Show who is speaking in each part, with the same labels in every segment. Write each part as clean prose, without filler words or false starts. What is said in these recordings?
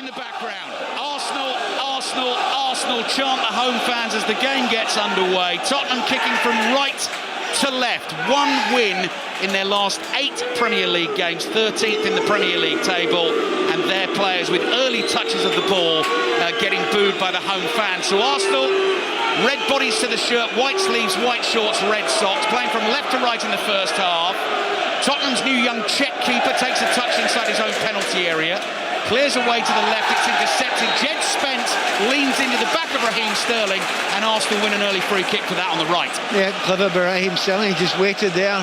Speaker 1: in the background. Arsenal, Arsenal, Arsenal chant the home fans as the game gets underway. Tottenham kicking from right to left. One win in their last 8 Premier League games, 13th in the Premier League table, and their players with early touches of the ball getting booed by the home fans. So Arsenal, red bodies to the shirt, white sleeves, white shorts, red socks, playing from left to right in the first half. Tottenham's new young Czech keeper takes a touch inside his own penalty area, clears away to the left, it's intercepted. Jed Spence leans into the back of Raheem Sterling, and Arsenal win an early free kick for that on the right.
Speaker 2: Yeah, clever by Raheem Sterling. He just waited there,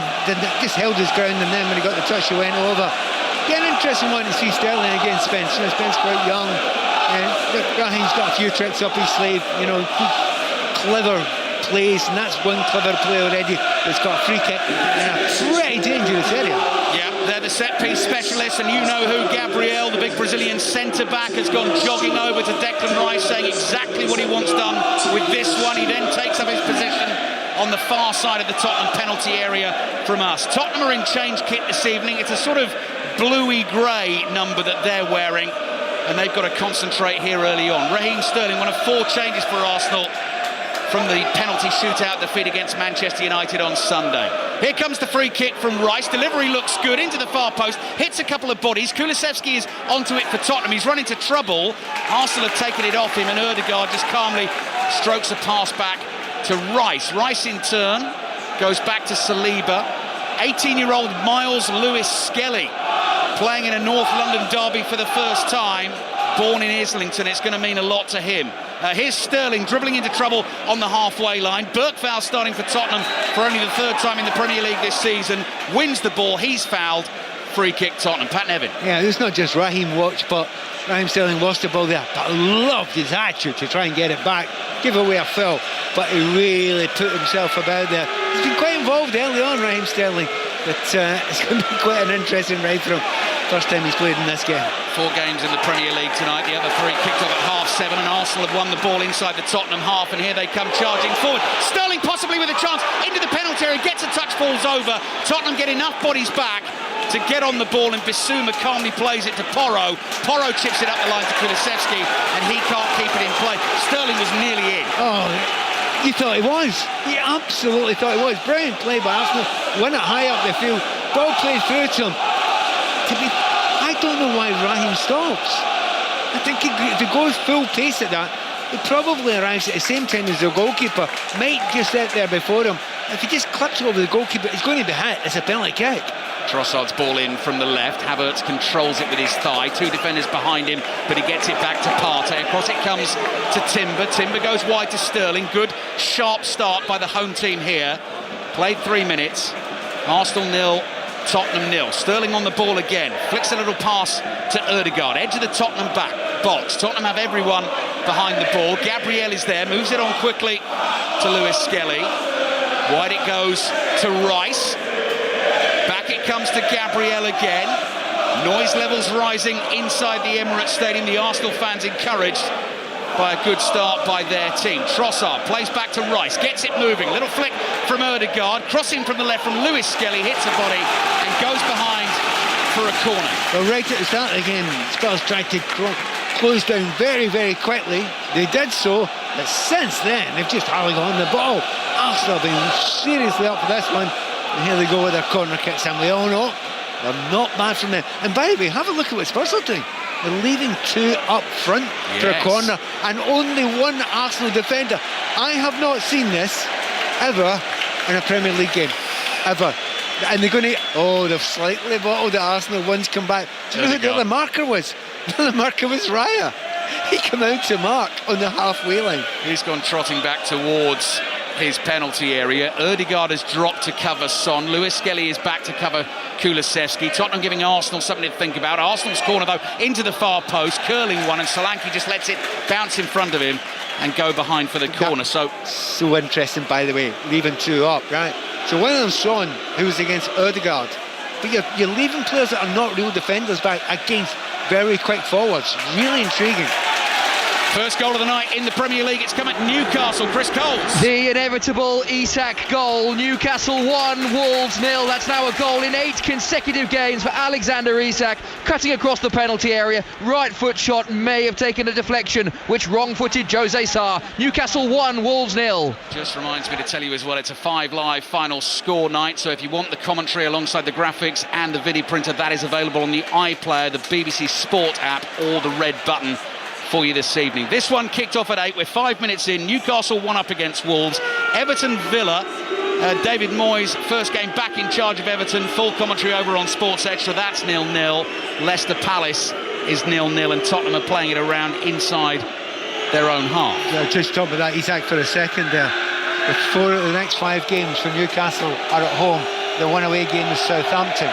Speaker 2: just held his ground, and then when he got the touch, he went over. Yeah, an interesting one to see Sterling against Spence. You know, Spence quite young, and Raheem's got a few tricks up his sleeve. You know, clever plays, and that's one clever play already. It's got a free kick in a pretty dangerous area.
Speaker 1: Yeah, they're the set-piece specialists, and you know who. Gabriel, the big Brazilian centre-back, has gone jogging over to Declan Rice, saying exactly what he wants done with this one. He then takes up his position on the far side of the Tottenham penalty area from us. Tottenham are in change kit this evening. It's a sort of bluey-grey number that they're wearing, and they've got to concentrate here early on. Raheem Sterling, one of 4 changes for Arsenal from the penalty shootout defeat against Manchester United on Sunday. Here comes the free kick from Rice. Delivery looks good into the far post, hits a couple of bodies. Kulusevski is onto it for Tottenham. He's run into trouble. Arsenal have taken it off him, and Ødegaard just calmly strokes a pass back to Rice. Rice in turn goes back to Saliba. 18-year-old Miles Lewis Skelly playing in a North London derby for the first time. Born in Islington, it's going to mean a lot to him. Here's Sterling dribbling into trouble on the halfway line. Bergvall starting for Tottenham for only the 3rd time in the Premier League this season. Wins the ball, he's fouled. Free kick Tottenham. Pat Nevin.
Speaker 2: Yeah, it's not just Raheem watch, but Raheem Sterling lost the ball there, but loved his attitude to try and get it back. Give away a foul, but he really put himself about there. He's been quite involved early on, Raheem Sterling, but it's going to be quite an interesting ride for him. First time he's played in this game.
Speaker 1: 4 games in the Premier League tonight. The other 3 kicked off at half-7, and Arsenal have won the ball inside the Tottenham half, and here they come charging forward. Sterling possibly with a chance into the penalty area, gets a touch, falls over. Tottenham get enough bodies back to get on the ball, and Bissouma calmly plays it to Porro. Porro chips it up the line to Kulusevski, and he can't keep it in play. Sterling was nearly in.
Speaker 2: Oh, you thought he was. You absolutely thought he was. Brilliant play by Arsenal. Won it high up the field. Ball played through to him. I don't know why Raheem stops. I think if he goes full pace at that, he probably arrives at the same time as the goalkeeper. Might just out there before him. If he just clips over the goalkeeper, he's going to be hit. It's a penalty kick.
Speaker 1: Trossard's ball in from the left. Havertz controls it with his thigh. 2 defenders behind him, but he gets it back to Partey. Across it comes to Timber. Timber goes wide to Sterling. Good, sharp start by the home team here. Played 3 minutes. Arsenal 0. Tottenham 0. Sterling on the ball again. Flicks a little pass to Ødegaard. Edge of the Tottenham back box. Tottenham have everyone behind the ball. Gabriel is there. Moves it on quickly to Lewis Skelly. Wide it goes to Rice. Back it comes to Gabriel again. Noise levels rising inside the Emirates Stadium. The Arsenal fans encouraged by a good start by their team. Trossard plays back to Rice, gets it moving. Little flick from Ødegaard, crossing from the left from Lewis Skelly, hits a body and goes behind for a corner.
Speaker 2: Well, right at the start of the game, Spurs tried to close down very, very quickly. They did so, but since then, they've just hardly got on the ball. Arsenal have been seriously up for this one. And here they go with their corner kicks, and we all know they're not bad from them. And by the way, have a look at what Spurs are doing. They're leaving 2 up front for a corner, and only 1 Arsenal defender. I have not seen this ever in a Premier League game, ever. And they're going to... Oh, they've slightly bottled it. Arsenal. One's come back. Do you know who the other marker was? The other marker was Raya. He came out to mark on the halfway line.
Speaker 1: He's gone trotting back towards his penalty area. Ødegaard has dropped to cover Son. Lewis Skelly is back to cover Kulusevski. Tottenham giving Arsenal something to think about. Arsenal's corner, though, into the far post, curling one, and Solanke just lets it bounce in front of him and go behind for the corner. So
Speaker 2: interesting, by the way, leaving 2 up, right? So one of them's Son, who was against Ødegaard. But you're leaving players that are not real defenders back against very quick forwards. Really intriguing.
Speaker 1: First goal of the night in the Premier League. It's come at Newcastle. Chris Coles.
Speaker 3: The inevitable Isak goal. Newcastle 1, Wolves 0. That's now a goal in 8 consecutive games for Alexander Isak. Cutting across the penalty area. Right foot shot may have taken a deflection, which wrong-footed Jose Sarr. Newcastle 1, Wolves 0.
Speaker 1: Just reminds me to tell you as well, it's a 5 Live final score night. So if you want the commentary alongside the graphics and the video printer, that is available on the iPlayer, the BBC Sport app, or the red button for you this evening. This one kicked off at 8. We're 5 minutes in. Newcastle 1 up against Wolves. Everton Villa. David Moyes, first game back in charge of Everton. Full commentary over on Sports Extra. That's 0-0. Leicester Palace is 0-0, and Tottenham are playing it around inside their own half.
Speaker 2: Yeah, just talk about that Isak for a second there. The 4 of the next 5 games for Newcastle are at home. The one away game is Southampton.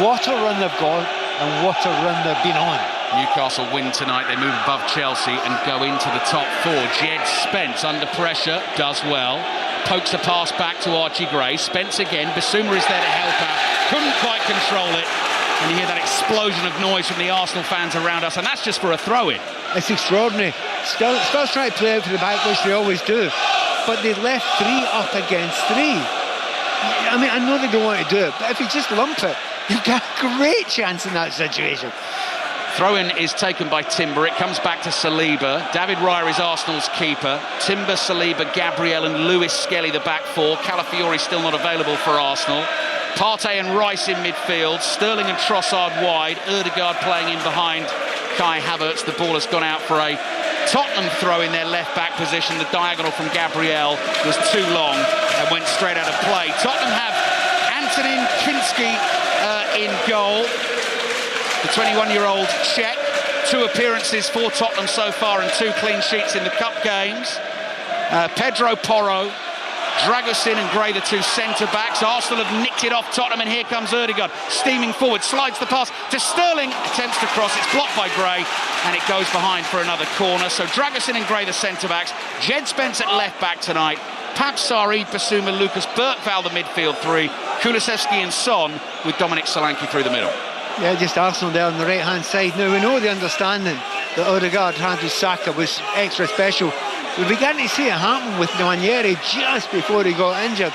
Speaker 2: What a run they've got, and what a run they've been on.
Speaker 1: Newcastle win tonight. They move above Chelsea and go into the top 4. Jed Spence under pressure, does well. Pokes a pass back to Archie Gray. Spence again. Basuma is there to help out. Couldn't quite control it. And you hear that explosion of noise from the Arsenal fans around us, and that's just for a throw-in.
Speaker 2: It's extraordinary. Spurs try to play out for the back, which they always do. But they left 3 up against 3. I mean, I know they don't want to do it, but if you just lump it, you've got a great chance in that situation.
Speaker 1: Throw-in is taken by Timber. It comes back to Saliba. David Raya is Arsenal's keeper. Timber, Saliba, Gabriel and Lewis Skelly the back 4. Calafiori still not available for Arsenal. Partey and Rice in midfield. Sterling and Trossard wide. Ødegaard playing in behind Kai Havertz. The ball has gone out for a Tottenham throw in their left-back position. The diagonal from Gabriel was too long and went straight out of play. Tottenham have Antonin Kinski in goal. The 21-year-old Czech. 2 appearances for Tottenham so far and 2 clean sheets in the cup games. Pedro Porro, Dragusin and Gray, the 2 centre-backs. Arsenal have nicked it off Tottenham, and here comes Ødegaard, steaming forward, slides the pass to Sterling, attempts to cross, it's blocked by Gray, and it goes behind for another corner. So Dragusin and Gray, the centre-backs. Jed Spence at left-back tonight. Papsari, Basuma, Lucas Bergvall, the midfield 3. Kulusevski and Son, with Dominic Solanke through the middle.
Speaker 2: Yeah, just Arsenal there on the right-hand side. Now, we know the understanding that Ødegaard had with Saka was extra special. We began to see it happen with Nwaneri just before he got injured.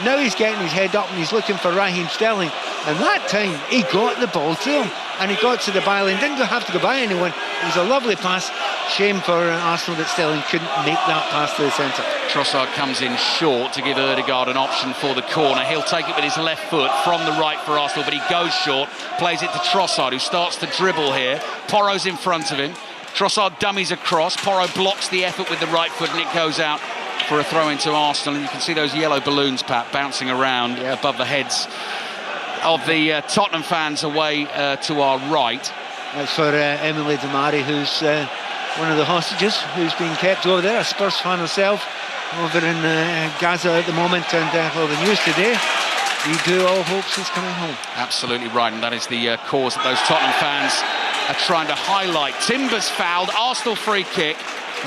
Speaker 2: Now he's getting his head up and he's looking for Raheem Sterling. And that time, he got the ball to him. And he got to the byline, didn't have to go by anyone. It was a lovely pass. Shame for Arsenal that Sterling couldn't make that pass to the centre.
Speaker 1: Trossard comes in short to give Ødegaard an option for the corner. He'll take it with his left foot from the right for Arsenal, but he goes short, plays it to Trossard, who starts to dribble here. Porro's in front of him. Trossard dummies across. Porro blocks the effort with the right foot, and it goes out for a throw into Arsenal. And you can see those yellow balloons, Pat, bouncing around above the heads of the Tottenham fans away to our right.
Speaker 2: That's for Emily Damari, who's one of the hostages who's being kept over there, a Spurs fan herself, over in Gaza at the moment. And well, the news today, we do all hope she's coming home.
Speaker 1: Absolutely right, and that is the cause that those Tottenham fans are trying to highlight. Timber's fouled, Arsenal free kick,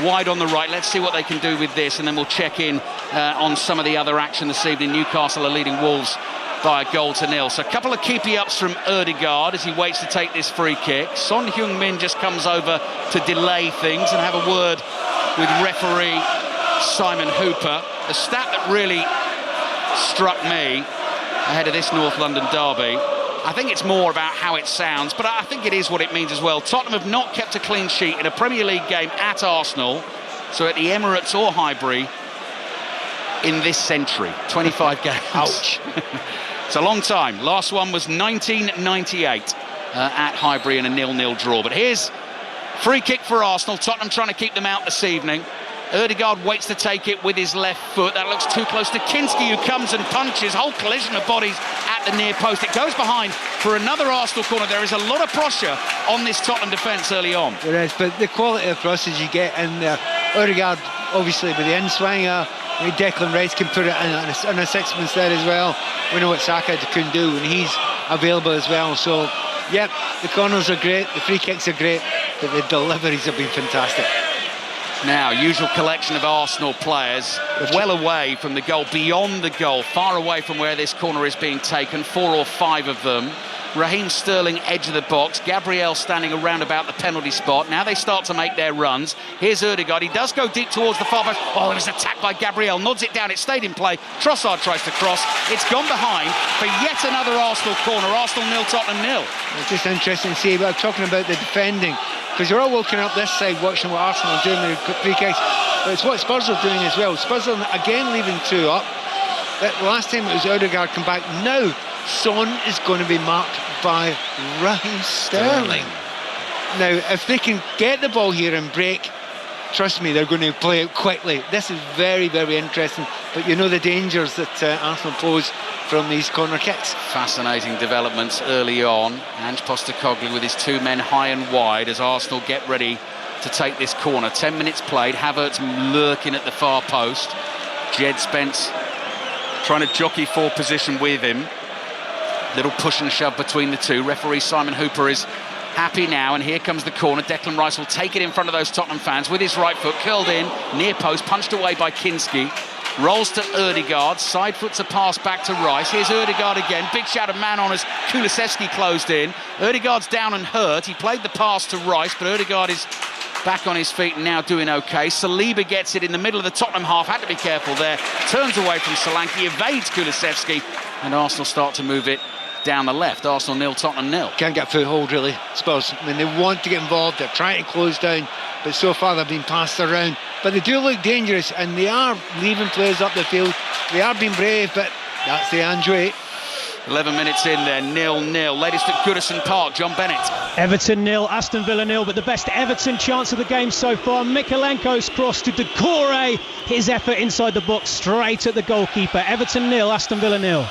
Speaker 1: wide on the right. Let's see what they can do with this, and then we'll check in on some of the other action this evening. Newcastle are leading Wolves by 1-0. So a couple of keepy-ups from Ødegaard as he waits to take this free kick. Son Heung-min just comes over to delay things and have a word with referee Simon Hooper. The stat that really struck me ahead of this North London derby, I think it's more about how it sounds, but I think it is what it means as well. Tottenham have not kept a clean sheet in a Premier League game at Arsenal, so at the Emirates or Highbury, in this century. 25 games.
Speaker 2: Ouch.
Speaker 1: It's a long time. Last one was 1998 at Highbury in a 0-0 draw. But here's free kick for Arsenal. Tottenham trying to keep them out this evening. Ødegaard waits to take it with his left foot. That looks too close to Kinski, who comes and punches. Whole collision of bodies at the near post. It goes behind for another Arsenal corner. There is a lot of pressure on this Tottenham defence early on.
Speaker 2: There is, but the quality of crosses you get in there. Ødegaard, obviously, with the in-swinger. Declan Rice can put it in a sixpence there as well. We know what Saka can do when he's available as well. So, yep, the corners are great, the free kicks are great, but the deliveries have been fantastic.
Speaker 1: Now, usual collection of Arsenal players, well away from the goal, beyond the goal, far away from where this corner is being taken. 4 or 5 of them. Raheem Sterling, edge of the box. Gabriel standing around about the penalty spot. Now they start to make their runs. Here's Ødegaard. He does go deep towards the far post. Oh, there was an attack by Gabriel. Nods it down. It stayed in play. Trossard tries to cross. It's gone behind for yet another Arsenal corner. Arsenal 0, Tottenham 0.
Speaker 2: It's just interesting to see. We're talking about the defending, because you're all looking up this side watching what Arsenal are doing with the free kicks. But it's what Spurs are doing as well. Spurs are again leaving 2 up. That last time it was Ødegaard come back. Now Son is going to be marked by Raheem Sterling. Now, if they can get the ball here and break, trust me, they're going to play it quickly. This is very, very interesting. But you know the dangers that Arsenal pose from these corner kicks.
Speaker 1: Fascinating developments early on. Ange Postecoglou with his 2 men high and wide as Arsenal get ready to take this corner. 10 minutes played. Havertz lurking at the far post. Jed Spence trying to jockey for position with him. Little push and shove between the two. Referee Simon Hooper is happy now, and here comes the corner. Declan Rice will take it in front of those Tottenham fans with his right foot, curled in, near post, punched away by Kinski. Rolls to Ødegaard, side foots a pass back to Rice. Here's Ødegaard again, big shout of man on as Kulusevski closed in. Ødegaard's down and hurt. He played the pass to Rice, but Ødegaard is back on his feet and now doing okay. Saliba gets it in the middle of the Tottenham half, had to be careful there. Turns away from Solanke, evades Kulusevski, and Arsenal start to move it down the left. Arsenal 0, Tottenham 0.
Speaker 2: Can't get foothold really, Spurs. I mean, they want to get involved, they're trying to close down, but so far they've been passed around. But they do look dangerous, and they are leaving players up the field. They are being brave, but that's the Ange way.
Speaker 1: 11 minutes in there, 0-0. Latest at Goodison Park, John Bennett.
Speaker 4: Everton 0, Aston Villa 0, but the best Everton chance of the game so far. Mikalenko's cross to Decore. His effort inside the box, straight at the goalkeeper. Everton 0, Aston Villa 0.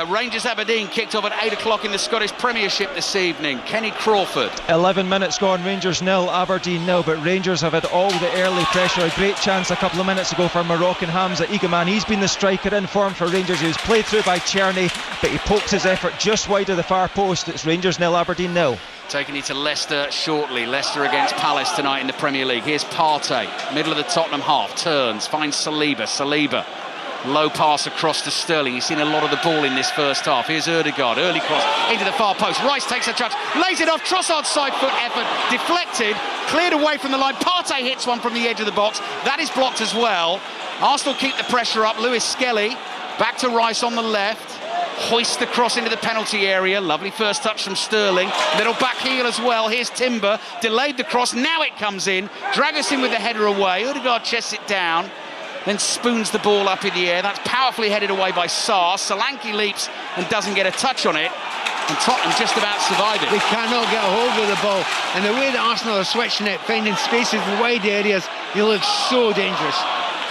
Speaker 1: Rangers Aberdeen kicked off at 8 o'clock in the Scottish Premiership this evening. Kenny Crawford.
Speaker 5: 11 minutes gone, Rangers 0, Aberdeen 0, but Rangers have had all the early pressure. A great chance a couple of minutes ago for Moroccan Hamza Igaman. He's been the striker in form for Rangers. He was played through by Czerny, but he poked his effort just wide of the far post. It's Rangers 0, Aberdeen 0.
Speaker 1: Taking it to Leicester shortly. Leicester against Palace tonight in the Premier League. Here's Partey, middle of the Tottenham half, turns, finds Saliba. Low pass across to Sterling. He's seen a lot of the ball in this first half. Here's Ødegaard, early cross into the far post. Rice takes a touch, lays it off. Trossard's side foot effort, deflected, cleared away from the line. Partey hits one from the edge of the box. That is blocked as well. Arsenal keep the pressure up. Lewis Skelly back to Rice on the left. Hoist the cross into the penalty area. Lovely first touch from Sterling. Little back heel as well. Here's Timber. Delayed the cross. Now it comes in. Dragusin with the header away. Ødegaard chests it down. Then spoons the ball up in the air. That's powerfully headed away by Sarr. Solanke leaps and doesn't get a touch on it. And Tottenham just about survive it.
Speaker 2: They cannot get a hold of the ball. And the way that Arsenal are switching it, finding spaces in wide areas, they look so dangerous.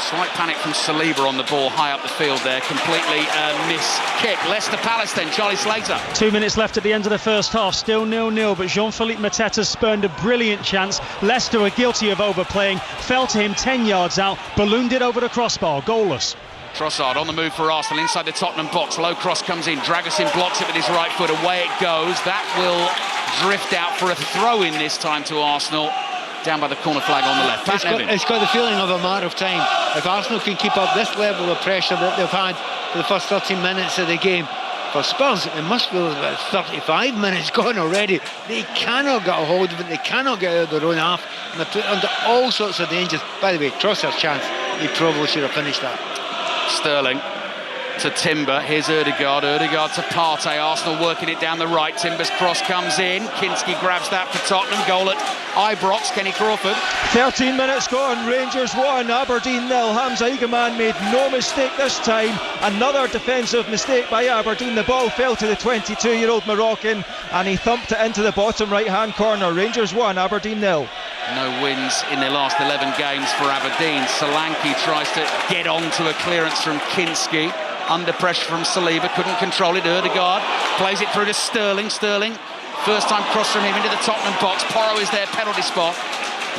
Speaker 1: Slight panic from Saliba on the ball high up the field there. Completely miss kick. Leicester Palace then, Charlie Slater.
Speaker 4: 2 minutes left at the end of the first half, still 0-0, but Jean-Philippe Mateta spurned a brilliant chance. Leicester were guilty of overplaying, fell to him 10 yards out, ballooned it over the crossbar, goalless.
Speaker 1: Trossard on the move for Arsenal inside the Tottenham box. Low cross comes in. Dragusin blocks it with his right foot. Away it goes. That will drift out for a throw-in this time to Arsenal. Down by the corner flag on the left.
Speaker 2: It's got the feeling of a matter of time. If Arsenal can keep up this level of pressure that they've had for the first 13 minutes of the game, for Spurs, it must feel about 35 minutes gone already. They cannot get a hold of it. They cannot get out of their own half. And they're put under all sorts of dangers. By the way, Trossard's chance, he probably should have finished that.
Speaker 1: Sterling to Timber. Here's Ødegaard. Ødegaard to Partey. Arsenal working it down the right. Timber's cross comes in. Kinski grabs that for Tottenham. Goal at Ibrox. Kenny Crawford.
Speaker 5: 13 minutes gone, Rangers 1, Aberdeen 0. Hamza Igaman made no mistake this time. Another defensive mistake by Aberdeen. The ball fell to the 22-year-old Moroccan and he thumped it into the bottom right-hand corner. Rangers 1, Aberdeen 0.
Speaker 1: No wins in their last 11 games for Aberdeen. Solanke tries to get on to a clearance from Kinski. Under pressure from Saliba, couldn't control it. Ødegaard plays it through to Sterling. Sterling, first time cross from him into the Tottenham box. Porro is their penalty spot.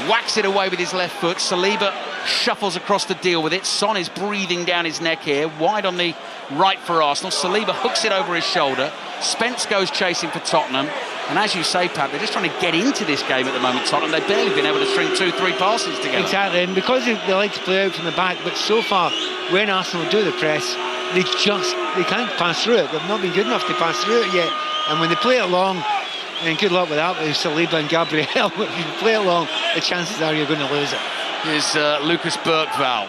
Speaker 1: Whacks it away with his left foot. Saliba shuffles across to deal with it. Son is breathing down his neck here. Wide on the right for Arsenal. Saliba hooks it over his shoulder. Spence goes chasing for Tottenham. And as you say, Pat, they're just trying to get into this game at the moment, Tottenham. They've barely been able to string 2-3 passes together.
Speaker 2: Exactly, and because they like to play out from the back, but so far, when Arsenal do the press, they can't pass through it. They've not been good enough to pass through it yet. And when they play it long, and good luck with that with Saliba and Gabriel, if you play it long, the chances are you're going to lose it.
Speaker 1: Here's Lucas Bergvall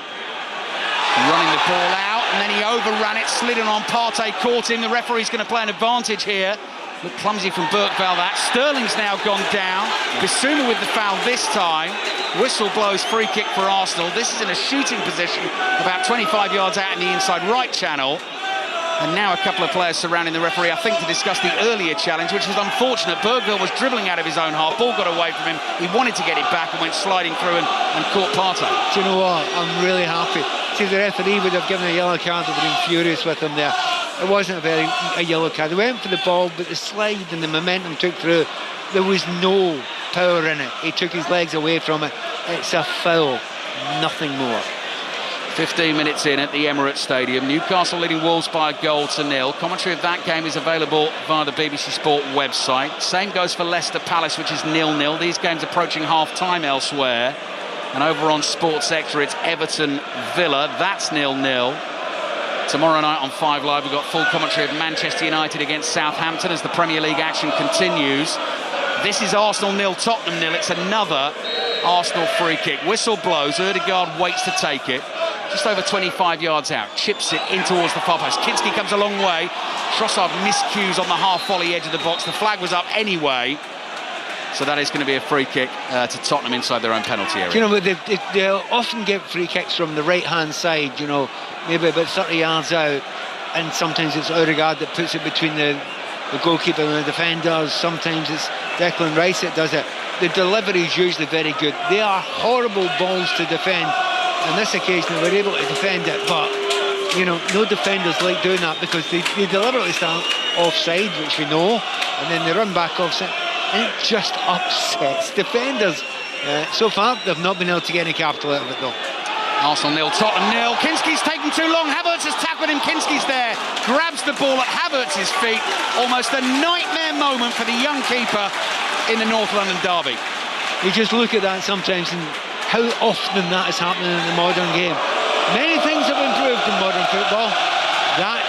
Speaker 1: running the ball out, and then he overran it, slid it on Partey, caught him. The referee's going to play an advantage here. Looked clumsy from Bergvall, that. Sterling's now gone down. Bissouma with the foul this time. Whistle blows, free kick for Arsenal. This is in a shooting position about 25 yards out in the inside right channel. And now a couple of players surrounding the referee, I think, to discuss the earlier challenge, which was unfortunate. Bergvall was dribbling out of his own half. Ball got away from him. He wanted to get it back and went sliding through and caught Partey.
Speaker 2: Do you know what? I'm really happy. See, the referee would have given a yellow card. They've been furious with him there. It wasn't a yellow card. They went for the ball, but the slide and the momentum took through. There was no power in it. He took his legs away from it. It's a foul, nothing more.
Speaker 1: 15 minutes in at the Emirates Stadium. Newcastle leading Wolves by 1-0. Commentary of that game is available via the BBC Sport website. Same goes for Leicester Palace, which is 0-0. These games approaching half-time elsewhere. And over on Sports Extra, it's Everton Villa. That's 0-0. Tomorrow night on 5 Live, we've got full commentary of Manchester United against Southampton as the Premier League action continues. This is Arsenal 0, Tottenham 0. It's another Arsenal free kick. Whistle blows. Ødegaard waits to take it. Just over 25 yards out, chips it in towards the far post. Kinski comes a long way. Trossard miscues on the half-volley edge of the box. The flag was up anyway. So that is going to be a free kick to Tottenham inside their own penalty area.
Speaker 2: You know, they often get free kicks from the right-hand side, you know, maybe about 30 yards out. And sometimes it's Ødegaard that puts it between the goalkeeper and the defenders. Sometimes it's Declan Rice that does it. The delivery is usually very good. They are horrible balls to defend. On this occasion, they were able to defend it, but, you know, no defenders like doing that because they deliberately stand offside, which we know, and then they run back offside, and it just upsets defenders. So far, they've not been able to get any capital out of it, though.
Speaker 1: Arsenal 0, Tottenham 0. Kinski's taken too long. Havertz has tackled him. Kinski's there. Grabs the ball at Havertz's feet. Almost a nightmare moment for the young keeper in the North London derby.
Speaker 2: You just look at that sometimes and how often that is happening in the modern game. Many things have improved in modern football. That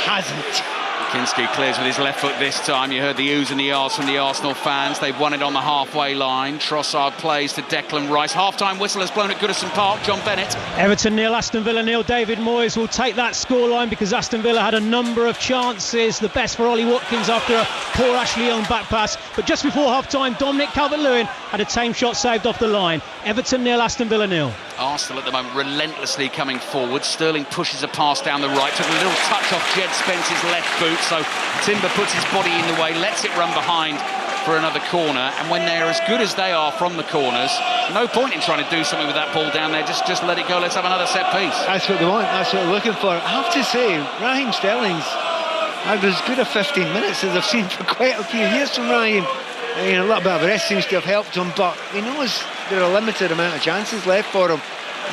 Speaker 2: hasn't.
Speaker 1: Kinski clears with his left foot this time. You heard the oohs and the ahs from the Arsenal fans. They've won it on the halfway line. Trossard plays to Declan Rice. Half-time whistle has blown at Goodison Park. John Bennett.
Speaker 4: Everton 0, Aston Villa 0. David Moyes will take that scoreline because Aston Villa had a number of chances. The best for Ollie Watkins after a poor Ashley Young back pass. But just before half-time, Dominic Calvert-Lewin had a tame shot saved off the line. Everton 0, Aston Villa 0.
Speaker 1: Arsenal at the moment relentlessly coming forward. Sterling pushes a pass down the right. Took a little touch off Jed Spence's left boot. So Timber puts his body in the way, lets it run behind for another corner. And when they're as good as they are from the corners, no point in trying to do something with that ball down there. Just let it go. Let's have another set piece.
Speaker 2: That's what they want. That's what they're looking for. I have to say, Raheem Sterling's had as good a 15 minutes as I've seen for quite a few years from Raheem. You know, a little bit of rest seems to have helped him, but he knows there are a limited amount of chances left for him.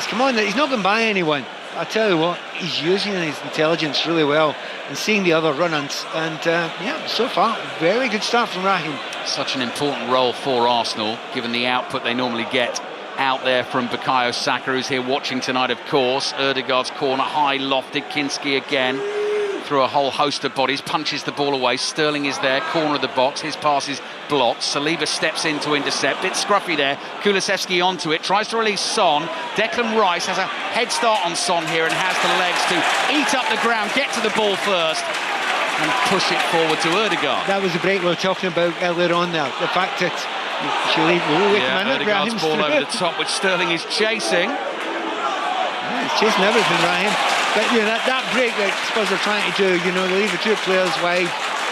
Speaker 2: Come on, he's not going by anyone. I tell you what, he's using his intelligence really well and seeing the other run-ins. And yeah, so far, very good start from Raheem.
Speaker 1: Such an important role for Arsenal, given the output they normally get out there from Bukayo Saka, who's here watching tonight, of course. Ødegaard's corner, high lofted. Kinski again through a whole host of bodies, punches the ball away. Sterling is there, corner of the box. His pass is blocked. Saliba steps in to intercept. Bit scruffy there. Kulusevski onto it, tries to release Son. Declan Rice has a head start on Son here and has the legs to eat up the ground, get to the ball first and push it forward to Ødegaard.
Speaker 2: That was the break we were talking about earlier on there. The fact that
Speaker 1: Ødegaard's ball over the top, which Sterling is chasing.
Speaker 2: Yeah, he's chasing everything, Raheem. But you know, that break that Spurs are trying to do, you know, they leave the two players wide,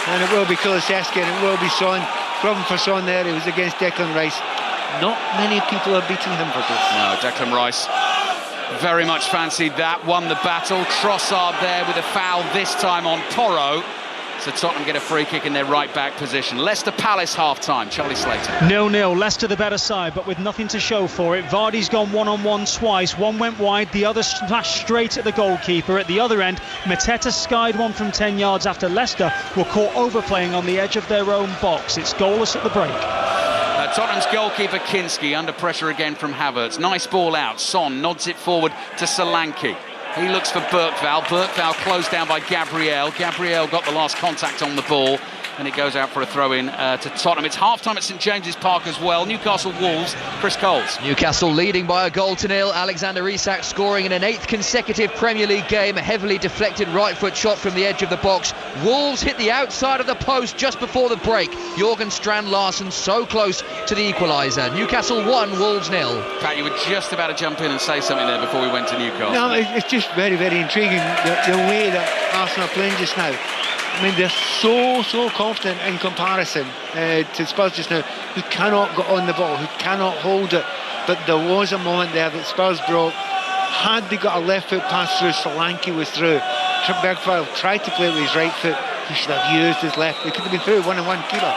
Speaker 2: and it will be Kulusevski and it will be Son. Problem for Son there, it was against Declan Rice. Not many people are beating him for this.
Speaker 1: No, Declan Rice very much fancied that, won the battle. Trossard there with a foul this time on Porro. So Tottenham get a free kick in their right-back position. Leicester Palace half-time. Charlie Slater.
Speaker 4: 0-0. Leicester the better side, but with nothing to show for it. Vardy's gone one-on-one twice. One went wide, the other smashed straight at the goalkeeper. At the other end, Mateta skied one from 10 yards after Leicester were caught overplaying on the edge of their own box. It's goalless at the break.
Speaker 1: Tottenham's goalkeeper Kinski under pressure again from Havertz. Nice ball out. Son nods it forward to Solanke. He looks for Bergvall. Bergvall closed down by Gabriel. Gabriel got the last contact on the ball. and it goes out for a throw-in to Tottenham. It's half-time at St James's Park as well. Newcastle Wolves, Chris Coles.
Speaker 3: Newcastle leading by a goal to nil. Alexander Isak scoring in an 8th consecutive Premier League game. A heavily deflected right foot shot from the edge of the box. Wolves hit the outside of the post just before the break. Jorgen Strand Larsen so close to the equaliser. Newcastle 1, Wolves 0.
Speaker 1: Pat, you were just about to jump in and say something there before we went to Newcastle.
Speaker 2: No, it's just very, very intriguing the way that Arsenal are playing just now. I mean, they're so confident in comparison to Spurs just now, who cannot get on the ball, who cannot hold it. But there was a moment there that Spurs broke. Had they got a left foot pass through, Solanke was through. Bergvall tried to play with his right foot. He should have used his left. They could have been through 1-on-1 keeper.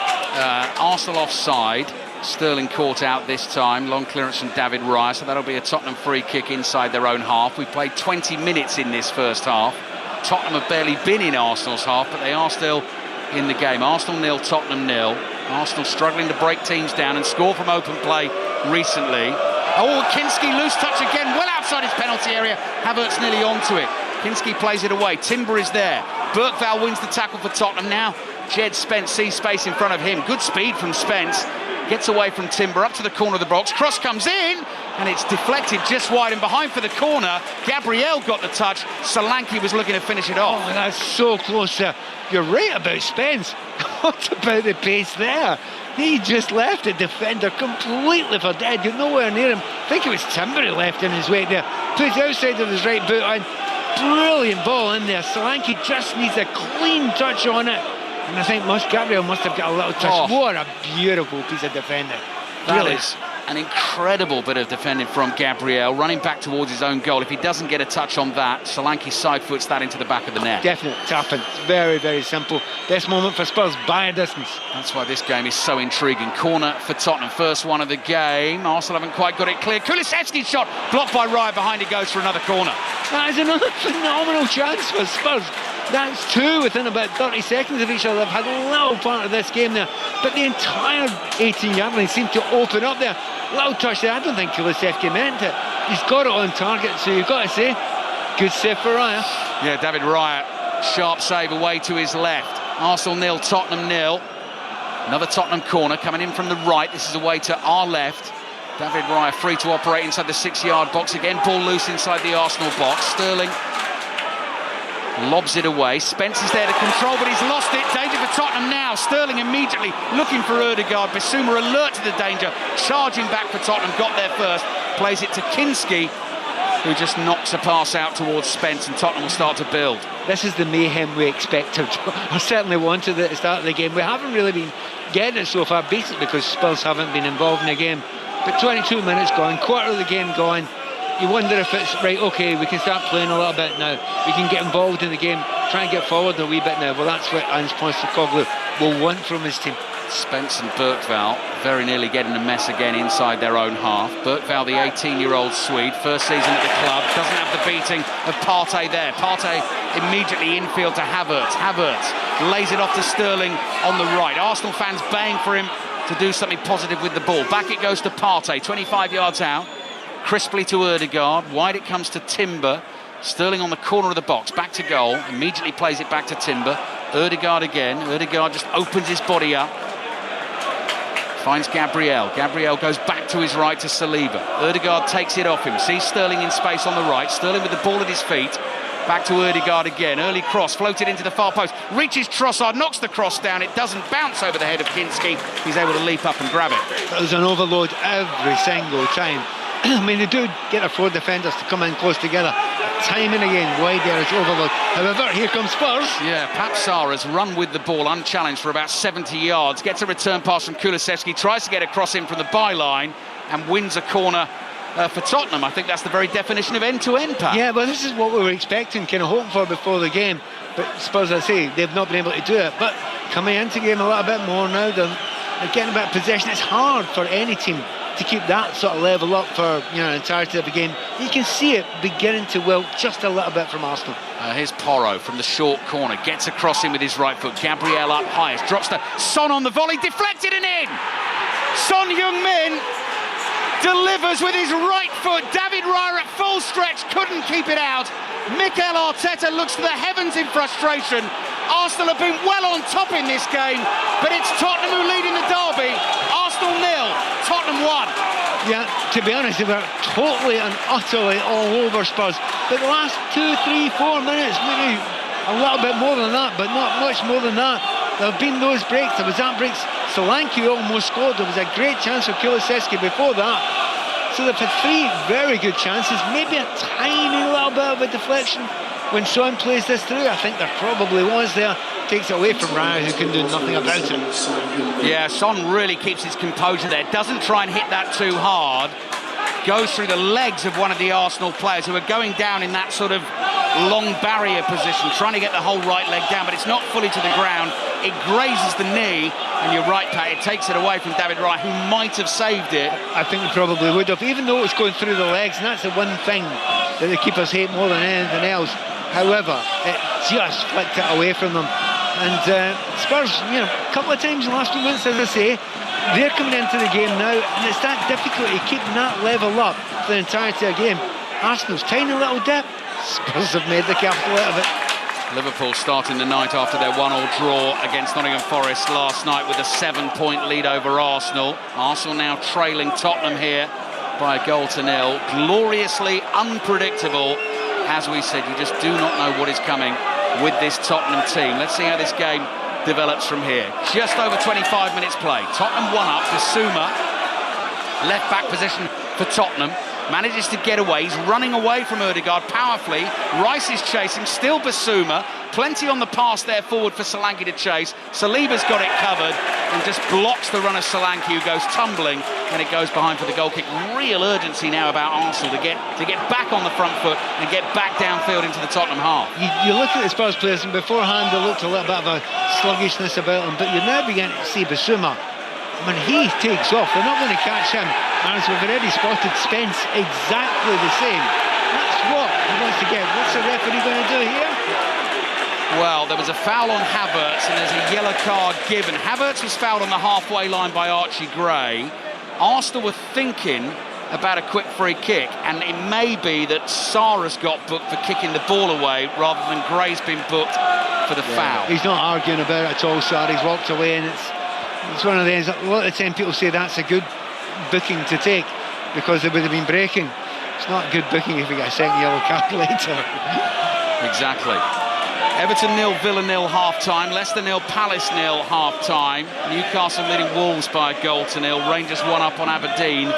Speaker 1: Arsenal offside. Sterling caught out this time. Long clearance from David Raya, so that'll be a Tottenham free kick inside their own half. We played 20 minutes in this first half. Tottenham have barely been in Arsenal's half, but they are still in the game. Arsenal 0, Tottenham 0. Arsenal struggling to break teams down and score from open play recently. Oh, Kinski, loose touch again, well outside his penalty area. Havertz nearly onto it. Kinski plays it away. Timber is there. Bergvall wins the tackle for Tottenham. Now Jed Spence sees space in front of him. Good speed from Spence. Gets away from Timber, up to the corner of the box. Cross comes in, and it's deflected just wide and behind for the corner. Gabriel got the touch. Solanke was looking to finish it off.
Speaker 2: Oh, that's so close there. You're right about Spence. What about the pace there? He just left the defender completely for dead. You're nowhere near him. I think it was Timber who left in his wake there. Put the outside of his right boot on. Brilliant ball in there. Solanke just needs a clean touch on it. And I think Gabriel must have got a little touch. What a beautiful piece of defending.
Speaker 1: That is an incredible bit of defending from Gabriel, running back towards his own goal. If he doesn't get a touch on that, Solanke side foots that into the back of the net.
Speaker 2: Definite tapping. Very, very simple. Best moment for Spurs by a distance.
Speaker 1: That's why this game is so intriguing. Corner for Tottenham, first one of the game. Arsenal haven't quite got it clear. Kulusevski's shot blocked by Raya, behind it goes for another corner.
Speaker 2: That is another phenomenal chance for Spurs. That's two within about 30 seconds of each other. They've had a little part of this game there, but the entire 18-yard line seemed to open up there. Little touch there. I don't think Kulusevski meant it. He's got it on target, so you've got to say, good save for Raya.
Speaker 1: Yeah, David Raya, sharp save away to his left. Arsenal 0, Tottenham 0. Another Tottenham corner coming in from the right. This is away to our left. David Raya free to operate inside the 6-yard box again. Ball loose inside the Arsenal box. Sterling lobs it away. Spence is there to control, but he's lost it. Danger for Tottenham now. Sterling immediately looking for Ødegaard. Bissouma alert to the danger, charging back for Tottenham. Got there first. Plays it to Kinski, who just knocks a pass out towards Spence, and Tottenham will start to build.
Speaker 2: This is the mayhem we expected. I certainly wanted it at the start of the game. We haven't really been getting it so far, basically because Spurs haven't been involved in the game. But 22 minutes gone, quarter of the game gone. You wonder if it's right, okay, we can start playing a little bit now. We can get involved in the game, try and get forward a wee bit now. Well, that's what Ange Postecoglou will want from his team.
Speaker 1: Spence and Bergvall very nearly getting a mess again inside their own half. Bergvall, the 18-year-old Swede, first season at the club, doesn't have the beating of Partey there. Partey immediately infield to Havertz. Havertz lays it off to Sterling on the right. Arsenal fans baying for him to do something positive with the ball. Back it goes to Partey, 25 yards out. Crisply to Ødegaard, wide it comes to Timber. Sterling on the corner of the box, back to goal, immediately plays it back to Timber. Ødegaard again, Ødegaard just opens his body up. Finds Gabriel, Gabriel goes back to his right to Saliba. Ødegaard takes it off him, sees Sterling in space on the right, Sterling with the ball at his feet. Back to Ødegaard again, early cross, floated into the far post, reaches Trossard, knocks the cross down, it doesn't bounce over the head of Kinski. He's able to leap up and grab it.
Speaker 2: There's an overload every single time. I mean, they do get their 4 defenders to come in close together. Time and again, wide there is overload. However, here comes Spurs.
Speaker 1: Yeah, Pap Sarr has run with the ball unchallenged for about 70 yards. Gets a return pass from Kulusevski, tries to get across him from the byline and wins a corner for Tottenham. I think that's the very definition of end-to-end, Pat.
Speaker 2: Yeah, well, this is what we were expecting, kind of hoping for before the game. But Spurs, I say, they've not been able to do it. But coming into the game a little bit more now, they're getting a bit of possession. It's hard for any team to keep that sort of level up for the entirety of the game. You can see it beginning to wilt just a little bit from Arsenal.
Speaker 1: Here's Porro from the short corner, gets across him with his right foot. Gabriel up highest, drops to Son on the volley, deflected and in. Son Heung-min delivers with his right foot. David Raya at full stretch couldn't keep it out. Mikel Arteta looks to the heavens in frustration. Arsenal have been well on top in this game, but it's Tottenham who lead in the derby. Arsenal 0, Tottenham 1.
Speaker 2: Yeah, to be honest, they were totally and utterly all over Spurs. But the last 2, 3, 4 minutes, maybe a little bit more than that, but not much more than that. There have been those breaks. There was that break. Solanke almost scored. There was a great chance for Kulusevski before that. So they've had 3 very good chances, maybe a tiny little bit of a deflection. When Son plays this through, I think there probably was there. Takes it away from Raya, who can do nothing about it.
Speaker 1: Yeah, Son really keeps his composure there. Doesn't try and hit that too hard. Goes through the legs of one of the Arsenal players who are going down in that sort of long barrier position, trying to get the whole right leg down, but it's not fully to the ground. It grazes the knee, and you're right, Pat, it takes it away from David Raya, who might have saved it.
Speaker 2: I think he probably would have, even though it was going through the legs, and that's the one thing that the keepers hate more than anything else. However, it just flicked it away from them. And Spurs, you know, a couple of times in the last few minutes, as I say, they're coming into the game now, and it's that difficulty keeping that level up for the entirety of the game. Arsenal's tiny little dip, Spurs have made the capital out of it.
Speaker 1: Liverpool starting the night after their 1-1 draw against Nottingham Forest last night with a 7-point lead over Arsenal. Arsenal now trailing Tottenham here by a goal to 0. Gloriously unpredictable. As we said, you just do not know what is coming with this Tottenham team. Let's see how this game develops from here. Just over 25 minutes play. Tottenham 1 up. Bissouma, left back position for Tottenham. Manages to get away. He's running away from Ødegaard powerfully. Rice is chasing. Still Bissouma. Plenty on the pass there forward for Solanke to chase. Saliba's got it covered and just blocks the run of Solanke, who goes tumbling, and it goes behind for the goal kick. Real urgency now about Arsenal to get back on the front foot and get back downfield into the Tottenham half.
Speaker 2: You look at the Spurs players, and beforehand there looked a little bit of a sluggishness about them, but you're now beginning to see Bissouma. When he takes off, they're not going to catch him. And as we've already spotted, Spence exactly the same. That's what he wants to get. What's the referee going to do here?
Speaker 1: Well, there was a foul on Havertz and there's a yellow card given. Havertz was fouled on the halfway line by Archie Gray. Arsenal were thinking about a quick free kick, and it may be that Sarah's got booked for kicking the ball away rather than Gray's been booked for the foul.
Speaker 2: He's not arguing about it at all, Sarah. He's walked away, and it's one of those. A lot of the time people say that's a good booking to take because they would have been breaking. It's not good booking if you get a second yellow card later.
Speaker 1: Exactly. Everton 0, Villa 0 half-time. Leicester 0, Palace 0 half-time. Newcastle leading Wolves by a goal to 0. Rangers 1 up on Aberdeen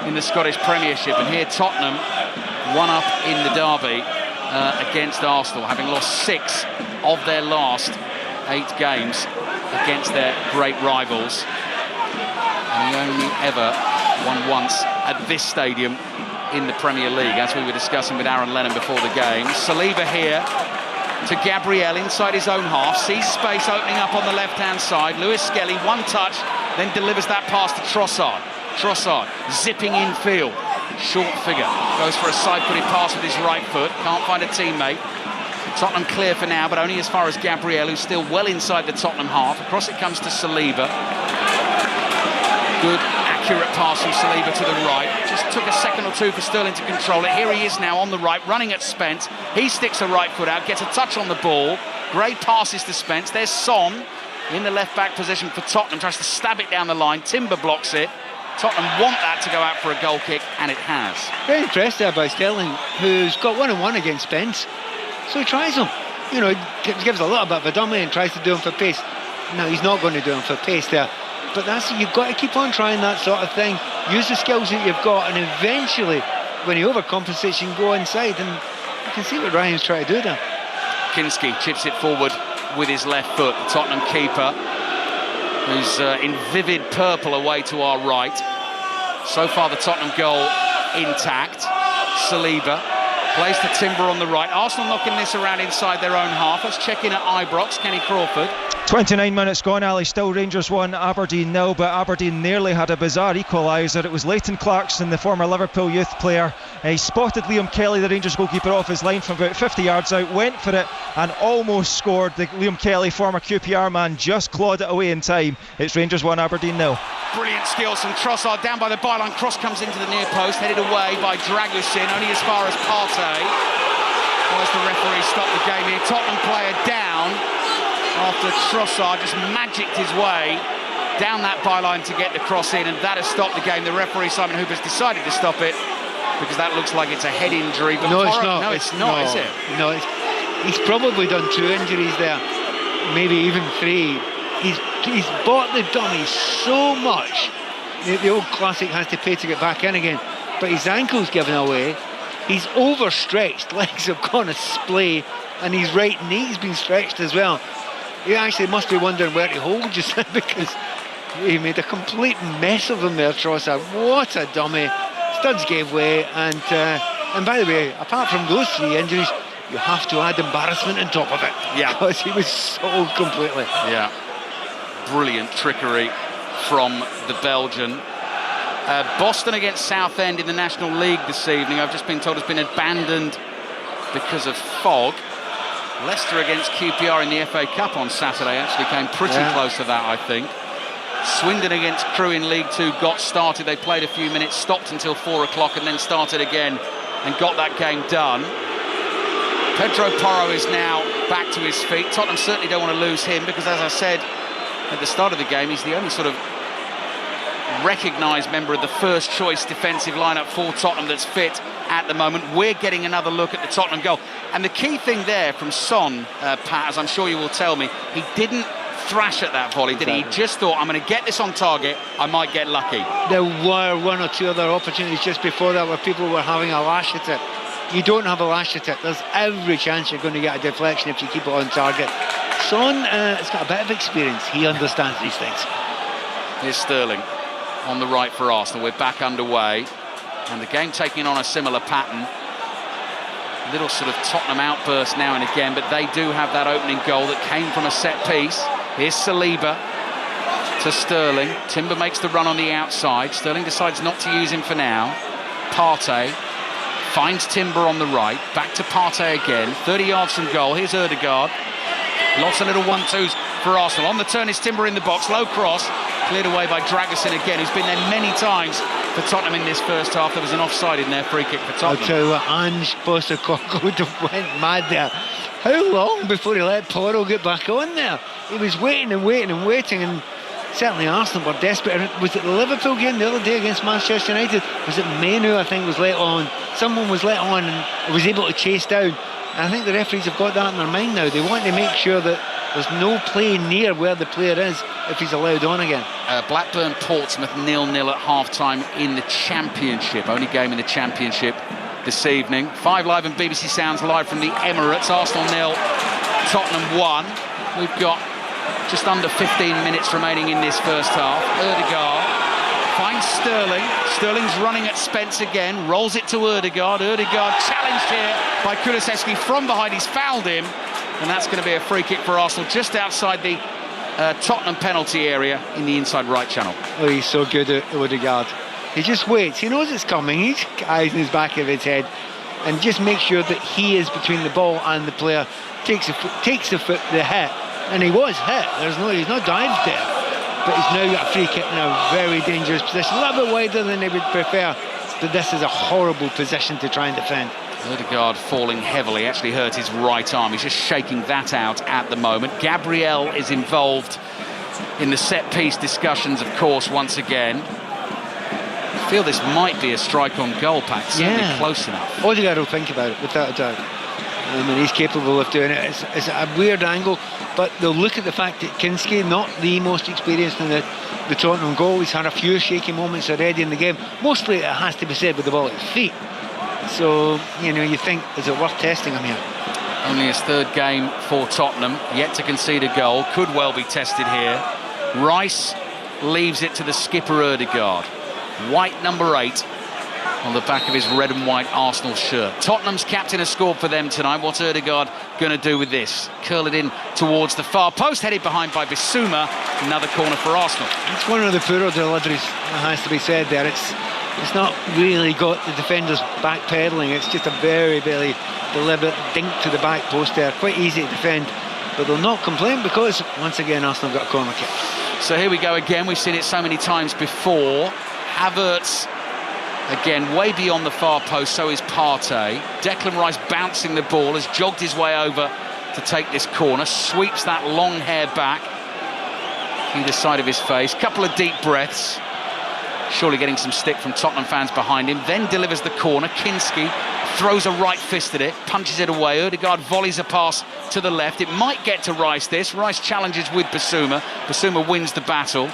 Speaker 1: in the Scottish Premiership. And here Tottenham 1 up in the derby against Arsenal, having lost 6 of their last 8 games against their great rivals. And he only ever won once at this stadium in the Premier League, as we were discussing with Aaron Lennon before the game. Saliba here to Gabriel inside his own half, sees space opening up on the left-hand side. Lewis Skelly, one touch, then delivers that pass to Trossard. Trossard zipping infield, short figure, goes for a side-footed pass with his right foot, can't find a teammate. Tottenham clear for now, but only as far as Gabriel, who's still well inside the Tottenham half. Across it comes to Saliba. Good, accurate pass from Saliba to the right. Just took a second or two for Sterling to control it. Here he is now on the right, running at Spence. He sticks a right foot out, gets a touch on the ball. Gray passes to Spence. There's Son in the left-back position for Tottenham. Tries to stab it down the line. Timber blocks it. Tottenham want that to go out for a goal kick, and it has.
Speaker 2: Very impressed there by Sterling, who's got 1-on-1 against Spence. So he tries him. You know, he gives a little bit of a dummy and tries to do him for pace. No, he's not going to do him for pace there. But you've got to keep on trying that sort of thing. Use the skills that you've got, and eventually, when he overcompensates, you can go inside. And you can see what Ryan's trying to do there.
Speaker 1: Kinski chips it forward with his left foot. The Tottenham keeper, who's in vivid purple away to our right. So far, the Tottenham goal intact. Saliba plays to Timber on the right. Arsenal knocking this around inside their own half. Let's check in at Ibrox. Kenny Crawford.
Speaker 5: 29 minutes gone, Ali. Still Rangers 1, Aberdeen 0, but Aberdeen nearly had a bizarre equaliser. It was Leighton Clarkson, the former Liverpool youth player. He spotted Liam Kelly, the Rangers goalkeeper, off his line from about 50 yards out, went for it and almost scored. The Liam Kelly, former QPR man, just clawed it away in time. It's Rangers 1, Aberdeen 0.
Speaker 1: Brilliant skills from Trossard down by the byline. Cross comes into the near post, headed away by Dragusin, only as far as Partey. Why does the referee stop the game here? Tottenham player down. after Trossard just magicked his way down that byline to get the cross in, and that has stopped the game. The referee, Simon Hooper's decided to stop it because that looks like it's a head injury. But
Speaker 2: no, it's not.
Speaker 1: No, it's not, is it?
Speaker 2: No, he's probably done 2 injuries there, maybe even 3. He's bought the dummy so much. The old classic has to pay to get back in again, but his ankle's given away. He's overstretched, legs have gone a splay, and his right knee's been stretched as well. He actually must be wondering where to hold just now, because he made a complete mess of him there, Trossard. What a dummy. Studs gave way, and by the way, apart from those 3 injuries, you have to add embarrassment on top of it.
Speaker 1: Yeah.
Speaker 2: Because he was sold completely.
Speaker 1: Yeah. Brilliant trickery from the Belgian. Boston against Southend in the National League this evening, I've just been told, has been abandoned because of fog. Leicester against QPR in the FA Cup on Saturday actually came pretty close to that, I think. Swindon against Crewe in League 2 got started. They played a few minutes, stopped until 4 o'clock and then started again and got that game done. Pedro Porro is now back to his feet. Tottenham certainly don't want to lose him because, as I said at the start of the game, he's the only sort of recognised member of the first choice defensive lineup for Tottenham that's fit at the moment. We're getting another look at the Tottenham goal. And the key thing there from Son, Pat, as I'm sure you will tell me, he didn't thrash at that volley, did he? He just thought, I'm going to get this on target, I might get lucky.
Speaker 2: There were 1 or 2 other opportunities just before that where people were having a lash at it. You don't have a lash at it, there's every chance you're going to get a deflection if you keep it on target. Son has got a bit of experience, he understands these things.
Speaker 1: Here's Sterling on the right for Arsenal. We're back underway, and the game taking on a similar pattern. Little sort of Tottenham outburst now and again, but they do have that opening goal that came from a set piece. Here's Saliba to Sterling. Timber makes the run on the outside. Sterling decides not to use him for now. Partey finds Timber on the right. Back to Partey again. 30 yards from goal. Here's Ødegaard. Lots of little 1-2s for Arsenal. On the turn is Timber in the box. Low cross. Cleared away by Dragusin again, who's been there many times for Tottenham in this first half. There was an offside in there, free kick for Tottenham.
Speaker 2: I'll tell you what, Ange Postecoglou went mad there. How long before he let Porro get back on there? He was waiting and waiting and waiting, and certainly Arsenal were desperate. Was it the Liverpool game the other day against Manchester United? Was it Manu, I think, was let on? Someone was let on and was able to chase down. And I think the referees have got that in their mind now. They want to make sure that there's no play near where the player is if he's allowed on again.
Speaker 1: Blackburn Portsmouth 0-0 at half-time in the Championship. Only game in the Championship this evening. 5 Live and BBC Sounds live from the Emirates. Arsenal 0, Tottenham 1. We've got just under 15 minutes remaining in this first half. Ødegaard finds Sterling. Sterling's running at Spence again. Rolls it to Ødegaard. Ødegaard challenged here by Kulusevski from behind. He's fouled him. And that's going to be a free kick for Arsenal just outside the Tottenham penalty area in the inside right channel.
Speaker 2: Oh, he's so good at Ødegaard. He just waits. He knows it's coming. He's got eyes in his back of his head, and just makes sure that he is between the ball and the player. Takes the hit, and he was hit. He's not dived there, but he's now got a free kick in a very dangerous position, a little bit wider than they would prefer. But this is a horrible position to try and defend.
Speaker 1: Ødegaard falling heavily, actually hurt his right arm. He's just shaking that out at the moment. Gabriel is involved in the set-piece discussions, of course, once again. I feel this might be a strike on goal, Pat. Certainly close enough.
Speaker 2: Ødegaard will think about it, without a doubt. I mean, he's capable of doing it. It's a weird angle, but they'll look at the fact that Kinski, not the most experienced in the Tottenham goal, he's had a few shaky moments already in the game. Mostly, it has to be said, with the ball at his feet. So, you think, is it worth testing him here?
Speaker 1: Only his 3rd game for Tottenham, yet to concede a goal. Could well be tested here. Rice leaves it to the skipper Ødegaard. White number 8 on the back of his red and white Arsenal shirt. Tottenham's captain has scored for them tonight. What's Ødegaard going to do with this? Curl it in towards the far post, headed behind by Bissouma. Another corner for Arsenal.
Speaker 2: It's one of the poorer deliveries, that has to be said there. It's not really got the defenders backpedaling. It's just a very, very deliberate dink to the back post there. Quite easy to defend, but they'll not complain because, once again, Arsenal got a corner kick.
Speaker 1: So here we go again. We've seen it so many times before. Havertz, again, way beyond the far post, so is Partey. Declan Rice bouncing the ball, has jogged his way over to take this corner, sweeps that long hair back either side of his face, couple of deep breaths, surely getting some stick from Tottenham fans behind him, then delivers the corner. Kinski throws a right fist at it, punches it away. Ødegaard volleys a pass to the left. It might get to Rice this. Rice challenges with Basuma. Basuma wins the battle,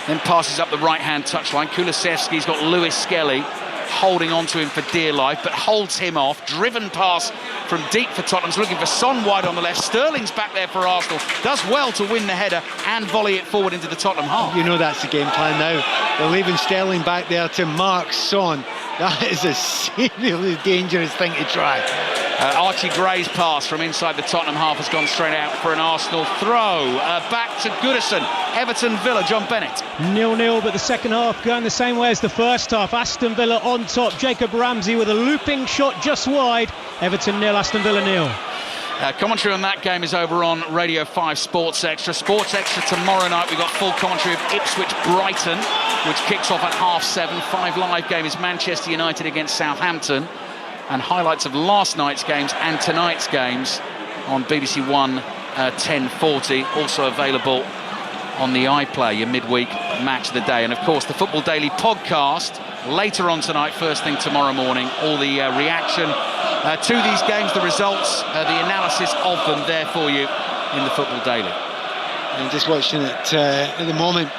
Speaker 1: then passes up the right-hand touchline. Kulusevski's got Lewis Skelly holding on to him for dear life, but holds him off. Driven pass from deep for Tottenham's, looking for Son wide on the left. Sterling's back there for Arsenal. Does well to win the header and volley it forward into the Tottenham half.
Speaker 2: You know that's the game plan now. They're leaving Sterling back there to mark Son. That is a seriously dangerous thing to try.
Speaker 1: Archie Gray's pass from inside the Tottenham half has gone straight out for an Arsenal throw. Back to Goodison. Everton Villa, John Bennett.
Speaker 4: 0-0, but the second half going the same way as the first half. Aston Villa on top. Jacob Ramsey with a looping shot just wide. Everton 0, Aston Villa 0.
Speaker 1: Commentary on that game is over on Radio 5 Sports Extra. Sports Extra tomorrow night. We've got full commentary of Ipswich-Brighton, which kicks off at 7:30. 5 Live game is Manchester United against Southampton. And highlights of last night's games and tonight's games on BBC One 10:40. Also available on the iPlayer, your midweek match of the day. And of course, the Football Daily podcast later on tonight, first thing tomorrow morning. All the reaction to these games, the results, the analysis of them there for you in the Football Daily.
Speaker 2: And just watching it at the moment,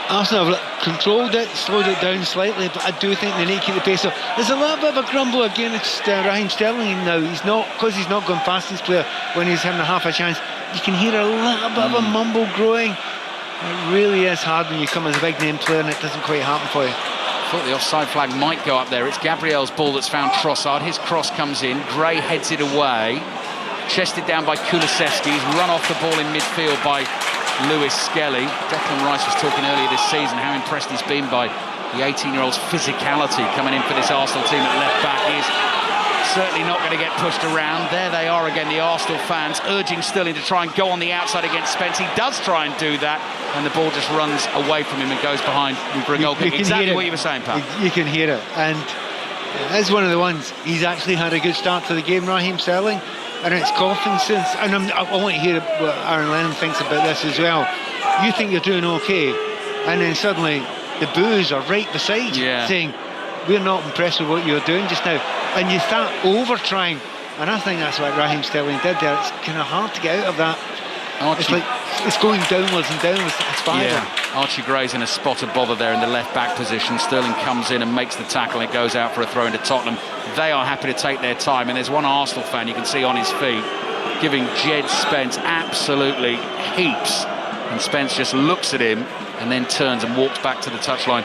Speaker 2: Arsenal have controlled it, slowed it down slightly, but I do think they need to keep the pace up. There's a little bit of a grumble against Raheem Sterling now. He's not going past his player when he's having half a chance. You can hear a little bit of a mumble growing. It really is hard when you come as a big name player and it doesn't quite happen for you.
Speaker 1: I thought the offside flag might go up there. It's Gabriel's ball that's found Trossard. His cross comes in. Gray heads it away. Chested down by Kulusevski. He's run off the ball in midfield by Lewis Skelly. Declan Rice was talking earlier this season how impressed he's been by the 18-year-old's physicality coming in for this Arsenal team at left back. He is certainly not going to get pushed around. There they are again, the Arsenal fans urging Sterling to try and go on the outside against Spence. He does try and do that, and the ball just runs away from him and goes behind for a goal kick. Exactly what you were saying, Pat.
Speaker 2: You can hear it, and as one of the ones, he's actually had a good start to the game, Raheem Sterling. And it's confidence, and I want to hear what Aaron Lennon thinks about this as well. You think you're doing okay, and then suddenly the boos are right beside you, saying, we're not impressed with what you're doing just now. And you start over-trying, and I think that's what Raheem Sterling did there. It's kind of hard to get out of that. It's like it's going downwards and downwards. It's fighting.
Speaker 1: Archie Gray's in a spot of bother there in the left-back position. Sterling comes in and makes the tackle, and it goes out for a throw into Tottenham. They are happy to take their time, and there's one Arsenal fan you can see on his feet giving Jed Spence absolutely heaps, and Spence just looks at him and then turns and walks back to the touchline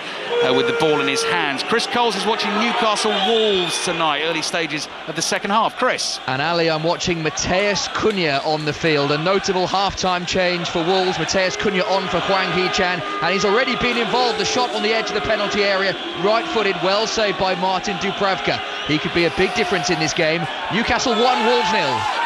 Speaker 1: with the ball in his hands. Chris Coles is watching Newcastle Wolves tonight, early stages of the second half. Chris.
Speaker 3: And Ali, I'm watching Mateus Cunha on the field. A notable half-time change for Wolves. Mateus Cunha on for Hwang Hee-chan, and he's already been involved. The shot on the edge of the penalty area, right-footed, well saved by Martin Dubravka. He could be a big difference in this game. Newcastle 1, Wolves 0.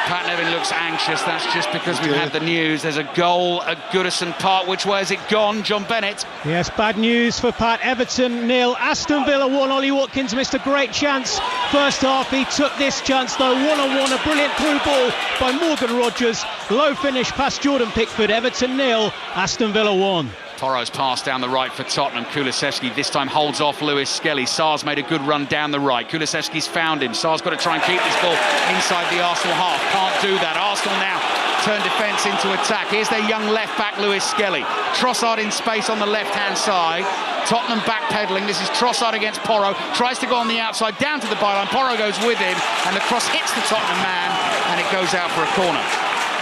Speaker 1: Pat Nevin looks anxious. That's just because we've had the news. There's a goal at Goodison Park. Which way has it gone? John Bennett.
Speaker 4: Yes, bad news for Pat. Everton 0, Aston Villa 1. Ollie Watkins missed a great chance. First half, he took this chance though. 1-on-1, a brilliant through ball by Morgan Rogers. Low finish past Jordan Pickford. Everton 0, Aston Villa 1.
Speaker 1: Porro's pass down the right for Tottenham. Kulusevski this time holds off Lewis Skelly. Sarr's made a good run down the right. Kulusevski's found him. Sarr's got to try and keep this ball inside the Arsenal half. Can't do that. Arsenal now turn defence into attack. Here's their young left-back, Lewis Skelly. Trossard in space on the left-hand side. Tottenham backpedaling. This is Trossard against Porro. Tries to go on the outside, down to the byline. Porro goes with him, and the cross hits the Tottenham man, and it goes out for a corner.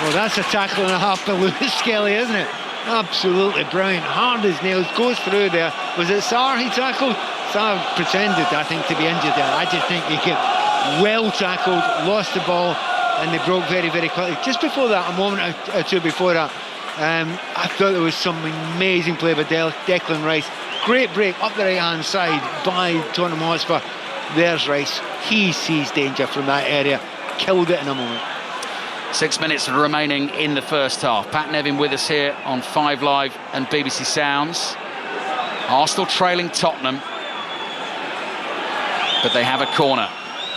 Speaker 2: Well, that's a tackle and a half by Lewis Skelly, isn't it? Absolutely brilliant, hard as nails, goes through there. Was it Sarr he tackled? Sarr pretended, I think, to be injured there. I just think he get well tackled, lost the ball, and they broke very, very quickly. Just before that, a moment or two before that, I thought there was some amazing play by Declan Rice. Great break up the right-hand side by Tottenham Hotspur. There's Rice. He sees danger from that area. Killed it in a moment.
Speaker 1: 6 minutes remaining in the first half. Pat Nevin with us here on 5 Live and BBC Sounds. Arsenal trailing Tottenham, but they have a corner.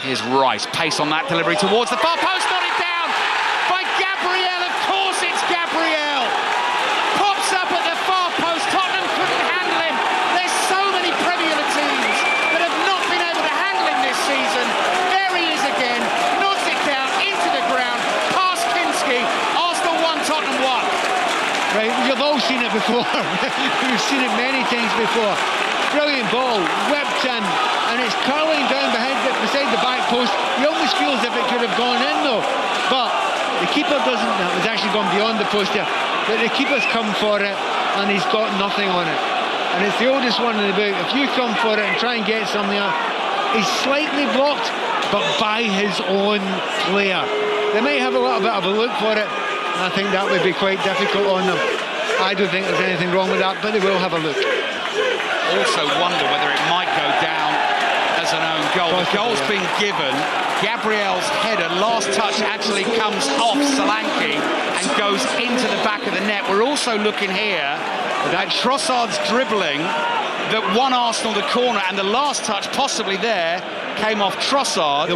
Speaker 1: Here's Rice, pace on that delivery towards the far post, nodded down by
Speaker 2: before. We've seen it many times before. Brilliant ball, whipped in, and it's curling down beside the back post. You almost feel as if it could have gone in though, but the keeper doesn't. That was actually gone beyond the post there. But the keeper's come for it, and he's got nothing on it. And it's the oldest one in the book. If you come for it and try and get something up, he's slightly blocked, but by his own player. They might have a little bit of a look for it. I think that would be quite difficult on them. I don't think there's anything wrong with that, but they will have a look.
Speaker 1: Also wonder whether it might go down as an own goal. The goal's been given. Gabriel's header, last touch, actually comes off Solanke and goes into the back of the net. We're also looking here at Trossard's dribbling that won Arsenal the corner, and the last touch possibly there came off Trossard.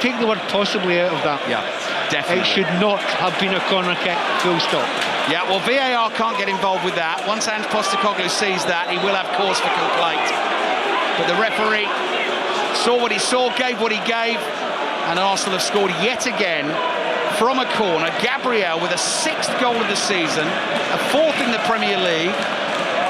Speaker 2: Take the word possibly out of that.
Speaker 1: Yeah, definitely.
Speaker 2: It should not have been a corner kick, full stop.
Speaker 1: Yeah, well, VAR can't get involved with that. Once Ange Postecoglou sees that, he will have cause for complaint. But the referee saw what he saw, gave what he gave, and Arsenal have scored yet again from a corner. Gabriel with a 6th goal of the season, a 4th in the Premier League.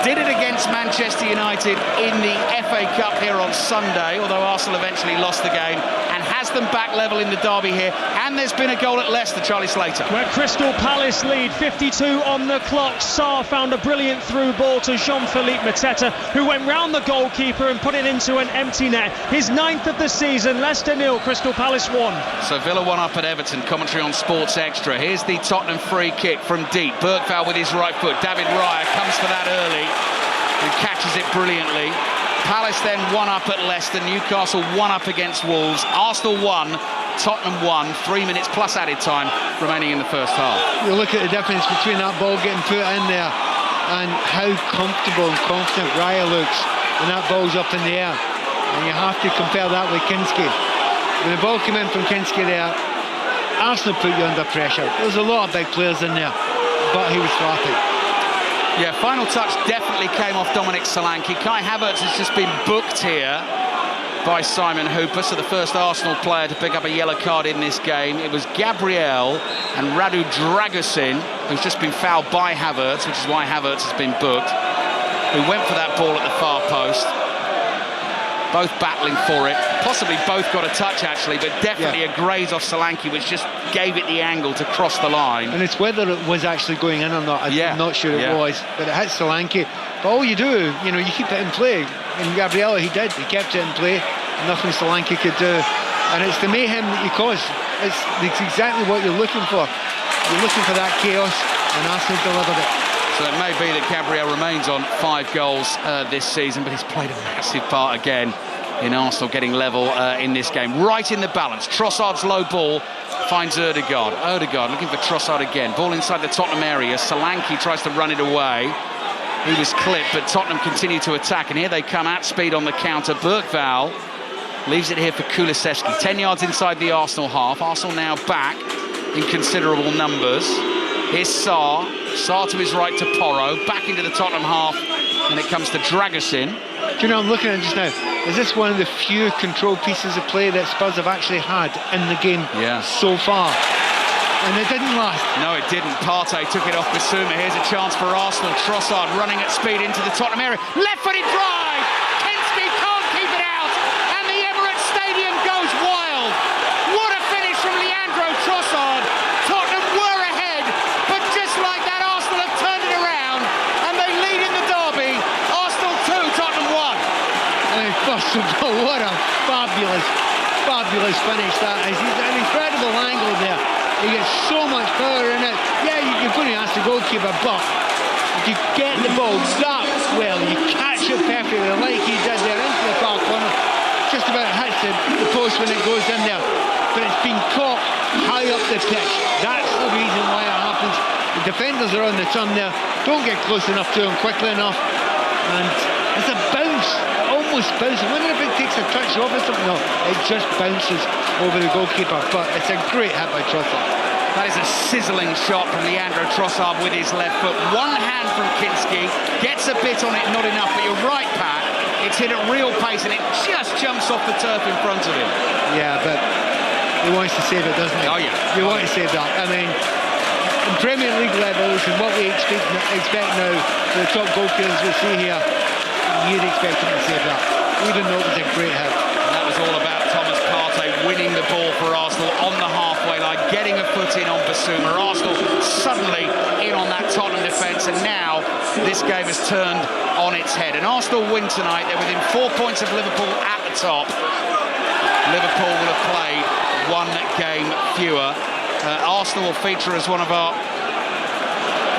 Speaker 1: Did it against Manchester United in the FA Cup here on Sunday, although Arsenal eventually lost the game, and has them back level in the derby here. And there's been a goal at Leicester, Charlie Slater.
Speaker 4: Where Crystal Palace lead, 52 on the clock. Sarr found a brilliant through ball to Jean-Philippe Mateta, who went round the goalkeeper and put it into an empty net. His 9th of the season. Leicester 0, Crystal Palace 1.
Speaker 1: So Villa 1 up at Everton. Commentary on Sports Extra. Here's the Tottenham free kick from deep. Bergvall with his right foot. David Raya comes for that early and catches it brilliantly. Palace then 1 up at Leicester. Newcastle 1 up against Wolves. Arsenal 1, Tottenham 1. 3 minutes plus added time remaining in the first half.
Speaker 2: You look at the difference between that ball getting put in there and how comfortable and confident Raya looks when that ball's up in the air. And you have to compare that with Kinski. When the ball came in from Kinski there, Arsenal put you under pressure. There's a lot of big players in there, but he was flapping.
Speaker 1: Yeah, final touch definitely came off Dominic Solanke. Kai Havertz has just been booked here by Simon Hooper, so the first Arsenal player to pick up a yellow card in this game. It was Gabriel and Radu Dragusin, who's just been fouled by Havertz, which is why Havertz has been booked, who went for that ball at the far post. Both battling for it. Possibly both got a touch, actually, but definitely a graze off Solanke, which just gave it the angle to cross the line.
Speaker 2: And it's whether it was actually going in or not. I'm not sure it was, but it hit Solanke. But all you do, you keep it in play. And Gabriel, he did. He kept it in play. Nothing Solanke could do. And it's the mayhem that you cause. It's exactly what you're looking for. You're looking for that chaos, and Arsenal delivered it.
Speaker 1: So it may be that Gabriel remains on 5 goals this season, but he's played a massive part again in Arsenal getting level in this game. Right in the balance. Trossard's low ball finds Ødegaard. Ødegaard looking for Trossard again. Ball inside the Tottenham area. Solanke tries to run it away. He was clipped, but Tottenham continue to attack. And here they come at speed on the counter. Bergvall leaves it here for Kulusevski. 10 yards inside the Arsenal half. Arsenal now back in considerable numbers. Here's Sarr. Sarr to his right to Porro. Back into the Tottenham half. And it comes to Dragusin.
Speaker 2: Do you know, I'm looking at it just now. Is this one of the few controlled pieces of play that Spurs have actually had in the game so far? And it didn't last.
Speaker 1: No, it didn't. Partey took it off Bissouma. Here's a chance for Arsenal. Trossard running at speed into the Tottenham area. Left-footed drive! Kinski can't keep it out. And the Emirates Stadium goes wild. What a finish from Leandro Trossard. Tottenham were ahead, but just like that, Arsenal have turned it around. And they lead in the derby. Arsenal 2, Tottenham 1.
Speaker 2: I mean, first of all, what a fabulous finish that is. He's an incredible angle there. He gets so much power in it. Yeah, you're going to ask the goalkeeper, but if you get the ball that well, you catch it perfectly like he did there into the far corner, just about hits the post when it goes in there. But it's been caught high up the pitch. That's the reason why it happens. The defenders are on the turn there. Don't get close enough to him quickly enough. And it's a bounce, almost bouncing. I wonder if it takes a touch off or something. No, it just bounces over the goalkeeper. But it's a great hit by Trossard.
Speaker 1: That is a sizzling shot from Leandro Trossard with his left foot. One hand from Kinski, gets a bit on it, not enough, but you're right, Pat. It's hit at real pace and it just jumps off the turf in front of him.
Speaker 2: Yeah, but he wants to save it, doesn't he?
Speaker 1: Oh, yeah.
Speaker 2: You want to save that. I mean, in Premier League levels and what we expect now for the top goal killers we see here, you'd expect him to save that, even though it was a great hit.
Speaker 1: And that was all about Thomas Partey winning the ball for Arsenal on the halfway line, getting a foot in on Basuma. Arsenal suddenly in on that Tottenham defence, and now this game has turned on its head. And Arsenal win tonight. They're within 4 points of Liverpool at the top. Liverpool will have played one game fewer. Arsenal will feature as one of our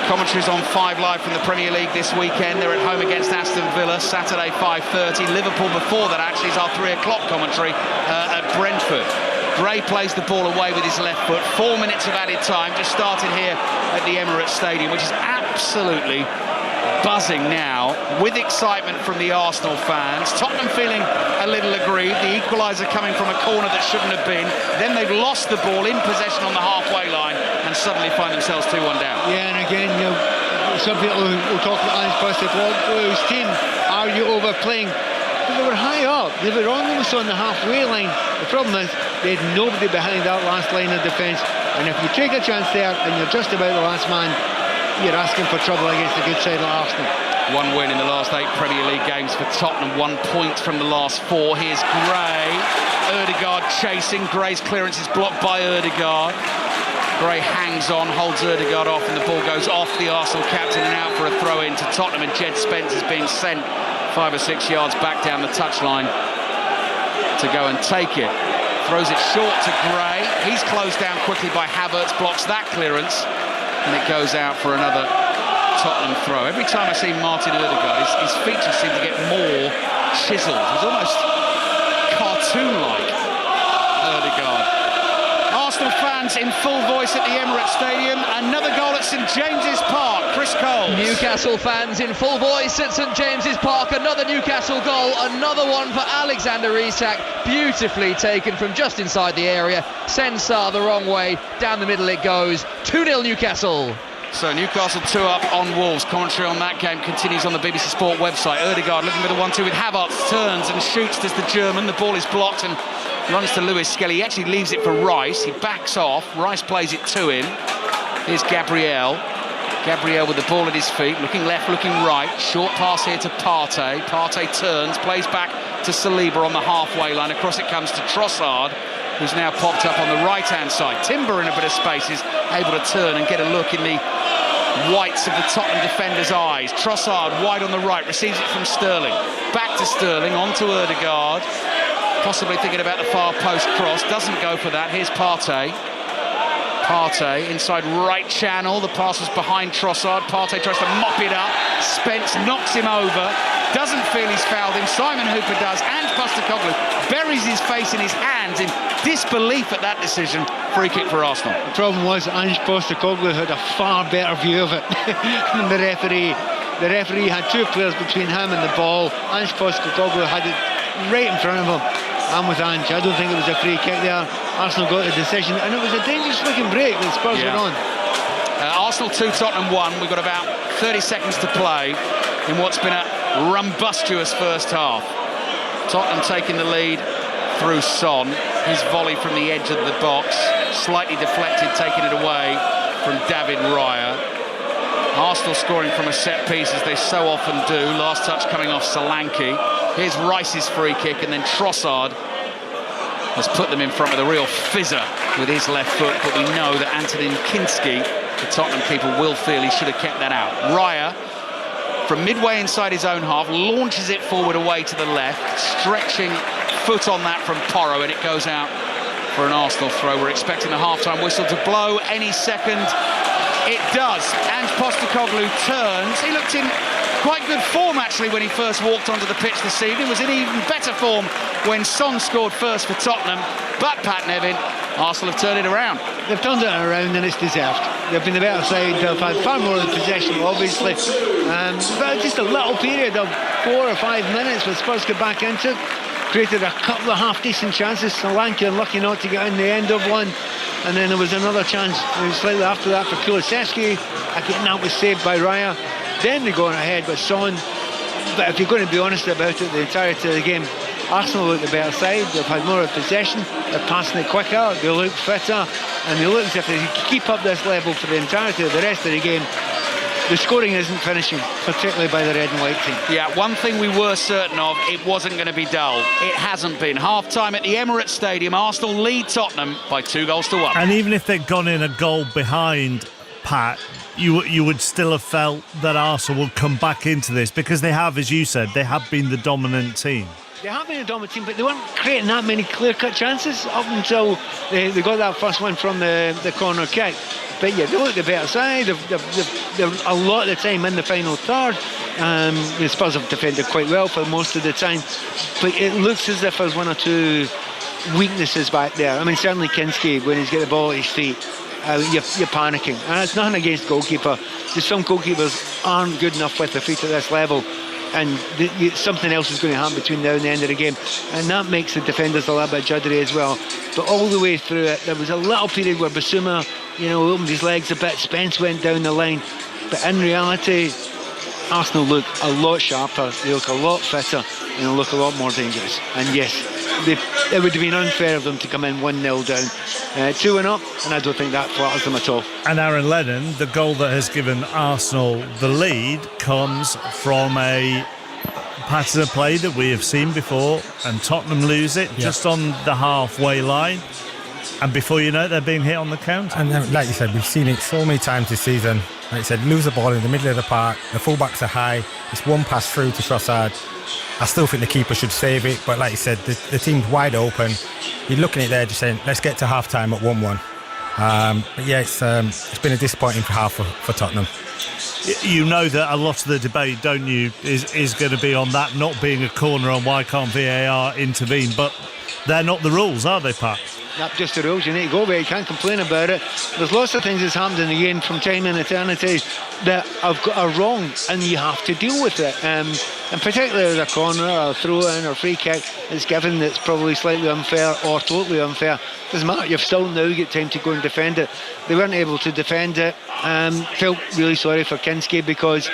Speaker 1: commentaries on 5 Live from the Premier League this weekend. They're at home against Aston Villa, Saturday 5:30. Liverpool before that actually is our 3 o'clock commentary at Brentford. Gray plays the ball away with his left foot. 4 minutes of added time just started here at the Emirates Stadium, which is absolutely buzzing now with excitement from the Arsenal fans. Tottenham feeling a little aggrieved. The equaliser coming from a corner that shouldn't have been. Then they've lost the ball in possession on the halfway line and suddenly find themselves 2-1 down.
Speaker 2: Yeah, and again, you know, some people will talk about Ange Postecoglou's team. Are you overplaying? But they were high up. They were almost on the halfway line. The problem is they had nobody behind that last line of defence. And if you take a chance there and you're just about the last man, you're asking for trouble against a good side like Arsenal.
Speaker 1: 1 win in the last 8 Premier League games for Tottenham, 1 point from the last 4. Here's Gray. Ødegaard chasing. Gray's clearance is blocked by Ødegaard. Gray hangs on, holds Ødegaard off, and the ball goes off the Arsenal captain and out for a throw-in to Tottenham, and Jed Spence is being sent 5 or 6 yards back down the touchline to go and take it. Throws it short to Gray. He's closed down quickly by Havertz, blocks that clearance, and it goes out for another Tottenham throw. Every time I see Martin Ødegaard, his features seem to get more chiseled. He's almost cartoon-like, Ødegaard. Arsenal fans in full voice at the Emirates Stadium. Another goal at St James's Park. Chris Coles.
Speaker 3: Newcastle fans in full voice at St James's Park. Another Newcastle goal. Another one for Alexander Isak. Beautifully taken from just inside the area. Sensar the wrong way. Down the middle it goes. 2-0 Newcastle.
Speaker 1: So Newcastle 2 up on Wolves. Commentary on that game continues on the BBC Sport website. Ødegaard looking for the 1-2 with Havertz. Turns and shoots. There's the German. The ball is blocked and runs to Lewis Skelly. He actually leaves it for Rice. He backs off. Rice plays it to him. Here's Gabriel. Gabriel with the ball at his feet. Looking left, looking right. Short pass here to Partey. Partey turns, plays back to Saliba on the halfway line. Across it comes to Trossard, who's now popped up on the right-hand side. Timber in a bit of space is able to turn and get a look in the whites of the Tottenham defender's eyes. Trossard wide on the right, receives it from Sterling. Back to Sterling, on to Ødegaard. Possibly thinking about the far post cross, doesn't go for that. Here's Partey. Partey inside right channel, the pass was behind Trossard. Partey tries to mop it up. Spence knocks him over. Doesn't feel he's fouled him. Simon Hooper does. And Postecoglou buries his face in his hands in disbelief at that decision. Free kick for Arsenal.
Speaker 2: The problem was Ange Postecoglou had a far better view of it than the referee. The referee had 2 players between him and the ball. Ange Postecoglou had it right in front of him. I'm with Ange. I don't think it was a free kick there. Arsenal got the decision, and it was a dangerous looking break that Spurs were on.
Speaker 1: Arsenal 2, Tottenham 1. We've got about 30 seconds to play in what's been a rumbustious first half. Tottenham taking the lead through Son. His volley from the edge of the box, slightly deflected, taking it away from David Raya. Arsenal scoring from a set piece, as they so often do. Last touch coming off Solanke. Here's Rice's free kick, and then Trossard has put them in front with a real fizzer with his left foot, but we know that Antonin Kinski, the Tottenham keeper, will feel he should have kept that out. Raya, from midway inside his own half, launches it forward away to the left, stretching foot on that from Porro, and it goes out for an Arsenal throw. We're expecting the half-time whistle to blow any second. It does. Ange Postecoglou turns. He looked in quite good form, actually, when he first walked onto the pitch this evening. Was in even better form when Son scored first for Tottenham. But Pat Nevin, Arsenal have turned it around.
Speaker 2: They've turned it around, and it's deserved. They've been the better side. They've had far more of the possession, obviously. But just a little period of 4 or 5 minutes where Spurs get back into it. Created a couple of half-decent chances. Solanke unlucky not to get in the end of one. And then there was another chance slightly after that for Kulusevski. Again, that was saved by Raya. Then they go on ahead with Son. But if you're going to be honest about it, the entirety of the game, Arsenal look the better side. They've had more of possession. They're passing it quicker. They look fitter. and they look as if they keep up this level for the entirety of the rest of the game. The scoring isn't finishing, particularly by the red and white team.
Speaker 1: Yeah, one thing we were certain of, it wasn't going to be dull. It hasn't been. Half-time at the Emirates Stadium, Arsenal lead Tottenham by 2-1.
Speaker 6: And even if they'd gone in a goal behind, Pat, you would still have felt that Arsenal would come back into this, because they have, as you said, they have been the dominant team.
Speaker 2: They have been a dominant team, but they weren't creating that many clear-cut chances up until they got that first one from the corner kick. But yeah, they look the better side. They're a lot of the time in the final third. The Spurs have defended quite well for most of the time, but it looks as if there's one or two weaknesses back there. I mean, certainly Kinski, when he's got the ball at his feet, you're panicking. And it's nothing against goalkeeper. Just some goalkeepers aren't good enough with their feet at this level, and something else is going to happen between now and the end of the game, and that makes the defenders a little bit juddery as well. But all the way through it, there was a little period where Basuma, opened his legs a bit, Spence went down the line, but in reality Arsenal look a lot sharper, they look a lot fitter, and they look a lot more dangerous. And yes, it would have been unfair of them to come in 1-0 down, 2-1 up, and I don't think that flatters them at all.
Speaker 6: And Aaron Lennon, the goal that has given Arsenal the lead, comes from a pattern of play that we have seen before, and Tottenham lose it just on the halfway line, and before you know it, they're being hit on the counter.
Speaker 7: And like you said, we've seen it so many times this season. Like you said, lose the ball in the middle of the park, the fullbacks are high, it's one pass through to Trossard. I still think the keeper should save it, but like you said, the team's wide open. You're looking at it there just saying, let's get to half-time at 1-1. But yeah, it's been a disappointing half for Tottenham.
Speaker 6: You know that a lot of the debate, don't you, is going to be on that not being a corner and why can't VAR intervene, but they're not the rules, are they, Pat?
Speaker 2: Not just the rules, you need to go with it, you can't complain about it. There's lots of things that's happened in the game from time and eternity that are wrong, and you have to deal with it. And particularly a corner or a throw-in or free kick is given that's probably slightly unfair or totally unfair. Doesn't matter, you've still now got time to go and defend it. They weren't able to defend it. Felt really sorry for Kinski, because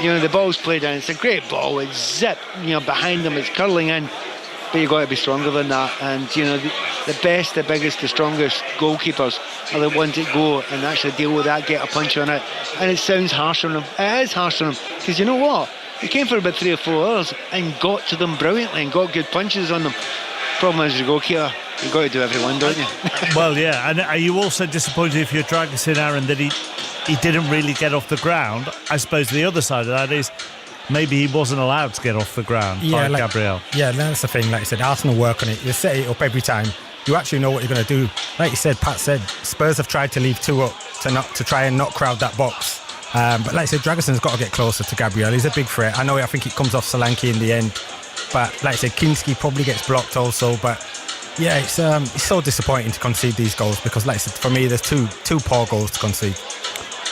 Speaker 2: the ball's played in, it's a great ball, it's zip, behind them, it's curling in. But you've got to be stronger than that, and the best, the biggest, the strongest goalkeepers are the ones that go and actually deal with that, get a punch on it. And it sounds harsh on them, it is harsh on them, because you know what, he came for about 3 or 4 hours and got to them brilliantly and got good punches on them. Problem is, the goalkeeper, you've got to do everyone, don't you?
Speaker 6: Well, yeah, and are you also disappointed, if you're Dragusin, Aaron, that he didn't really get off the ground? I suppose the other side of that is maybe he wasn't allowed to get off the ground by Gabriel. Yeah,
Speaker 7: that's the thing. Like I said, Arsenal work on it. You set it up every time. You actually know what you're going to do. Like you said, Pat said, Spurs have tried to leave 2 up to try and not crowd that box. But like I said, Dragusin's got to get closer to Gabriel. He's a big threat. I think it comes off Solanke in the end. But like I said, Kinski probably gets blocked also. But yeah, it's so disappointing to concede these goals, because like I said, for me, there's two poor goals to concede.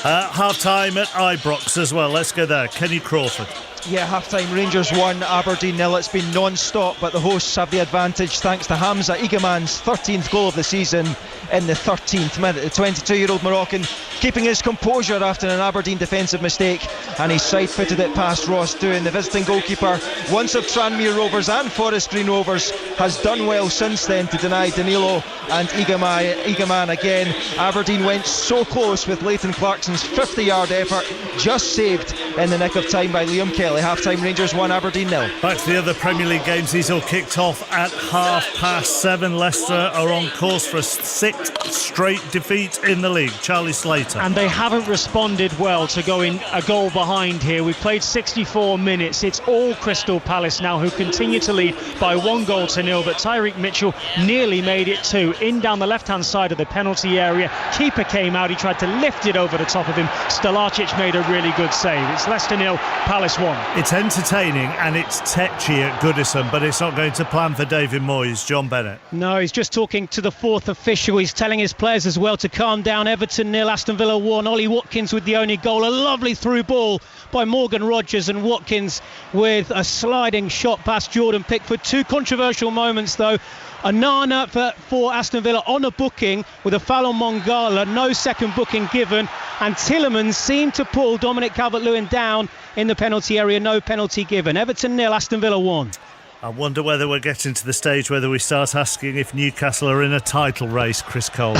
Speaker 6: Half-time at Ibrox as well. Let's go there. Kenny Crawford.
Speaker 5: Yeah, half-time, Rangers 1, Aberdeen 0. It's been non-stop, but the hosts have the advantage thanks to Hamza Igaman's 13th goal of the season in the 13th minute. The 22-year-old Moroccan keeping his composure after an Aberdeen defensive mistake, and he side-footed it past Ross Doohan. The visiting goalkeeper, once of Tranmere Rovers and Forest Green Rovers, has done well since then to deny Danilo and Igaman again. Aberdeen went so close with Leighton Clarkson's 50-yard effort, just saved in the nick of time by Liam Kelly. Half-time, Rangers 1, Aberdeen 0.
Speaker 6: Back to the other Premier League games. These all kicked off at 7:30. Leicester are on course for a 6th straight defeat in the league. Charlie Slater.
Speaker 4: And they haven't responded well to going a goal behind here. We've played 64 minutes. It's all Crystal Palace now, who continue to lead by 1-0, but Tyreek Mitchell nearly made it 2. In down the left-hand side of the penalty area. Keeper came out. He tried to lift it over the top of him. Stalacic made a really good save. It's Leicester 0, Palace 1.
Speaker 6: It's entertaining and it's tetchy at Goodison, but it's not going to plan for David Moyes. John Bennett.
Speaker 8: No, he's just talking to the 4th official. He's telling his players as well to calm down. Everton 0, Aston Villa 1. Ollie Watkins with the only goal. A lovely through ball by Morgan Rogers, and Watkins with a sliding shot past Jordan Pickford. 2 controversial moments though. Onana for Aston Villa on a booking with a foul on Mongala, no second booking given, and Tielemans seemed to pull Dominic Calvert-Lewin down in the penalty area, no penalty given. Everton 0, Aston Villa 1.
Speaker 6: I wonder whether we're getting to the stage whether we start asking if Newcastle are in a title race, Chris Cole.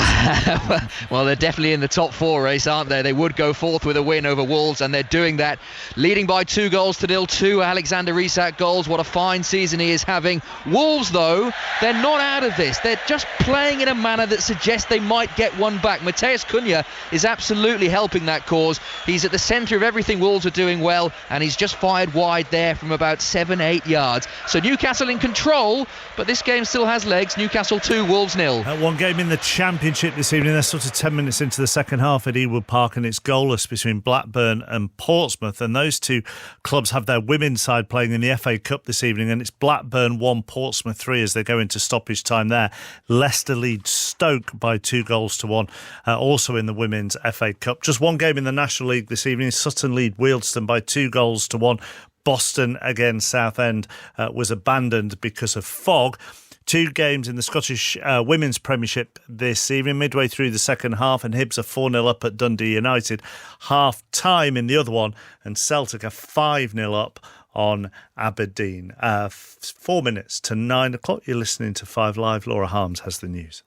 Speaker 3: Well, they're definitely in the top 4 race, aren't they? They would go forth with a win over Wolves, and they're doing that, leading by 2-0, 2 Alexander Isak goals. What a fine season he is having. Wolves, though, they're not out of this. They're just playing in a manner that suggests they might get one back. Mateus Cunha is absolutely helping that cause. He's at the centre of everything Wolves are doing well, and he's just fired wide there from about 7-8 yards. So Newcastle in control, but this game still has legs. Newcastle 2, Wolves 0.
Speaker 6: One game in the Championship this evening. They're sort of 10 minutes into the second half at Ewood Park, and it's goalless between Blackburn and Portsmouth. And those two clubs have their women's side playing in the FA Cup this evening, and it's Blackburn 1, Portsmouth 3 as they go into stoppage time there. Leicester leads Stoke by 2-1, also in the women's FA Cup. Just one game in the National League this evening. Sutton lead Wealdstone by 2-1. Boston against Southend was abandoned because of fog. 2 games in the Scottish Women's Premiership this evening, midway through the second half, and Hibs are 4-0 up at Dundee United. Half time in the other one, and Celtic are 5-0 up on Aberdeen. 4 minutes to 9 o'clock. You're listening to 5 Live. Laura Harms has the news.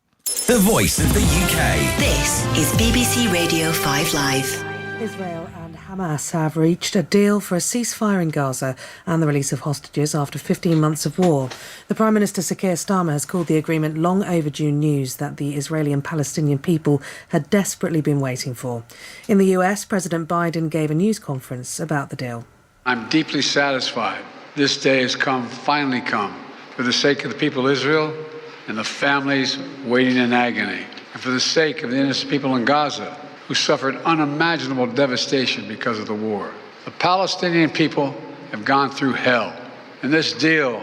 Speaker 9: The voice of the UK.
Speaker 10: This is BBC Radio 5 Live.
Speaker 11: Israel and Hamas have reached a deal for a ceasefire in Gaza and the release of hostages after 15 months of war. The Prime Minister Sir Keir Starmer has called the agreement long overdue news that the Israeli and Palestinian people had desperately been waiting for. In the US, President Biden gave a news conference about the deal.
Speaker 12: I'm deeply satisfied this day has finally come, for the sake of the people of Israel and the families waiting in agony, and for the sake of the innocent people in Gaza who suffered unimaginable devastation because of the war. The Palestinian people have gone through hell. In this deal,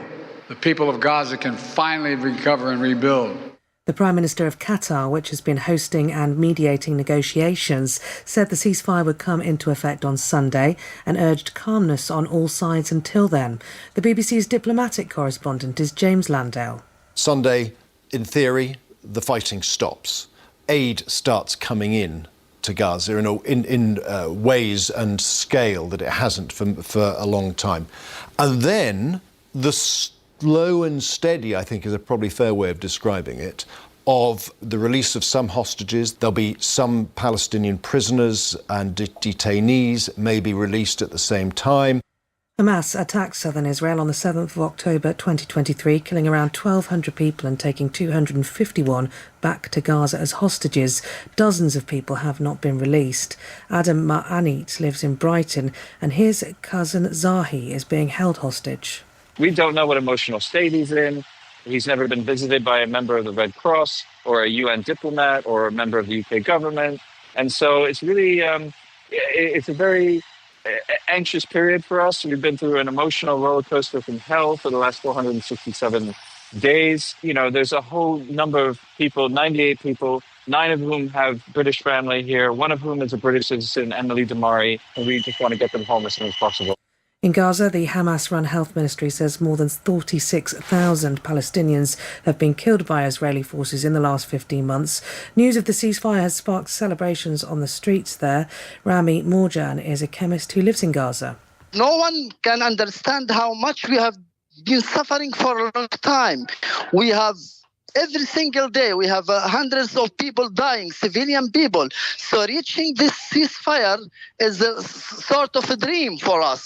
Speaker 12: the people of Gaza can finally recover and rebuild.
Speaker 11: The Prime Minister of Qatar, which has been hosting and mediating negotiations, said the ceasefire would come into effect on Sunday and urged calmness on all sides until then. The BBC's diplomatic correspondent is James Landale.
Speaker 13: Sunday, in theory, the fighting stops. Aid starts coming in to Gaza in ways and scale that it hasn't for a long time. And then the slow and steady, I think is a probably fair way of describing it, of the release of some hostages. There'll be some Palestinian prisoners and detainees may be released at the same time.
Speaker 11: Hamas attacked southern Israel on the 7th of October 2023, killing around 1,200 people and taking 251 back to Gaza as hostages. Dozens of people have not been released. Adam Ma'anit lives in Brighton, and his cousin Zahi is being held hostage.
Speaker 14: We don't know what emotional state he's in. He's never been visited by a member of the Red Cross or a UN diplomat or a member of the UK government. And so it's really, it's a very anxious period for us. We've been through an emotional roller coaster from hell for the last 467 days. You know, there's a whole number of people, 98 people, 9 of whom have British family here, 1 of whom is a British citizen, Emily Damari, and we just want to get them home as soon as possible.
Speaker 11: In Gaza, the Hamas-run health ministry says more than 46,000 Palestinians have been killed by Israeli forces in the last 15 months. News of the ceasefire has sparked celebrations on the streets there. Rami Morjan is a chemist who lives in Gaza.
Speaker 15: No one can understand how much we have been suffering for a long time. We have every single day, we have hundreds of people dying, civilian people. So reaching this ceasefire is a sort of a dream for us.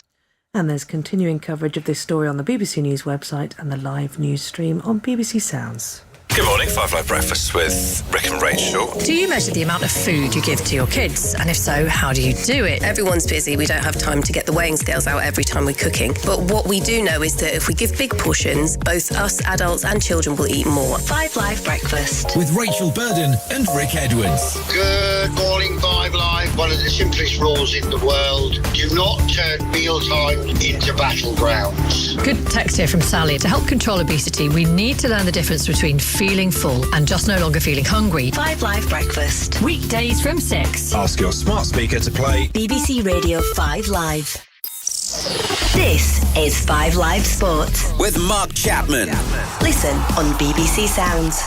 Speaker 11: And there's continuing coverage of this story on the BBC News website and the live news stream on BBC Sounds.
Speaker 9: Good morning, 5 Live Breakfast with Rick and Rachel.
Speaker 10: Do you measure the amount of food you give to your kids? And if so, how do you do it? Everyone's busy. We don't have time to get the weighing scales out every time we're cooking. But what we do know is that if we give big portions, both us adults and children will eat more. 5 Live Breakfast.
Speaker 9: With Rachel Burden and Rick Edwards.
Speaker 16: Good morning, 5 Live. One of the simplest rules in the world. Do not turn mealtime into battlegrounds.
Speaker 10: Good text here from Sally. To help control obesity, we need to learn the difference between feeling full and just no longer feeling hungry. 5 Live Breakfast. Weekdays from 6.
Speaker 9: Ask your smart speaker to play
Speaker 10: BBC Radio 5 Live. This is 5 Live Sports
Speaker 9: with Mark Chapman.
Speaker 10: Listen on BBC Sounds.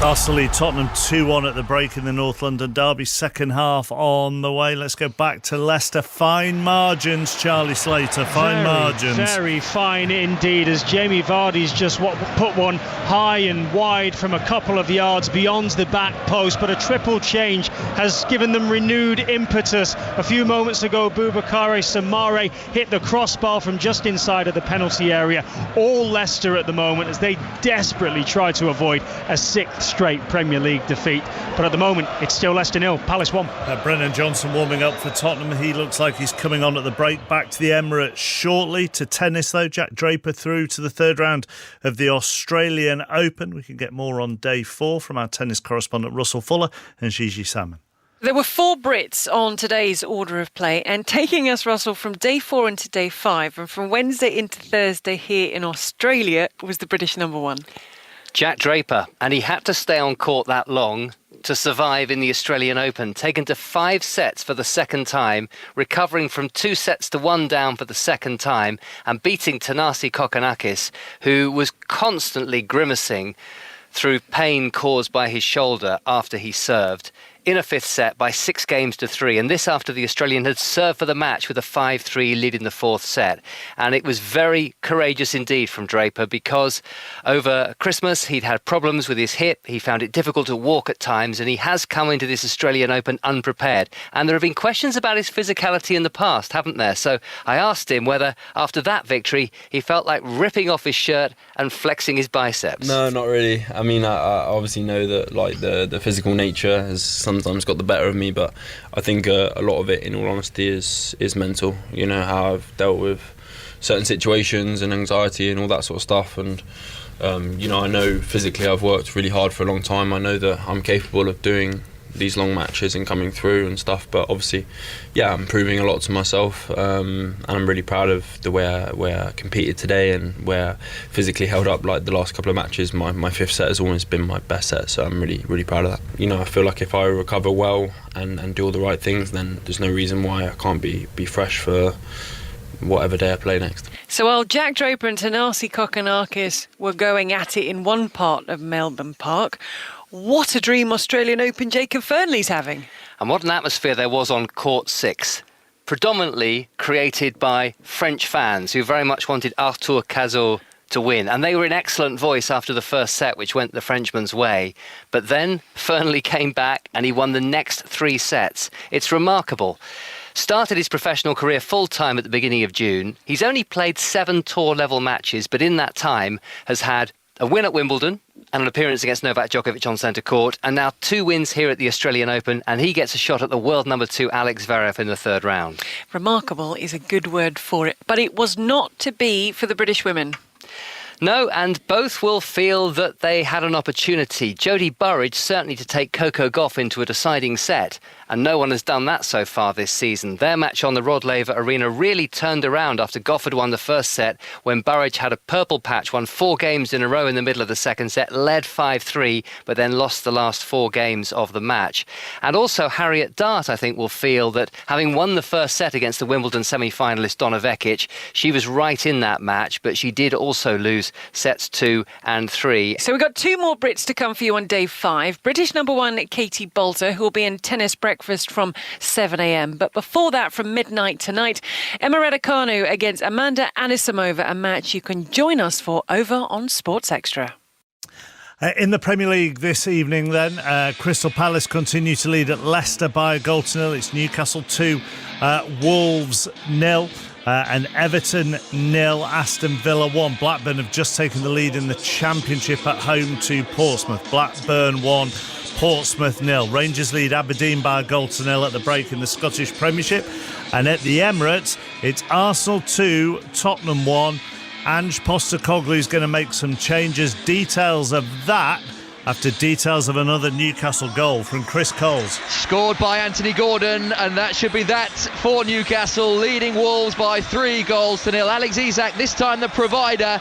Speaker 6: Arsenal lead Tottenham 2-1 at the break in the North London derby. Second half on the way. Let's go back to Leicester. Fine margins, Charlie Slater. Fine margins.
Speaker 4: Very fine indeed, as Jamie Vardy's just put one high and wide from a couple of yards beyond the back post. But a triple change has given them renewed impetus. A few moments ago, Boubakary Samare hit the crossbar from just inside of the penalty area. All Leicester at the moment as they desperately try to avoid a sixth straight Premier League defeat. But at the moment, it's still Leicester 0, Palace 1.
Speaker 6: Brennan Johnson warming up for Tottenham. He looks like he's coming on at the break. Back to the Emirates shortly. To tennis, though, Jack Draper through to the third round of the Australian Open. We can get more on day 4 from our tennis correspondent Russell Fuller and Gigi Salmon.
Speaker 17: There were 4 Brits on today's order of play, and taking us, Russell, from day 4 into day 5 and from Wednesday into Thursday here in Australia was the British number 1.
Speaker 18: Jack Draper, and he had to stay on court that long to survive in the Australian Open, taken to 5 sets for the second time, recovering from 2 sets to 1 down for the second time, and beating Thanasi Kokkinakis, who was constantly grimacing through pain caused by his shoulder after he served, in a 5th set by 6 games to 3, and this after the Australian had served for the match with a 5-3 lead in the 4th set. And it was very courageous indeed from Draper, because over Christmas he'd had problems with his hip, he found it difficult to walk at times, and he has come into this Australian Open unprepared. And there have been questions about his physicality in the past, haven't there? So I asked him whether after that victory he felt like ripping off his shirt and flexing his biceps.
Speaker 19: No, not really. I mean, I obviously know that like the physical nature has sometimes got the better of me, but I think a lot of it, in all honesty, is mental. You know, how I've dealt with certain situations and anxiety and all that sort of stuff, and you know, I know physically I've worked really hard for a long time. I know that I'm capable of doing these long matches and coming through and stuff, but obviously, yeah, I'm proving a lot to myself, and I'm really proud of the way I competed today and where I physically held up. Like the last couple of matches, my 5th set has always been my best set, so I'm really proud of that. You know, I feel like if I recover well and do all the right things, then there's no reason why I can't be fresh for whatever day I play next.
Speaker 17: So while Jack Draper and Thanasi Kokkinakis were going at it in one part of Melbourne Park, what a dream Australian Open Jacob Fernley's having.
Speaker 18: And what an atmosphere there was on court 6, predominantly created by French fans who very much wanted Arthur Cazaux to win. And they were in excellent voice after the first set, which went the Frenchman's way. But then Fernley came back and he won the next 3 sets. It's remarkable. Started his professional career full-time at the beginning of June. He's only played 7 tour-level matches, but in that time has had a win at Wimbledon and an appearance against Novak Djokovic on centre court, and now 2 wins here at the Australian Open, and he gets a shot at the world number 2 Alex Zverev in the 3rd round.
Speaker 17: Remarkable is a good word for it, but it was not to be for the British women.
Speaker 18: No, and both will feel that they had an opportunity. Jodie Burrage certainly to take Coco Gauff into a deciding set, and no one has done that so far this season. Their match on the Rod Laver Arena really turned around after Gauff had won the first set, when Burrage had a purple patch, won 4 games in a row in the middle of the second set, led 5-3, but then lost the last 4 games of the match. And also Harriet Dart, I think, will feel that having won the first set against the Wimbledon semi-finalist Donna Vekic, she was right in that match, but she did also lose sets 2 and 3.
Speaker 17: So we've got 2 more Brits to come for you on day 5. British number 1 Katie Boulter, who will be in tennis breakfast from 7 a.m. But before that, from midnight tonight, Emma Raducanu against Amanda Anisimova, a match you can join us for over on Sports Extra.
Speaker 6: In the Premier League this evening then, Crystal Palace continue to lead at Leicester by 1-0. It's Newcastle 2, Wolves 0. And Everton 0, Aston Villa 1. Blackburn have just taken the lead in the Championship at home to Portsmouth. Blackburn 1, Portsmouth 0. Rangers lead Aberdeen by 1-0 at the break in the Scottish Premiership. And at the Emirates, it's Arsenal 2, Tottenham 1. Ange Postecoglou is going to make some changes. Details of that after details of another Newcastle goal from Chris Coles.
Speaker 3: Scored by Anthony Gordon, and that should be that for Newcastle, leading Wolves by 3-0. Alex Isak, this time the provider,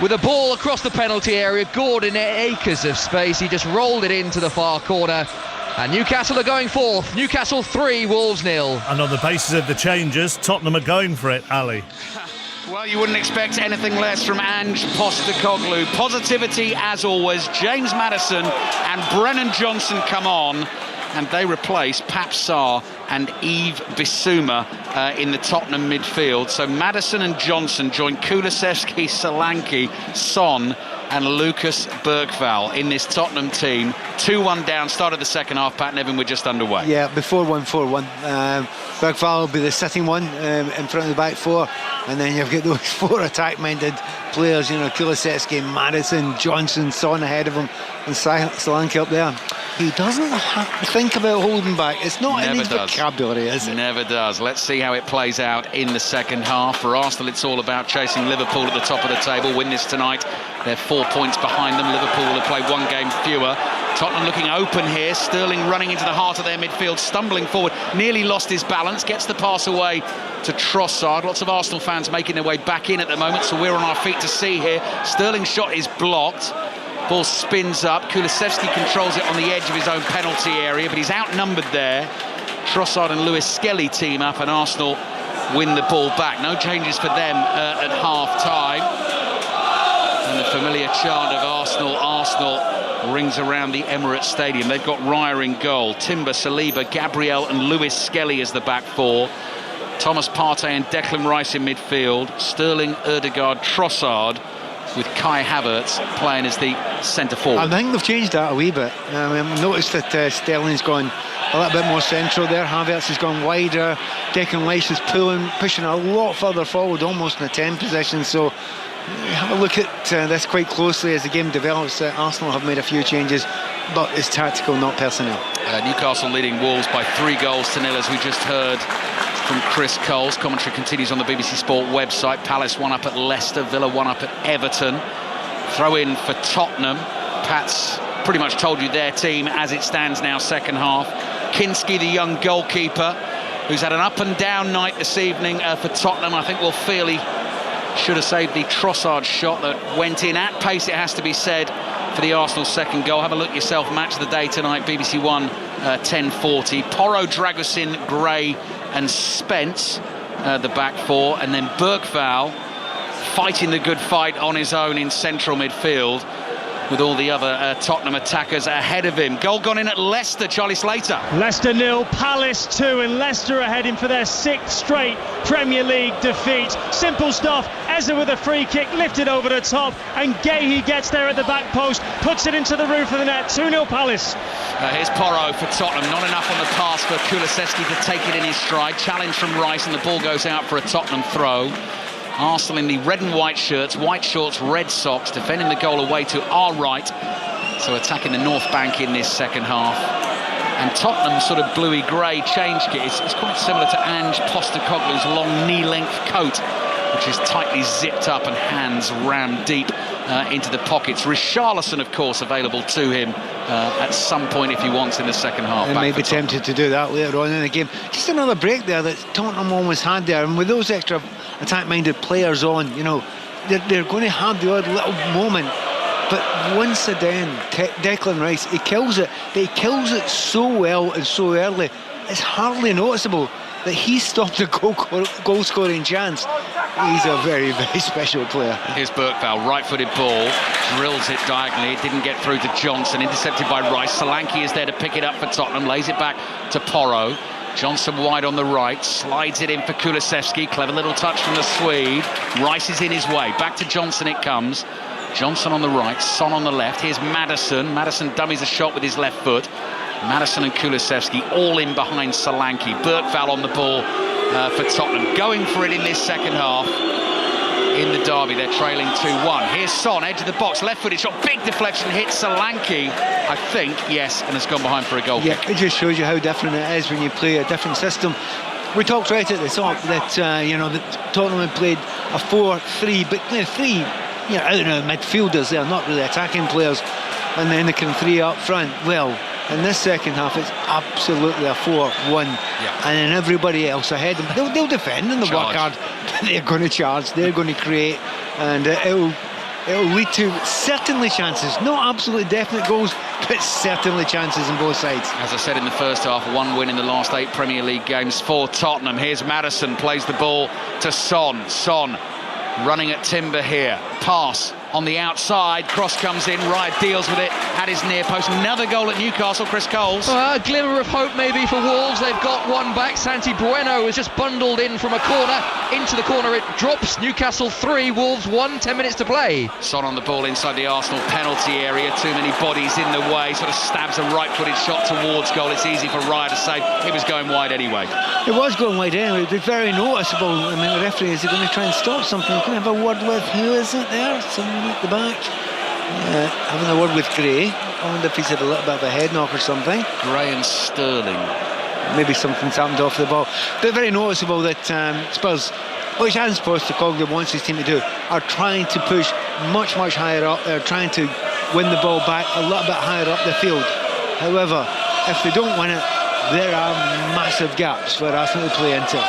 Speaker 3: with a ball across the penalty area. Gordon, acres of space, he just rolled it into the far corner. And Newcastle are going 4th. Newcastle 3, Wolves 0.
Speaker 6: And on the basis of the changes, Tottenham are going for it, Ali.
Speaker 1: Well, you wouldn't expect anything less from Ange Postecoglou. Positivity as always. James Maddison and Brennan Johnson come on, and they replace Pap Sarr and Yves Bissouma in the Tottenham midfield. So Maddison and Johnson join Kulusevski, Solanke, Son and Lucas Bergvall in this Tottenham team. 2-1 down, started the second half. Pat Nevin, we're just underway.
Speaker 2: Yeah, before 1-4-1. Bergvall will be the sitting one in front of the back four, and then you've got those four attack-minded players, you know, Kulusevski, Maddison, Johnson, Son ahead of him, and Solanke up there. He doesn't think about holding back. It's not in his vocabulary, is it?
Speaker 1: Never does. Let's see how it plays out in the second half. For Arsenal, it's all about chasing Liverpool at the top of the table. Win this tonight, they're 4 points behind them. Liverpool will have played one game fewer. Tottenham looking open here. Sterling running into the heart of their midfield, stumbling forward, nearly lost his balance, gets the pass away to Trossard. Lots of Arsenal fans making their way back in at the moment, so we're on our feet to see here. Sterling's shot is blocked. Ball spins up. Kulusevski controls it on the edge of his own penalty area, but he's outnumbered there. Trossard and Lewis Skelly team up, and Arsenal win the ball back. No changes for them at half-time. And the familiar chant of Arsenal, Arsenal rings around the Emirates Stadium. They've got Raya in goal, Timber, Saliba, Gabriel and Lewis Skelly as the back four. Thomas Partey and Declan Rice in midfield. Sterling, Ødegaard, Trossard, with Kai Havertz playing as the centre forward.
Speaker 2: I think they've changed that a wee bit. I've noticed that Sterling's gone a little bit more central there. Havertz has gone wider. Declan Rice is pushing a lot further forward, almost in a 10 position. So have a look at this quite closely as the game develops. Arsenal have made a few changes, but it's tactical, not personnel.
Speaker 1: Newcastle leading Wolves by 3-0 as we just heard from Chris Coles. Commentary continues on the BBC Sport website. Palace 1 up at Leicester, Villa 1 up at Everton. Throw in for Tottenham. Pat's pretty much told you their team as it stands now, second half. Kinski, the young goalkeeper, who's had an up and down night this evening for Tottenham. I think will feel he should have saved the Trossard shot that went in at pace, it has to be said, for the Arsenal second goal. Have a look yourself. Match of the day tonight, BBC One, 10:40. Porro, Dragusin, Gray and Spence, the back four, and then Bergvall fighting the good fight on his own in central midfield, with all the other Tottenham attackers ahead of him. Goal gone in at Leicester, Charlie Slater.
Speaker 4: Leicester 0, Palace 2, and Leicester are heading for their 6th straight Premier League defeat. Simple stuff. Eze with a free kick, lifted over the top, and Guéhi gets there at the back post, puts it into the roof of the net. 2-0 Palace.
Speaker 1: Here's Porro for Tottenham. Not enough on the pass for Kulusevski to take it in his stride. Challenge from Rice, and the ball goes out for a Tottenham throw. Arsenal in the red and white shirts, white shorts, red socks, defending the goal away to our right. So attacking the North Bank in this second half. And Tottenham's sort of bluey-grey change kit is quite similar to Ange Postecoglou's long knee-length coat, which is tightly zipped up and hands rammed deep into the pockets. Richarlison, of course, available to him at some point if he wants in the second half.
Speaker 2: They may be tempted to do that later on in the game. Just another break there that Tottenham almost had there, and with those extra attack-minded players on, you know, they're going to have the odd little moment. But once again, Declan Rice, he kills it, but he kills it so well and so early, it's hardly noticeable that he stopped a goal-scoring chance. He's a very, very special player.
Speaker 1: Here's Bergvall, right-footed ball, drills it diagonally. It didn't get through to Johnson, intercepted by Rice. Solanke is there to pick it up for Tottenham, lays it back to Porro. Johnson wide on the right, slides it in for Kulusevski. Clever little touch from the Swede. Rice is in his way. Back to Johnson it comes. Johnson on the right, Son on the left. Here's Maddison. Maddison dummies a shot with his left foot. Maddison and Kulusevski all in behind Solanke. Bergvall on the ball for Tottenham. Going for it in this second half. In the derby, they're trailing 2-1. Here's Son, edge of the box, left-footed shot, big deflection, hits Solanke, I think, yes, and has gone behind for a goal kick.
Speaker 2: It just shows you how different it is when you play a different system. We talked right at the top that, you know, that Tottenham had played a 4-3, but three, you know, out and out midfielders, they're not really attacking players, and then they can three up front. Well, in this second half, it's absolutely a 4-1, and then everybody else ahead of them, they'll defend and they'll work hard. They're going to charge, they're going to create, and it'll lead to certainly chances, not absolutely definite goals, but certainly chances on both sides.
Speaker 1: As I said in the first half, one win in the last 8 Premier League games for Tottenham. Here's Maddison, plays the ball to Son. Son Running at timber here. Pass on the outside. Cross comes in. Wright deals with it at his near post. Another goal at Newcastle. Chris Coles.
Speaker 3: A glimmer of hope maybe for Wolves. They've got one back. Santi Bueno is just bundled in from a corner. Into the corner it drops. Newcastle 3, Wolves 1, 10 minutes to play.
Speaker 1: Son on the ball inside the Arsenal penalty area. Too many bodies in the way. Sort of stabs a right-footed shot towards goal. It's easy for Raya to save. It was going wide anyway.
Speaker 2: It was going wide anyway. It was very noticeable. I mean, the referee, is he going to try and stop something? He's going to have a word with, who is it there? Someone at the back. Having a word with Gray. I wonder if he's had a little bit of a head knock or something.
Speaker 1: Gray and Sterling.
Speaker 2: Maybe something's happened off the ball. But very noticeable that Spurs, which I'm supposed to Cogley wants his team to do, are trying to push much higher up. They're trying to win the ball back a little bit higher up the field. However, if they don't win it, there are massive gaps for Arsenal to play into.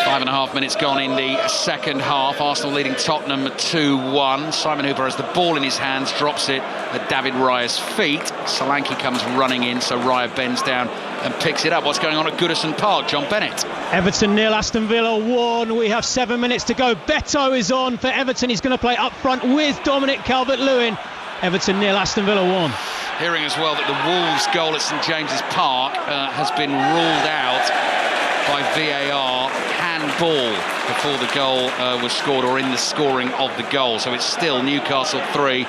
Speaker 1: 5.5 minutes gone in the second half. Arsenal leading Tottenham 2-1. Simon Hooper has the ball in his hands, drops it at David Raya's feet. Solanke comes running in, so Raya bends down and picks it up. What's going on at Goodison Park? John Bennett.
Speaker 8: Everton 0, Aston Villa 1. We have 7 minutes to go. Beto is on for Everton. He's going to play up front with Dominic Calvert-Lewin. Everton 0, Aston Villa 1.
Speaker 1: Hearing as well that the Wolves goal at St James's Park has been ruled out by VAR. Handball before the goal was scored, or in the scoring of the goal. So it's still Newcastle 3,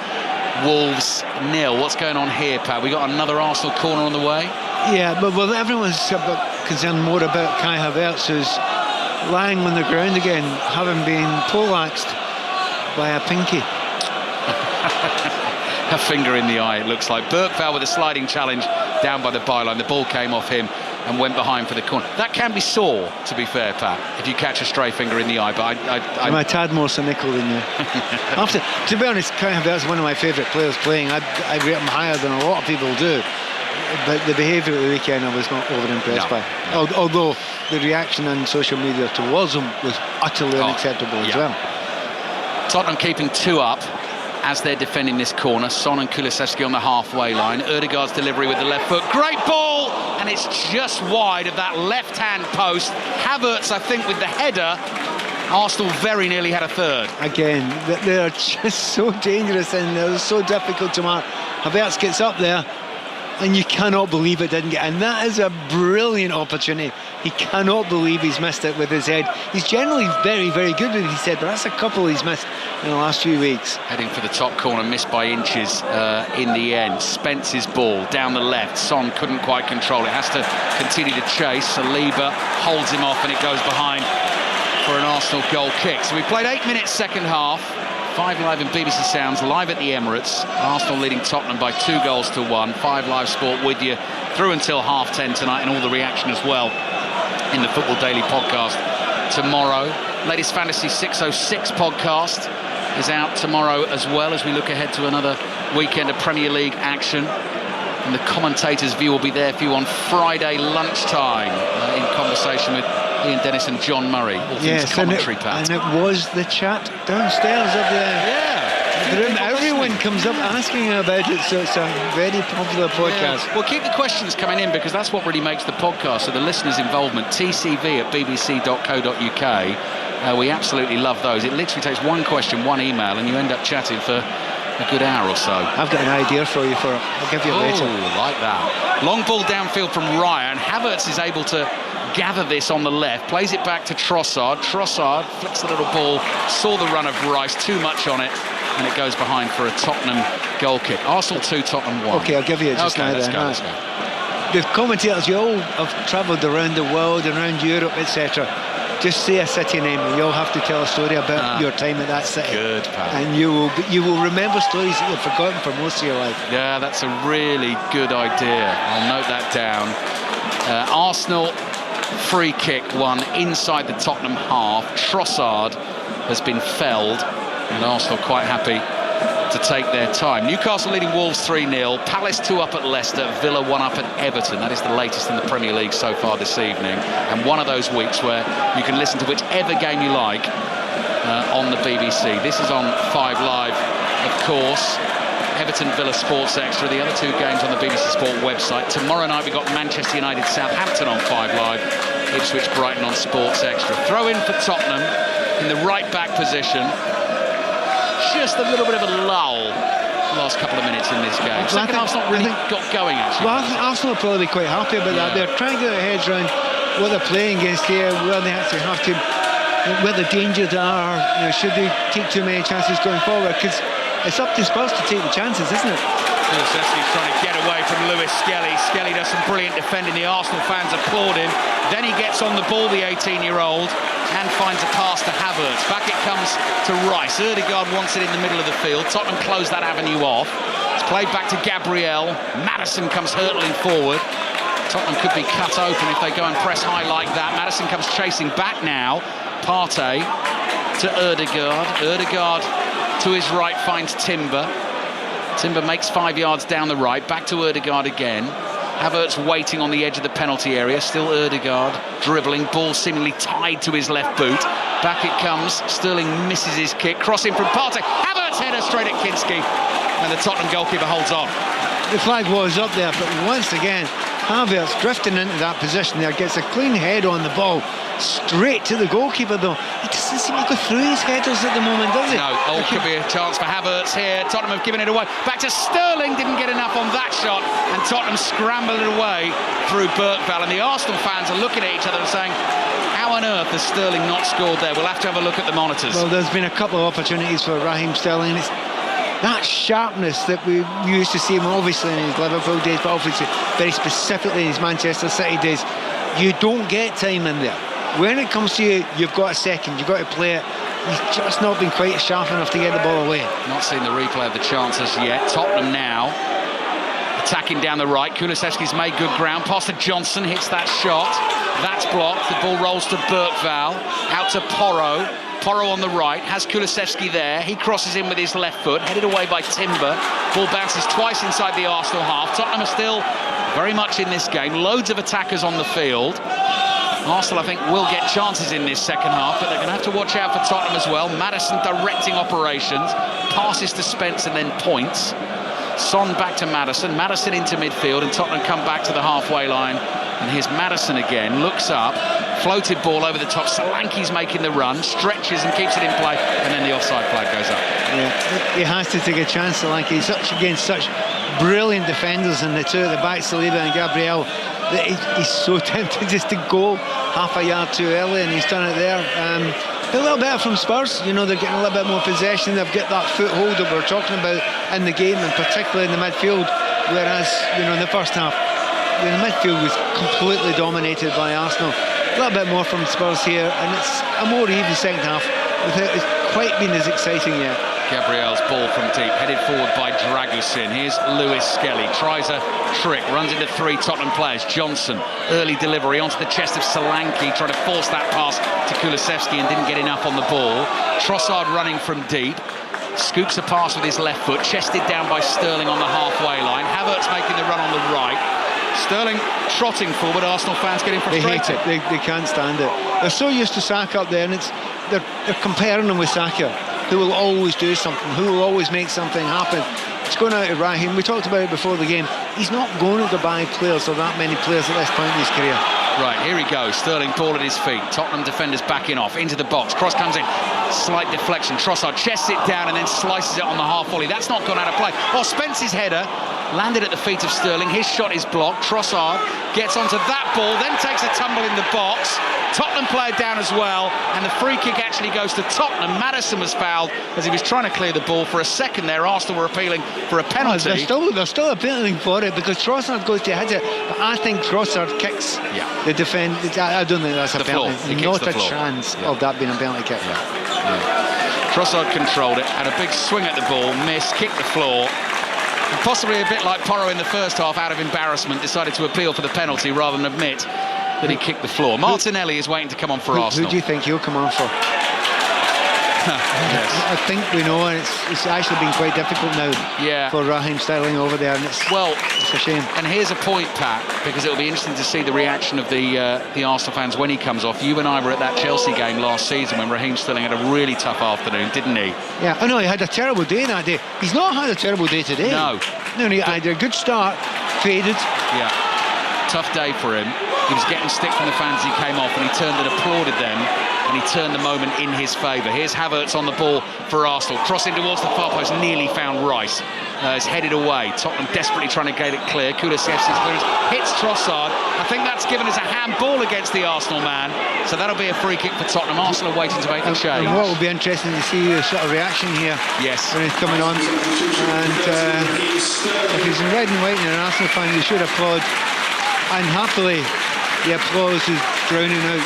Speaker 1: Wolves 0. What's going on here, Pat? We got another Arsenal corner on the way.
Speaker 2: Yeah, but well, everyone's concerned more about Kai Havertz, who's lying on the ground again, having been poleaxed by a pinky.
Speaker 1: A finger in the eye, it looks like. Burke fell with a sliding challenge down by the byline. The ball came off him and went behind for the corner. That can be sore, to be fair, Pat, if you catch a stray finger in the eye. But
Speaker 2: I'm a tad more cynical than you. To be honest, Kai Havertz is one of my favourite players playing. I rate him higher than a lot of people do. But the behaviour at the weekend I was not over-impressed by. Although the reaction on social media towards him was utterly unacceptable as well.
Speaker 1: Tottenham keeping 2 up as they're defending this corner. Son and Kulusevski on the halfway line. Ødegaard's delivery with the left foot. Great ball! And it's just wide of that left-hand post. Havertz, I think, with the header. Arsenal very nearly had a third.
Speaker 2: Again, they're just so dangerous and they're so difficult to mark. Havertz gets up there and you cannot believe it didn't get. And that is a brilliant opportunity. He cannot believe he's missed it with his head. He's generally very, very good with his head, but that's a couple he's missed in the last few weeks.
Speaker 1: Heading for the top corner, missed by inches in the end. Spence's ball down the left. Son couldn't quite control it. Has to continue to chase. Saliba holds him off and it goes behind for an Arsenal goal kick. So we played 8 minutes second half. 5 Live in BBC Sounds, live at the Emirates. Arsenal leading Tottenham by 2-1. 5 Live Sport with you through until 10:30 tonight, and all the reaction as well in the Football Daily podcast tomorrow. Latest Fantasy 606 podcast is out tomorrow as well, as we look ahead to another weekend of Premier League action. And the commentators' view will be there for you on Friday lunchtime in conversation with Ian Dennis and John Murray. All things commentary, Pat.
Speaker 2: And it was the chat downstairs of the room. Everyone comes up asking about it, so it's a very popular podcast.
Speaker 1: Well, keep the questions coming in, because that's what really makes the podcast. So the listeners' involvement, tcv@bbc.co.uk. We absolutely love those. It literally takes one question, one email, and you end up chatting for a good hour or so.
Speaker 2: I've got an idea for you. I'll give you it later.
Speaker 1: Oh, like that. Long ball downfield from Raya, and Havertz is able to gather this on the left, plays it back to Trossard. Trossard flicks the little ball, saw the run of Rice, too much on it, and it goes behind for a Tottenham goal kick. Arsenal 2, Tottenham 1.
Speaker 2: Okay, I'll give you it just now.
Speaker 1: Let's go.
Speaker 2: The commentators, you all have travelled around the world, around Europe, etc. Just say a city name and you'll have to tell a story about your time at that city.
Speaker 1: Good, pal.
Speaker 2: And you will remember stories that you've forgotten for most of your life.
Speaker 1: Yeah, that's a really good idea. I'll note that down. Arsenal free kick won inside the Tottenham half. Trossard has been felled, and Arsenal quite happy to take their time. Newcastle leading Wolves 3-0. Palace 2 up at Leicester. Villa 1 up at Everton. That is the latest in the Premier League so far this evening, and one of those weeks where you can listen to whichever game you like on the BBC. This is on 5 Live, of course. Everton Villa Sports Extra, the other 2 games on the BBC Sport website. Tomorrow night we've got Manchester United Southampton on 5 Live, Ipswich Brighton on Sports Extra. Throw in for Tottenham in the right back position. Just a little bit of a lull the last couple of minutes in this game. Second half's not really got going, actually.
Speaker 2: Well, I think Arsenal will probably be quite happy about that. They're trying to get their heads around what they're playing against here, where they actually have to, where the dangers are. Should they take too many chances going forward? Because it's up to Spurs to take the chances, isn't it?
Speaker 1: Kulusevski's trying to get away from Lewis Skelly. Skelly does some brilliant defending. The Arsenal fans applaud him. Then he gets on the ball, the 18-year-old, and finds a pass to Havertz. Back it comes to Rice. Ødegaard wants it in the middle of the field. Tottenham close that avenue off. It's played back to Gabriel. Maddison comes hurtling forward. Tottenham could be cut open if they go and press high like that. Maddison comes chasing back now. Partey to Ødegaard. Ødegaard to his right finds Timber. Timber makes 5 yards down the right. Back to Ødegaard again. Havertz waiting on the edge of the penalty area. Still Ødegaard dribbling. Ball seemingly tied to his left boot. Back it comes. Sterling misses his kick. Crossing from Partey. Havertz header straight at Kinski. And the Tottenham goalkeeper holds on.
Speaker 2: The flag was up there, but once again, Havertz drifting into that position there, gets a clean head on the ball, straight to the goalkeeper though. He doesn't seem to go through his headers at the moment, does he?
Speaker 1: No, could be a chance for Havertz here. Tottenham have given it away. Back to Sterling, didn't get enough on that shot, and Tottenham scrambled it away through Bergvall. And the Arsenal fans are looking at each other and saying, how on earth has Sterling not scored there? We'll have to have a look at the monitors.
Speaker 2: Well, there's been a couple of opportunities for Raheem Sterling, and it's that sharpness that we used to see him obviously in his Liverpool days, but obviously very specifically in his Manchester City days. You don't get time in there. When it comes to you, you've got a second, you've got to play it. He's just not been quite sharp enough to get the ball away.
Speaker 1: Not seen the replay of the chances yet. Tottenham now attacking down the right. Kulusevski's made good ground. Past to Johnson, hits that shot. That's blocked. The ball rolls to Bergvall. Out to Porro. Porro on the right, has Kulusevski there. He crosses in with his left foot, headed away by Timber. Ball bounces twice inside the Arsenal half. Tottenham are still very much in this game. Loads of attackers on the field. Arsenal, I think, will get chances in this second half, but they're going to have to watch out for Tottenham as well. Maddison directing operations, passes to Spence and then points. Son back to Maddison. Maddison into midfield, and Tottenham come back to the halfway line. And here's Maddison again, looks up, floated ball over the top. Solanke's making the run, stretches and keeps it in play, and then the offside flag goes up.
Speaker 2: Yeah, he has to take a chance, Solanke. He's against such brilliant defenders in the two at the back, Saliba and Gabriel, that he's so tempted just to go half a yard too early, and he's done it there. A little better from Spurs, they're getting a little bit more possession. They've got that foothold that we're talking about in the game, and particularly in the midfield, whereas, in the first half, the midfield was completely dominated by Arsenal. A little bit more from Spurs here, and it's a more even second half without it quite been as exciting yet.
Speaker 1: Gabriel's ball from deep, headed forward by Dragusin. Here's Lewis Skelly, tries a trick, runs into three Tottenham players. Johnson, early delivery onto the chest of Solanke, trying to force that pass to Kulusevski and didn't get enough on the ball. Trossard running from deep, scoops a pass with his left foot, chested down by Sterling on the halfway line. Havertz making the run on the right. Sterling trotting forward. Arsenal fans getting frustrated.
Speaker 2: They hate it. They can't stand it. They're so used to Saka up there, and they're comparing him with Saka, who will always do something, who will always make something happen. It's going out to Raheem. We talked about it before the game. He's not going to buy players, or that many players at this point in his career.
Speaker 1: Right, here he goes. Sterling ball at his feet. Tottenham defenders backing off into the box. Cross comes in. Slight deflection. Trossard chests it down and then slices it on the half volley. That's not gone out of play. Oh, Spence's header landed at the feet of Sterling. His shot is blocked. Trossard gets onto that ball, then takes a tumble in the box. Tottenham player down as well, and the free kick actually goes to Tottenham. Maddison was fouled as he was trying to clear the ball. For a second there, Arsenal were appealing for a penalty.
Speaker 2: They're still appealing for it because Trossard goes to hit it, but I think Trossard kicks the defend. I don't think that's a penalty. Not a chance of that being a penalty kick.
Speaker 1: Trossard controlled it, had a big swing at the ball, missed, kicked the floor. And possibly a bit like Porro in the first half, out of embarrassment, decided to appeal for the penalty rather than admit that he kicked the floor. Martinelli is waiting to come on for Arsenal.
Speaker 2: Who do you think he'll come on for?
Speaker 1: Yes.
Speaker 2: I think we know, and it's actually been quite difficult now for Raheem Sterling over there, and it's a shame.
Speaker 1: And here's a point, Pat, because it'll be interesting to see the reaction of the Arsenal fans when he comes off. You and I were at that Chelsea game last season when Raheem Sterling had a really tough afternoon, didn't he?
Speaker 2: Yeah, I know he had a terrible day that day. He's not had a terrible day today.
Speaker 1: No,
Speaker 2: he had a good start, faded.
Speaker 1: Yeah, tough day for him. He was getting stick from the fans as he came off, and he turned and applauded them, and he turned the moment in his favour. Here's Havertz on the ball for Arsenal, crossing towards the far post, nearly found Rice. Is headed away. Tottenham desperately trying to get it clear. Kulusevski's clearance hits Trossard. I think that's given us a handball against the Arsenal man, so that'll be a free kick for Tottenham. Arsenal are waiting to make the change.
Speaker 2: And what will be interesting to see the sort of reaction here.
Speaker 1: Yes.
Speaker 2: When he's coming on. And if he's in red and white and you're an Arsenal fan, you should applaud. And happily, the applause is drowning out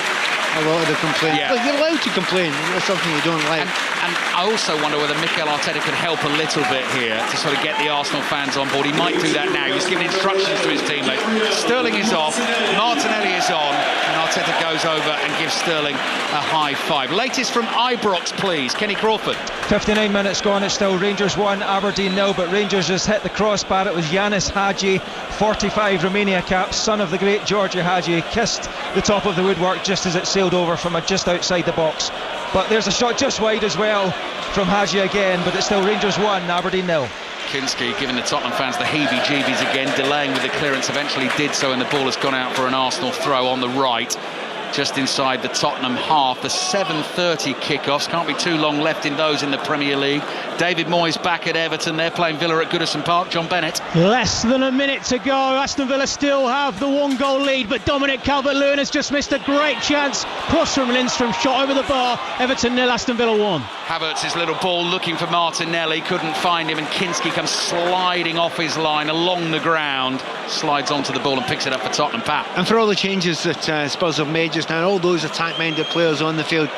Speaker 2: a lot of the complaints.
Speaker 1: Yeah.
Speaker 2: Look, you're allowed to complain. That's something you don't like.
Speaker 1: And I also wonder whether Mikel Arteta could help a little bit here to sort of get the Arsenal fans on board. He might do that now. He's giving instructions to his teammates. Sterling is off, Martinelli is on, and Arteta goes over and gives Sterling a high five. Latest from Ibrox, please. Kenny Crawford.
Speaker 5: 59 minutes gone, it's still Rangers 1, Aberdeen 0, but Rangers just hit the crossbar. It was Yanis Hadji, 45 Romania cap, son of the great Georgia Hadji, kissed the top of the woodwork just as it sailed over from just outside the box. But there's a shot just wide as well from Hadji again, but it's still Rangers 1, Aberdeen 0.
Speaker 1: Kinski giving the Tottenham fans the heebie-jeebies again, delaying with the clearance, eventually did so, and the ball has gone out for an Arsenal throw on the right, just inside the Tottenham half. The 7:30 kickoffs, can't be too long left in those in the Premier League. David Moyes back at Everton, they're playing Villa at Goodison Park. John Bennett.
Speaker 8: Less than a minute to go. Aston Villa still have the 1-goal lead, but Dominic Calvert-Lewin has just missed a great chance. Cross from Lindstrom, shot over the bar. Everton 0, Aston Villa 1.
Speaker 1: Havertz's little ball looking for Martinelli, couldn't find him, and Kinski comes sliding off his line along the ground, slides onto the ball and picks it up for Tottenham. Pat.
Speaker 2: And for all the changes that Spurs have made just now, all those attack-minded players on the field,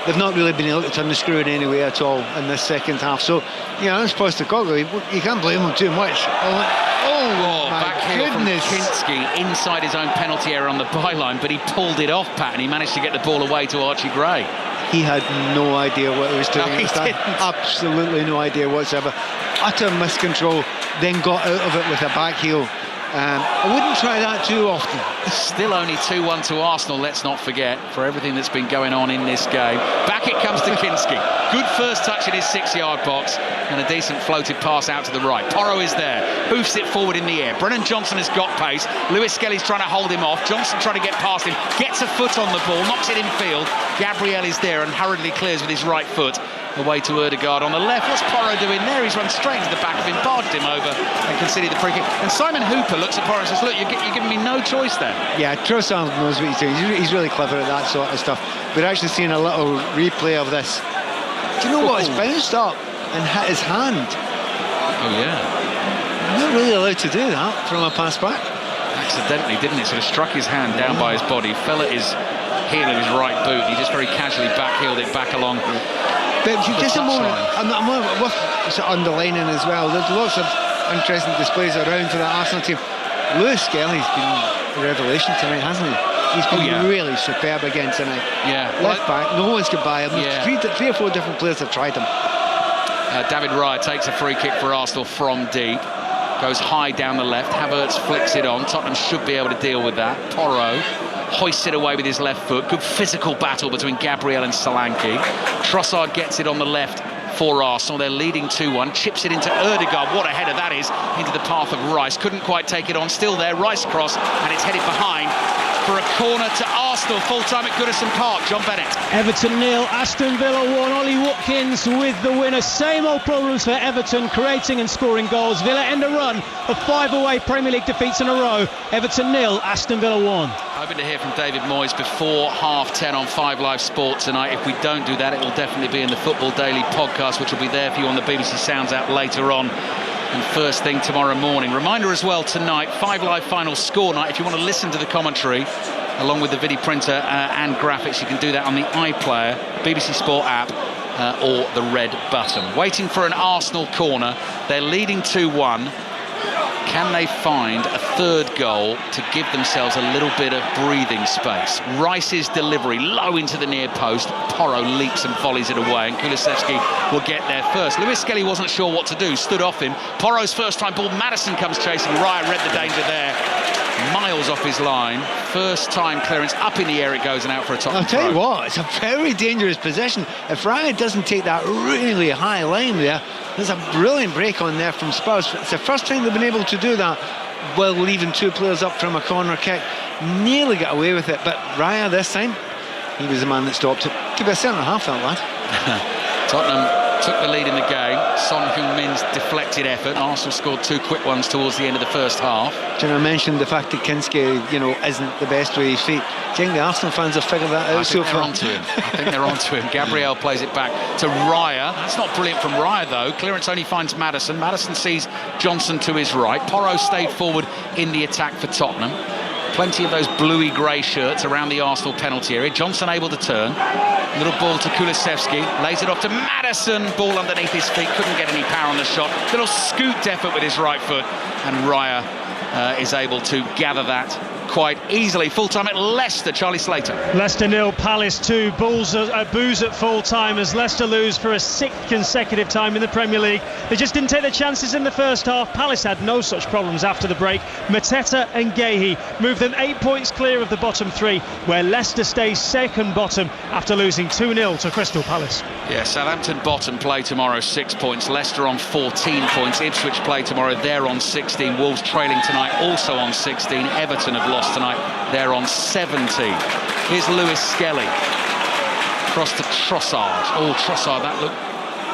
Speaker 2: they've not really been able to turn the screw in any way at all in this second half. So, you know, as Postecoglou, you can't blame them too much. Oh my
Speaker 1: back heel
Speaker 2: goodness.
Speaker 1: from Kinski inside his own penalty area on the byline, but he pulled it off, Pat, and he managed to get the ball away to Archie Gray.
Speaker 2: He had no idea what he was doing.
Speaker 1: No, he didn't.
Speaker 2: Absolutely no idea whatsoever. Utter miscontrol, then got out of it with a back heel. I wouldn't try that too often.
Speaker 1: Still only 2-1 to Arsenal, let's not forget, for everything that's been going on in this game. Back it comes to Kinski. Good first touch in his 6-yard box, and a decent floated pass out to the right. Porro is there, hoofs it forward in the air. Brennan Johnson has got pace. Lewis Skelly's trying to hold him off. Johnson trying to get past him, gets a foot on the ball, knocks it in field. Gabriel is there and hurriedly clears with his right foot. Away to Ødegaard on the left. What's Porro doing there? He's run straight into the back of him, barged him over and conceded the free kick. And Simon Hooper looks at Porro and says, look, you're giving me no choice there.
Speaker 2: Yeah, Trossard knows what he's doing. He's really clever at that sort of stuff. We're actually seeing a little replay of this. Do you know what? It's bounced up and hit his hand.
Speaker 1: Oh, yeah.
Speaker 2: You're not really allowed to do that from a pass back.
Speaker 1: Accidentally, didn't it? Sort of struck his hand down by his body, fell at his heel of his right boot. He just very casually back-heeled it back along.
Speaker 2: But just a moment, I'm worth underlining as well. There's lots of interesting displays around for the Arsenal team. Lewis Skelly's been a revelation tonight, hasn't he? He's been really superb again tonight.
Speaker 1: Yeah.
Speaker 2: Left back, no one's got by him.
Speaker 1: Yeah.
Speaker 2: Three or four different players have tried him.
Speaker 1: David Raya takes a free kick for Arsenal from deep. Goes high down the left. Havertz flicks it on. Tottenham should be able to deal with that. Porro hoists it away with his left foot. Good physical battle between Gabriel and Solanke. Trossard gets it on the left for Arsenal. They're leading 2-1. Chips it into Ødegaard. What a header that is into the path of Rice. Couldn't quite take it on. Still there. Rice cross, and it's headed behind for a corner to Arsenal. Full time at Goodison Park. John Bennett.
Speaker 8: Everton 0, Aston Villa 1. Ollie Watkins with the winner. Same old problems for Everton, creating and scoring goals. Villa end a run of 5 away Premier League defeats in a row. Everton 0, Aston Villa 1.
Speaker 1: Hoping to hear from David Moyes before 10:30 on 5 Live Sport tonight. If we don't do that, it will definitely be in the Football Daily podcast, which will be there for you on the BBC Sounds app later on. And first thing tomorrow morning. Reminder as well tonight, 5 Live final score night. If you want to listen to the commentary along with the video printer and graphics, you can do that on the iPlayer, BBC Sport app or the red button. Waiting for an Arsenal corner. They're leading 2-1. Can they find a third goal to give themselves a little bit of breathing space? Rice's delivery low into the near post. Porro leaps and volleys it away, and Kulusevski will get there first. Lewis Skelly wasn't sure what to do, stood off him. Porro's first time ball, Maddison comes chasing. Raya read the danger there. Miles off his line. First time clearance, up in the air it goes and out for a top.
Speaker 2: I'll tell you what, it's a very dangerous position. If Raya doesn't take that really high line there, there's a brilliant break on there from Spurs. It's the first time they've been able to do that while leaving 2 players up from a corner kick. nearly got away with it, but Raya this time, he was the man that stopped it. Give it a centre half, that lad.
Speaker 1: Tottenham took the lead in the game. Son Heung-min's deflected effort. Arsenal scored 2 quick ones towards the end of the first half.
Speaker 2: Do you know, I mentioned the fact that Kinski, isn't the best with his feet. Do you think the Arsenal fans have figured that out so far?
Speaker 1: I think they're onto him. Gabriel plays it back to Raya. It's not brilliant from Raya, though. Clearance only finds Maddison. Maddison sees Johnson to his right. Porro stayed forward in the attack for Tottenham. Plenty of those bluey-grey shirts around the Arsenal penalty area. Johnson able to turn. Little ball to Kulusevski. Lays it off to Maddison. Ball underneath his feet. Couldn't get any power on the shot. Little scooped effort with his right foot. And Raya is able to gather that quite easily. Full time at Leicester. Charlie Slater.
Speaker 4: Leicester 0, Palace 2. Boos at full time as Leicester lose for a 6th consecutive time in the Premier League. They just didn't take their chances in the first half. Palace had no such problems after the break. Mateta and Guéhi moved them 8 points clear of the bottom 3, where Leicester stays second bottom after losing 2-0 to Crystal Palace.
Speaker 1: Yeah, Southampton bottom play tomorrow 6 points. Leicester on 14 points. Ipswich play tomorrow, they're on 16. Wolves trailing tonight, also on 16. Everton have lost tonight, they're on 17. Here's Lewis Skelly across to Trossard. Oh, Trossard, that looked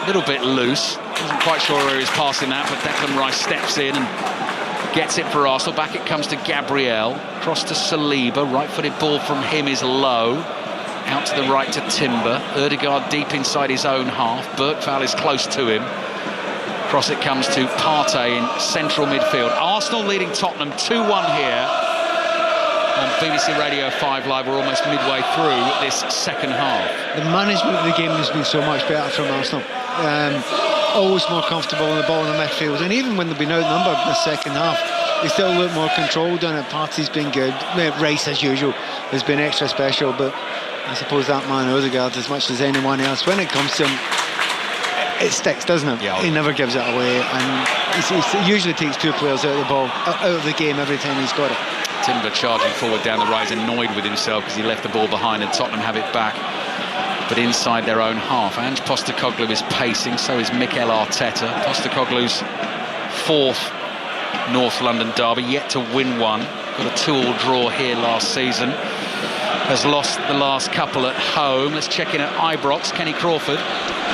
Speaker 1: a little bit loose. Wasn't quite sure where he was passing that, but Declan Rice steps in and gets it for Arsenal. Back it comes to Gabriel. Cross to Saliba. Right-footed ball from him is low. Out to the right to Timber. Ødegaard deep inside his own half. Bergvall is close to him. Cross it comes to Partey in central midfield. Arsenal leading Tottenham 2-1 here on BBC Radio 5 Live. We're almost midway through this second half.
Speaker 2: The management of the game has been so much better from Arsenal. Always more comfortable on the ball in the midfield, and even when they've been outnumbered in the second half, they still look more controlled on it. Partey's been good. Rice, as usual, has been extra special, but I suppose that man Ødegaard, as much as anyone else, when it comes to him, it sticks, doesn't it? Yeah. He never gives it away, and he usually takes 2 players out of the ball, out of the game every time he's got it.
Speaker 1: Timber charging forward down the right, is annoyed with himself because he left the ball behind and Tottenham have it back, but inside their own half. Ange Postecoglou is pacing, so is Mikel Arteta. Postecoglou's 4th North London derby, yet to win one. Got a 2-2 draw here last season. Has lost the last couple at home. Let's check in at Ibrox. Kenny Crawford.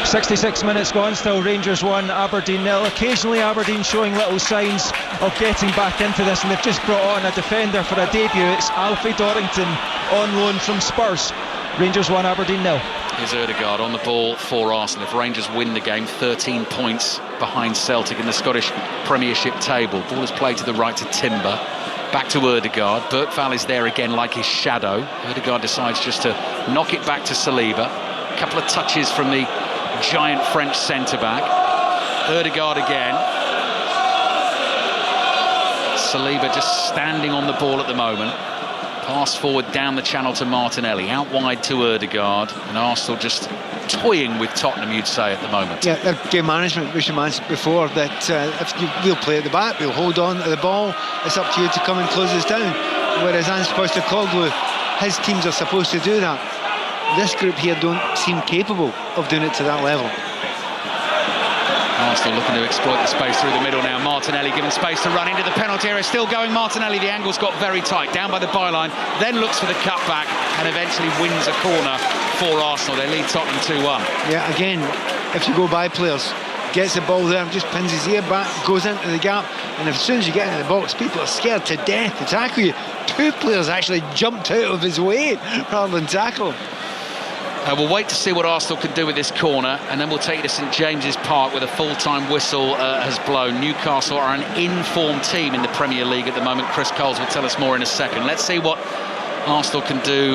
Speaker 5: 66 minutes gone, still Rangers 1, Aberdeen 0. Occasionally Aberdeen showing little signs of getting back into this, and they've just brought on a defender for a debut. It's Alfie Dorrington on loan from Spurs. Rangers 1, Aberdeen 0.
Speaker 1: Here's Ødegaard on the ball for Arsenal. If Rangers win the game, 13 points behind Celtic in the Scottish Premiership table. Ball is played to the right to Timber. Back to Ødegaard. Bergvall is there again like his shadow. Ødegaard decides just to knock it back to Saliba. A couple of touches from the giant French centre-back. Ødegaard again. Saliba just standing on the ball at the moment. Pass forward down the channel to Martinelli. Out wide to Ødegaard. And Arsenal just toying with Tottenham, you'd say, at the moment.
Speaker 2: Yeah, their game management, which you mentioned before, that if we'll play at the back, we'll hold on to the ball. It's up to you to come and close us down. Whereas Ange Postecoglou, his teams are supposed to do that. This group here don't seem capable of doing it to that level.
Speaker 1: Arsenal looking to exploit the space through the middle now. Martinelli given space to run into the penalty area. Still going Martinelli. The angle's got very tight. Down by the byline. Then looks for the cutback and eventually wins a corner for Arsenal. They lead Tottenham 2-1.
Speaker 2: Yeah, again, if you go by players, gets the ball there, just pins his ear back, goes into the gap, and as soon as you get into the box, people are scared to death to tackle you. 2 players actually jumped out of his way rather than tackle.
Speaker 1: We'll wait to see what Arsenal can do with this corner, and then we'll take you to St James's Park where the full-time whistle has blown. Newcastle are an in-form team in the Premier League at the moment. Chris Coles will tell us more in a second. Let's see what Arsenal can do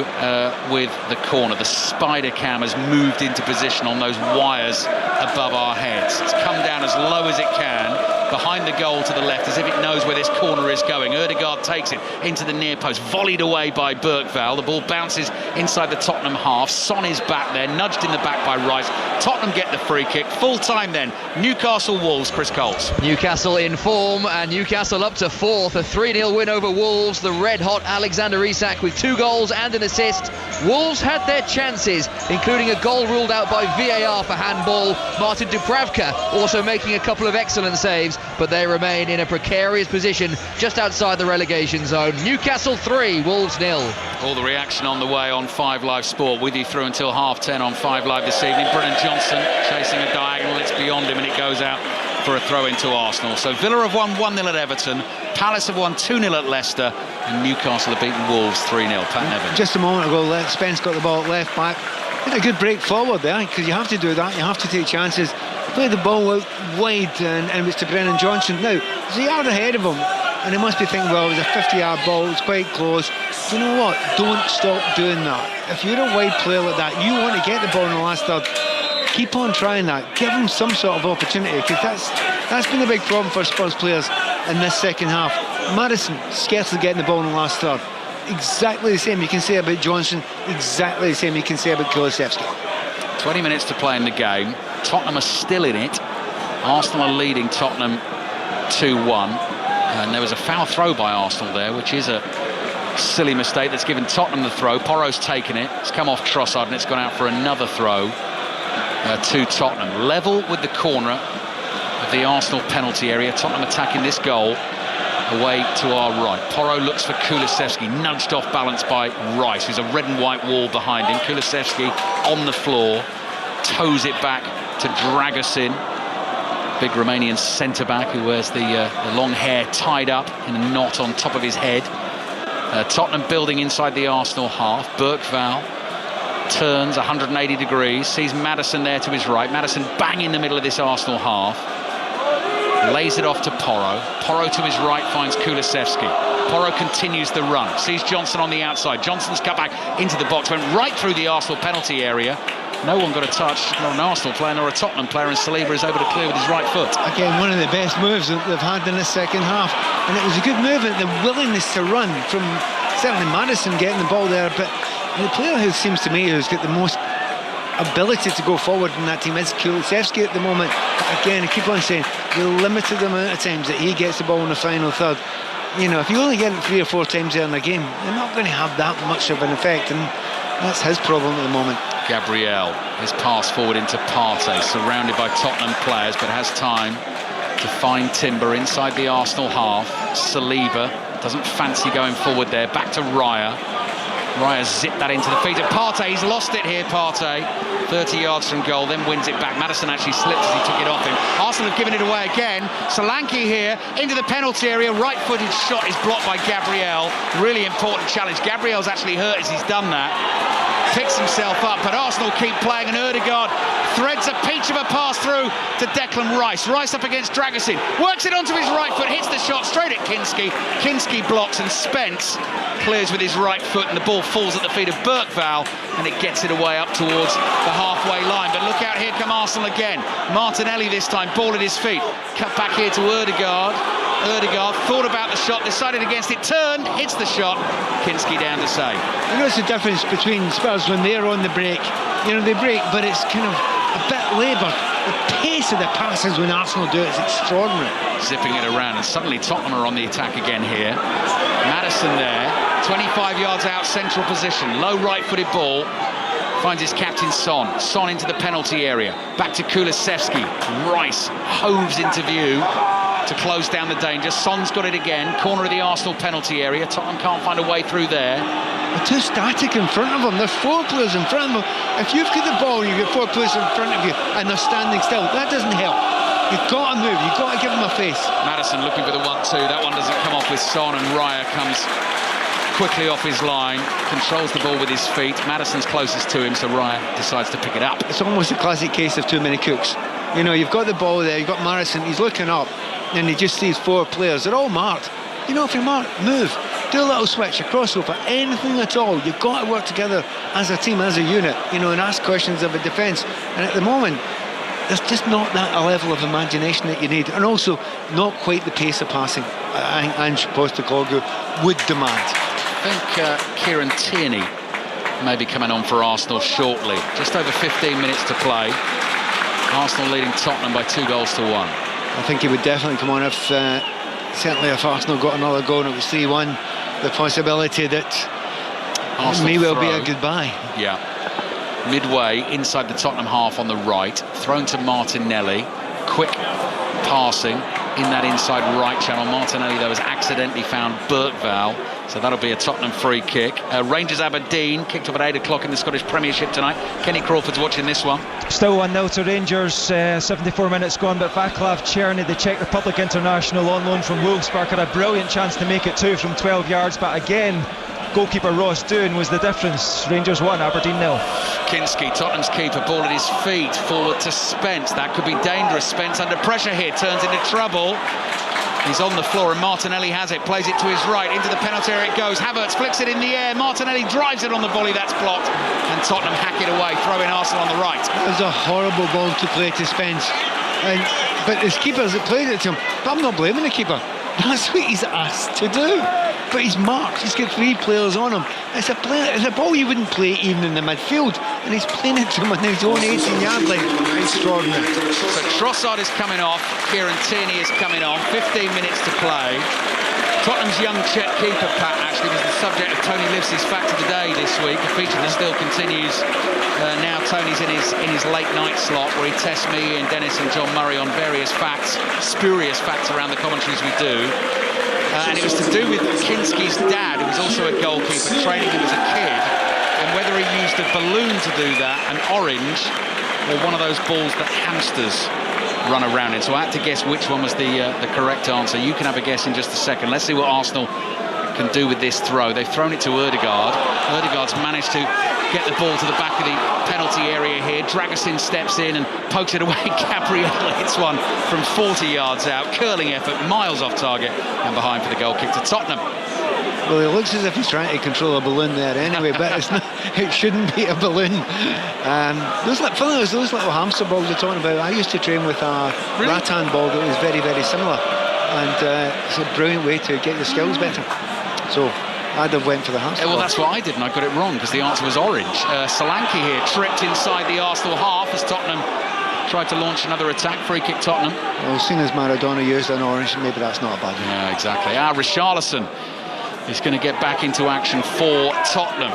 Speaker 1: with the corner. The spider cam has moved into position on those wires above our heads. It's come down as low as it can, behind the goal to the left, as if it knows where this corner is going. Ødegaard takes it into the near post, volleyed away by Bergvall. The ball bounces inside the Tottenham half. Son is back there, nudged in the back by Rice. Tottenham get the free kick. Full time then. Newcastle Wolves. Chris Coles.
Speaker 3: Newcastle in form, and Newcastle up to 4th. A 3-0 win over Wolves. The red-hot Alexander Isak with 2 goals and an assist. Wolves had their chances, including a goal ruled out by VAR for handball. Martin Dubravka also making a couple of excellent saves. but they remain in a precarious position just outside the relegation zone. Newcastle 3, Wolves 0.
Speaker 1: All the reaction on the way on 5 Live Sport, with you through until 10:30 on 5 Live this evening. Brennan Johnson chasing a diagonal, it's beyond him and it goes out for a throw into Arsenal. So Villa have won 1-0 at Everton, Palace have won 2-0 at Leicester, and Newcastle have beaten Wolves 3-0. Pat Nevin.
Speaker 2: Just a moment ago, Spence got the ball at left back. Did a good break forward there, because you have to do that, you have to take chances. Play the ball out wide, and it was to Brennan Johnson. Now, there's a yard ahead of him, and he must be thinking, well, it was a 50-yard ball, it's quite close. You know what? Don't stop doing that. If you're a wide player like that, you want to get the ball in the last third. Keep on trying that. Give him some sort of opportunity, because that's been a big problem for Spurs players in this second half. Maddison scarcely getting the ball in the last third. Exactly the same you can say about Johnson, exactly the same you can say about Kulusevski.
Speaker 1: 20 minutes to play in the game. Tottenham are still in it. Arsenal are leading Tottenham 2-1. And there was a foul throw by Arsenal there, which is a silly mistake that's given Tottenham the throw. Porro's taken it. It's come off Trossard and it's gone out for another throw to Tottenham. Level with the corner of the Arsenal penalty area. Tottenham attacking this goal away to our right. Porro looks for Kulusevski, nudged off balance by Rice, who's a red and white wall behind him. Kulusevski on the floor, toes it back to Dragusin, big Romanian centre-back who wears the long hair tied up in a knot on top of his head. Tottenham building inside the Arsenal half. Bergvall turns 180 degrees, sees Maddison there to his right. Maddison bang in the middle of this Arsenal half. Lays it off to Porro. Porro to his right finds Kulusevski. Porro continues the run. Sees Johnson on the outside. Johnson's cut back into the box. Went right through the Arsenal penalty area. No one got a touch. Not an Arsenal player nor a Tottenham player. And Saliba is able to clear with his right foot.
Speaker 2: Again, one of the best moves that they've had in the second half. And it was a good movement. The willingness to run from certainly Maddison getting the ball there. But the player who seems to me who's got the most ability to go forward in that team is Kulusevski at the moment. But again, I keep on saying the limited amount of times that he gets the ball in the final third. You know, if you only get it 3 or 4 times there in a game, you're not going to have that much of an effect, and that's his problem at the moment.
Speaker 1: Gabriel, his pass forward into Partey, surrounded by Tottenham players, but has time to find Timber inside the Arsenal half. Saliba doesn't fancy going forward there. Back to Raya. Raya zipped that into the feet of Partey. He's lost it here, Partey. 30 yards from goal, then wins it back. Maddison actually slipped as he took it off him. Arsenal have given it away again. Solanke here into the penalty area. Right-footed shot is blocked by Gabriel. Really important challenge. Gabriel's actually hurt as he's done that. Picks himself up, but Arsenal keep playing, and Ødegaard threads a peach of a pass through to Declan Rice. Rice up against Dragusin. Works it onto his right foot, hits the shot straight at Kinski. Kinski blocks, and Spence clears with his right foot, and the ball falls at the feet of Bergvall, and it gets it away up towards the halfway line. But look out, here come Arsenal again. Martinelli this time, ball at his feet. Cut back here to Ødegaard. Ødegaard thought about the shot, decided against it, turned, hits the shot. Kinski down to save.
Speaker 2: You know, it's the difference between Spurs when they're on the break. You know, they break, but it's kind of a bit laboured. The pace of the passes when Arsenal do it is extraordinary.
Speaker 1: Zipping it around, and suddenly Tottenham are on the attack again here. Maddison there, 25 yards out, central position, low right-footed ball. Finds his captain Son. Son into the penalty area. Back to Kulusevski. Rice hoves into view to close down the danger. Son's got it again. Corner of the Arsenal penalty area. Tottenham can't find a way through there.
Speaker 2: They're too static in front of them. There's 4 players in front of them. If you've got the ball and you've got 4 players in front of you and they're standing still, that doesn't help. You've got to move. You've got to give them a face.
Speaker 1: Maddison looking for the 1-2. That one doesn't come off with Son, and Raya comes quickly off his line, controls the ball with his feet. Maddison's closest to him, so Raya decides to pick it up.
Speaker 2: It's almost a classic case of too many cooks. You know, you've got the ball there, you've got Maddison, he's looking up, and he just sees 4 players. They're all marked. You know, if you're marked, move. Do a little switch, a crossover, anything at all. You've got to work together as a team, as a unit, you know, and ask questions of a defence. And at the moment, there's just not that a level of imagination that you need, and also not quite the pace of passing I think Ange Postecoglou would demand.
Speaker 1: I think Kieran Tierney may be coming on for Arsenal shortly. Just over 15 minutes to play. Arsenal leading Tottenham by 2 goals to 1.
Speaker 2: I think he would definitely come on if certainly if Arsenal got another goal and it was 3-1, the possibility that
Speaker 1: Arsenal
Speaker 2: may well
Speaker 1: throw.
Speaker 2: be a goodbye.
Speaker 1: Yeah. Midway inside the Tottenham half on the right, thrown to Martinelli. Quick passing in that inside right channel. Martinelli, though, has accidentally found Burkvall, so that'll be a Tottenham free kick. Rangers Aberdeen kicked off at 8 o'clock in the Scottish Premiership tonight. Kenny Crawford's watching this one.
Speaker 5: Still 1-0 to Rangers, 74 minutes gone, but Václav Černý, the Czech Republic international on loan from Wolfsburg, had a brilliant chance to make it 2 from 12 yards, but again, goalkeeper Ross Doon was the difference. Rangers 1, Aberdeen 0.
Speaker 1: Kinski, Tottenham's keeper, ball at his feet, forward to Spence. That could be dangerous. Spence under pressure here, turns into trouble. He's on the floor and Martinelli has it, plays it to his right, into the penalty area it goes. Havertz flicks it in the air, Martinelli drives it on the volley, that's blocked, and Tottenham hack it away, throwing Arsenal on the right.
Speaker 2: It was a horrible ball to play to Spence, but his keepers that played it to him, but I'm not blaming the keeper. That's what he's asked to do. But he's marked, he's got 3 players on him. It's a ball you wouldn't play even in the midfield, and he's playing it to him on his own 18-yard line. Extraordinary.
Speaker 1: So Trossard is coming off, Kieran Tierney is coming on, 15 minutes to play. Tottenham's young Czech keeper, Pat, actually was the subject of Tony Livesey's Fact of the Day this week, a feature that still continues. Now Tony's in his late night slot where he tests me and Dennis and John Murray on various facts, spurious facts around the commentaries we do. And it was to do with Kinski's dad, who was also a goalkeeper, training him as a kid, and whether he used a balloon to do that, an orange, or one of those balls that hamsters run around in. So I had to guess which one was the correct answer. You can have a guess in just a second. Let's see what Arsenal can do with this throw. They've thrown it to Ødegaard. Ødegaard's managed to get the ball to the back of the penalty area here. Dragusin steps in and pokes it away. Gabriel hits one from 40 yards out. Curling effort, miles off target, and behind for the goal kick to Tottenham.
Speaker 2: Well, it looks as if he's trying to control a balloon there anyway, but it's not, it shouldn't be a balloon. Those little hamster balls you're talking about, I used to train with a rattan ball that was very, very similar, and it's a brilliant way to get your skills better. So I'd have went for the hamster ball.
Speaker 1: Well, that's what I did, and I got it wrong because the answer was orange. Solanke here tripped inside the Arsenal half as Tottenham tried to launch another attack. Free kick Tottenham.
Speaker 2: Well, seeing as Maradona used an orange, maybe that's not a bad one.
Speaker 1: Yeah, exactly. Richarlison is going to get back into action for Tottenham.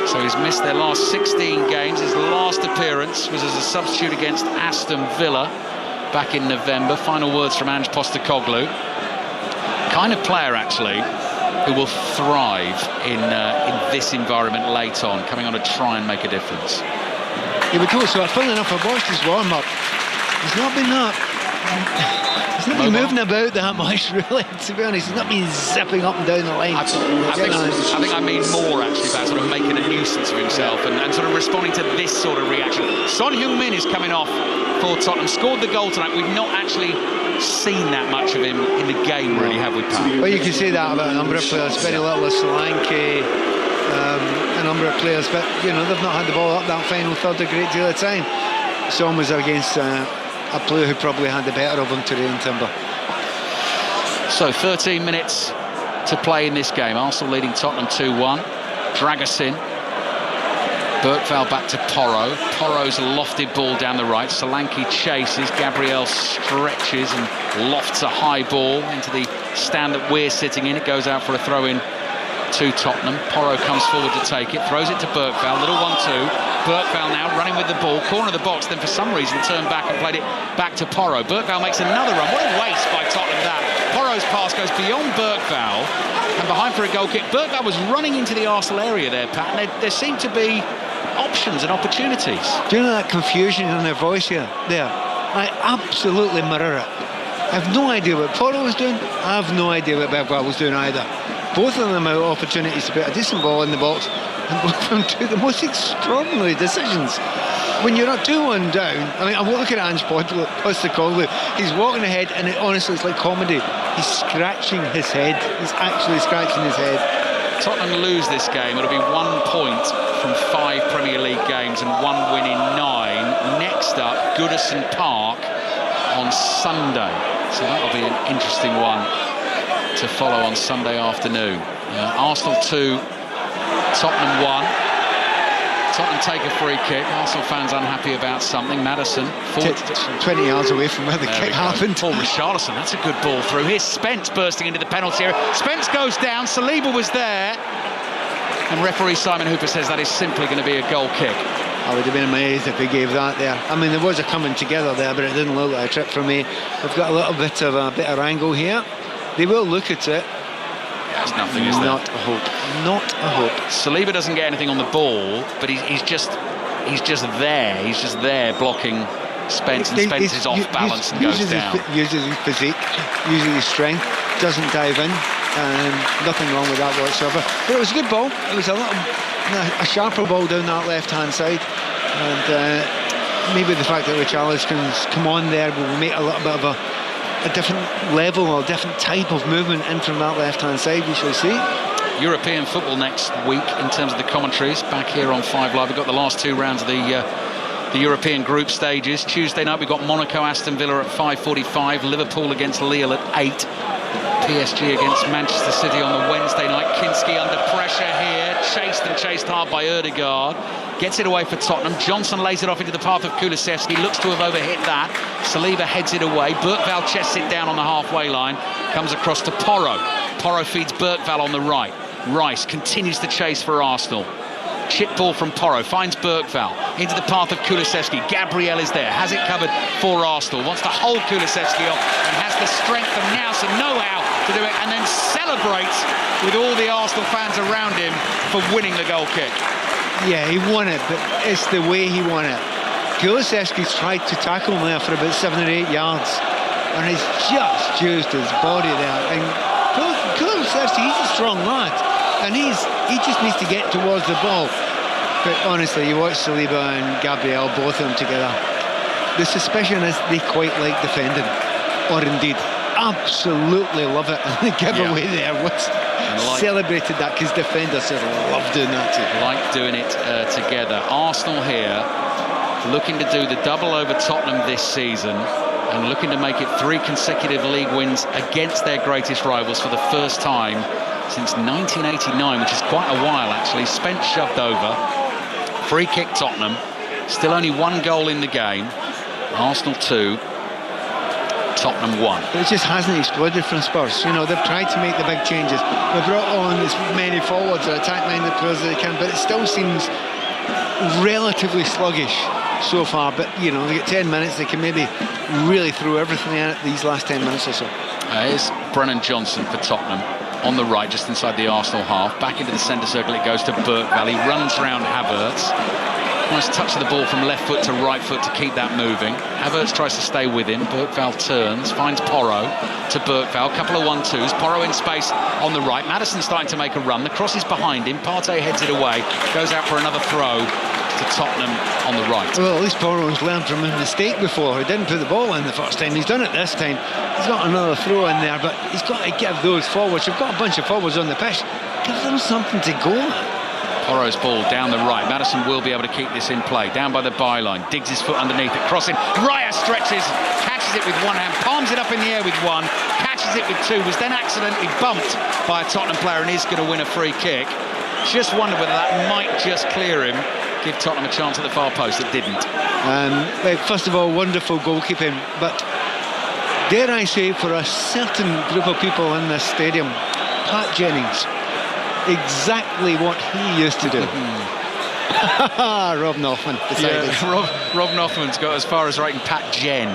Speaker 1: So he's missed their last 16 games. His last appearance was as a substitute against Aston Villa back in November. Final words from Ange Postecoglou. Kind of player, actually, who will thrive in this environment late on, coming on to try and make a difference.
Speaker 2: Yeah, but also, funnily enough, I watched his warm-up. He's not been he's not been moving about that much, really, to be honest. He's not been zipping up and down the line.
Speaker 1: I think I mean more, actually, about sort of making a nuisance of himself and sort of responding to this sort of reaction. Son Heung-min is coming off for Tottenham. Scored the goal tonight. We've not actually seen that much of him in the game, really, have we, Pat?
Speaker 2: Well, you can say that about a number of players. Very little of Solanke, a number of players, but you know they've not had the ball up that final third a great deal of time. Son was against a player who probably had the better of him today in Timber.
Speaker 1: So 13 minutes to play in this game. Arsenal leading Tottenham 2-1. Dragusin. Burkvall back to Porro. Porro's lofted ball down the right. Solanke chases. Gabriel stretches and lofts a high ball into the stand that we're sitting in. It goes out for a throw-in to Tottenham. Porro comes forward to take it, throws it to Burkvall. Little 1-2. Burkvall now running with the ball, corner of the box, then for some reason turned back and played it back to Porro. Burkvall makes another run. What a waste by Tottenham that. Porro's pass goes beyond Burkvall and behind for a goal kick. Burkvall was running into the Arsenal area there, Pat, and there seemed to be options and opportunities.
Speaker 2: Do you know that confusion in their voice here? There. I absolutely mirror it. I have no idea what Porro was doing. I have no idea what Burkvall was doing either. Both of them have opportunities to put a decent ball in the box, and both of them do the most extraordinary decisions. When you're not 2-1 down, I mean, I'm looking at Ange Postecoglou. He's walking ahead, and honestly, it's like comedy. He's scratching his head. He's actually scratching his head.
Speaker 1: Tottenham lose this game. It'll be 1 point from 5 Premier League games and 1 win in 9. Next up, Goodison Park on Sunday. So that'll be an interesting one to follow on Sunday afternoon. Arsenal 2, Tottenham 1. Tottenham take a free kick. Arsenal fans unhappy about something. Maddison
Speaker 2: 20 yards away from where the kick happened.
Speaker 1: Paul Richarlison, that's a good ball through. Here's Spence bursting into the penalty area. Spence goes down. Saliba was there. And referee Simon Hooper says that is simply going to be a goal kick.
Speaker 2: I would have been amazed if he gave that there. I mean, there was a coming together there, but it didn't look like a trip for me. We've got a little bit of a better angle here. They will look at it.
Speaker 1: Yeah, it's nothing, is there?
Speaker 2: Not a hope. Not a hope.
Speaker 1: Saliba doesn't get anything on the ball, but he's just there. He's just there blocking Spence, and Spence is off balance and goes down.
Speaker 2: Uses his physique, uses his strength, doesn't dive in, and nothing wrong with that whatsoever. But it was a good ball. It was a sharper ball down that left-hand side, and maybe the fact that Richarlison's come on there will make a little bit of a different level or a different type of movement in from that left-hand side. We shall see.
Speaker 1: European football next week in terms of the commentaries back here on 5 Live. We've got the last 2 rounds of the European group stages. Tuesday night we've got Monaco Aston Villa at 5:45, Liverpool against Lille at 8, PSG against Manchester City on the Wednesday night. Kinski under pressure here, chased hard by Ødegaard, gets it away for Tottenham. Johnson lays it off into the path of Kulusevski, looks to have overhit that. Saliba heads it away. Bergvall chests it down on the halfway line, comes across to Porro. Porro feeds Bergvall on the right. Rice continues to chase for Arsenal. Chip ball from Porro, finds Bergvall into the path of Kulusevski. Gabriel is there, has it covered for Arsenal, wants to hold Kulusevski off and has the strength and now some know-how to do it, and then celebrates with all the Arsenal fans around him for winning the goal kick.
Speaker 2: Yeah, he won it, but it's the way he won it. Kulusevski's tried to tackle him there for about 7 or 8 yards, and he's just used his body there. And Kulusevski, he's a strong lad, and he just needs to get towards the ball. But honestly, you watch Saliba and Gabriel, both of them together, the suspicion is they quite like defending, or indeed absolutely love it. And the giveaway there was celebrated that, because defenders sort of love doing that too.
Speaker 1: Like doing it together. Arsenal here looking to do the double over Tottenham this season and looking to make it 3 consecutive league wins against their greatest rivals for the first time since 1989, which is quite a while actually. Spence shoved over, free kick Tottenham, still only 1 goal in the game. Arsenal 2, Tottenham 1.
Speaker 2: But it just hasn't exploded from Spurs. You know, they've tried to make the big changes. They've brought on as many forwards or attack-minded players as they can, but it still seems relatively sluggish so far. But, you know, they get 10 minutes, they can maybe really throw everything at it these last 10 minutes or so.
Speaker 1: Here's Brennan Johnson for Tottenham on the right, just inside the Arsenal half. Back into the centre circle it goes to Bergvall. He runs round Havertz. Nice touch of the ball from left foot to right foot to keep that moving. Havertz tries to stay with him. Bergvall turns, finds Porro to Bergvall. Couple of 1-2s. Porro in space on the right. Maddison's starting to make a run. The cross is behind him. Partey heads it away. Goes out for another throw to Tottenham on the right.
Speaker 2: Well, at least Porro's learned from a mistake before. He didn't put the ball in the first time. He's done it this time. He's got another throw in there, but he's got to give those forwards. You've got a bunch of forwards on the pitch. Give them something to go at.
Speaker 1: Porro's ball down the right. Maddison will be able to keep this in play. Down by the byline. Digs his foot underneath it. Crossing. Raya stretches. Catches it with one hand. Palms it up in the air with one. Catches it with two. Was then accidentally bumped by a Tottenham player and is going to win a free kick. Just wonder whether that might just clear him. Give Tottenham a chance at the far post. It didn't.
Speaker 2: First of all, wonderful goalkeeping. But dare I say, for a certain group of people in this stadium, Pat Jennings, exactly what he used to do. Rob Noffman decided.
Speaker 1: Yeah, Rob Noffman's got as far as writing Pat Jen.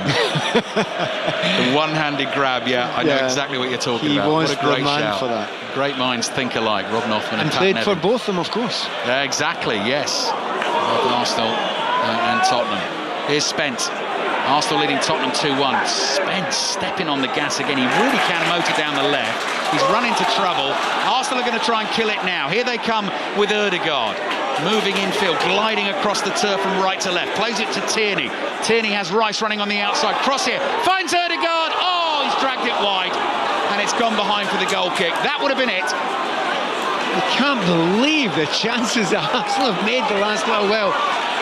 Speaker 1: The one-handed grab, I know exactly what you're talking about. What a great shout.
Speaker 2: For that.
Speaker 1: Great minds think alike, Rob Noffman and Pat
Speaker 2: played
Speaker 1: Nevin.
Speaker 2: for both of them, of course.
Speaker 1: Yeah, exactly, yes. Both Arsenal and Tottenham. Here's Spence. Arsenal leading Tottenham 2-1. Spence stepping on the gas again. He really can motor down the left. He's run into trouble. Arsenal are going to try and kill it now. Here they come with Ødegaard. Moving infield, gliding across the turf from right to left. Plays it to Tierney. Tierney has Rice running on the outside. Cross here. Finds Ødegaard. Oh, he's dragged it wide. And it's gone behind for the goal kick. That would have been it.
Speaker 2: You can't believe the chances that Arsenal have made the last little while.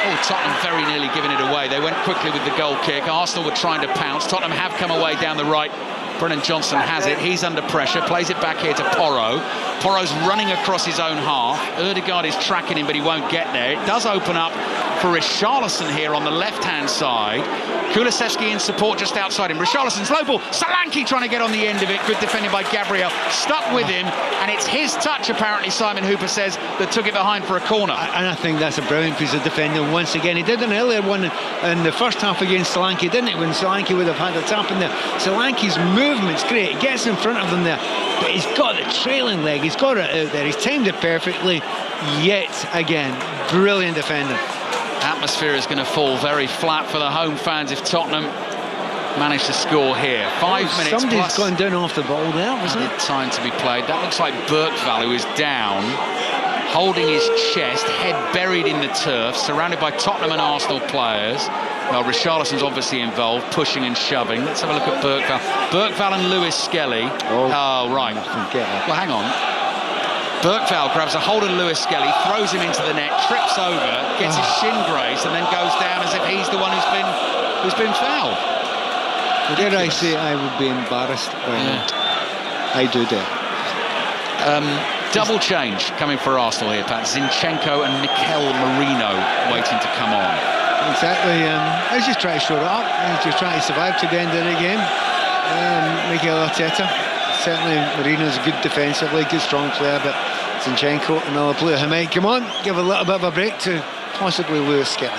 Speaker 1: Oh, Tottenham very nearly giving it away. They went quickly with the goal kick. Arsenal were trying to pounce. Tottenham have come away down the right. Brennan Johnson has it. He's under pressure. Plays it back here to Porro. Porro's running across his own half. Ødegaard is tracking him, but he won't get there. It does open up for Richarlison here on the left-hand side. Kulusevski in support just outside him. Richarlison's low ball. Solanke trying to get on the end of it. Good defending by Gabriel. Stuck with him, and it's his touch, apparently, Simon Hooper says, that took it behind for a corner.
Speaker 2: And I think that's a brilliant piece of defending once again. He did an earlier one in the first half against Solanke, didn't it? When Solanke would have had a tap in there. Solanke's movement's great. He gets in front of them there, but he's got the trailing leg. He's got it out there. He's timed it perfectly. Yet again, brilliant defending.
Speaker 1: Atmosphere is going to fall very flat for the home fans if Tottenham manage to score here. 5 minutes
Speaker 2: Somebody's
Speaker 1: plus
Speaker 2: gone down off the ball there, wasn't it?
Speaker 1: time to be played. That looks like Bergvall, who is down, holding his chest, head buried in the turf, surrounded by Tottenham and Arsenal players. Well, Richarlison's obviously involved, pushing and shoving. Let's have a look at Bergvall. Bergvall and Lewis Skelly. Oh, right. Well, hang on. Bergvall grabs a hold of Lewis Skelly, throws him into the net, trips over, gets his shin grazed, and then goes down as if he's the one who's been fouled.
Speaker 2: Dare I say I would be embarrassed by that. I do dare.
Speaker 1: Double change coming for Arsenal here, Pat. Zinchenko and Mikel Merino waiting to come on.
Speaker 2: Exactly. I was just trying to shore it up. I was just trying to survive to the end of the game. Mikel Arteta. Certainly Marino's good defensively, good strong player, but Zinchenko, another player who might come on, give a little bit of a break to possibly Lewis Skelly.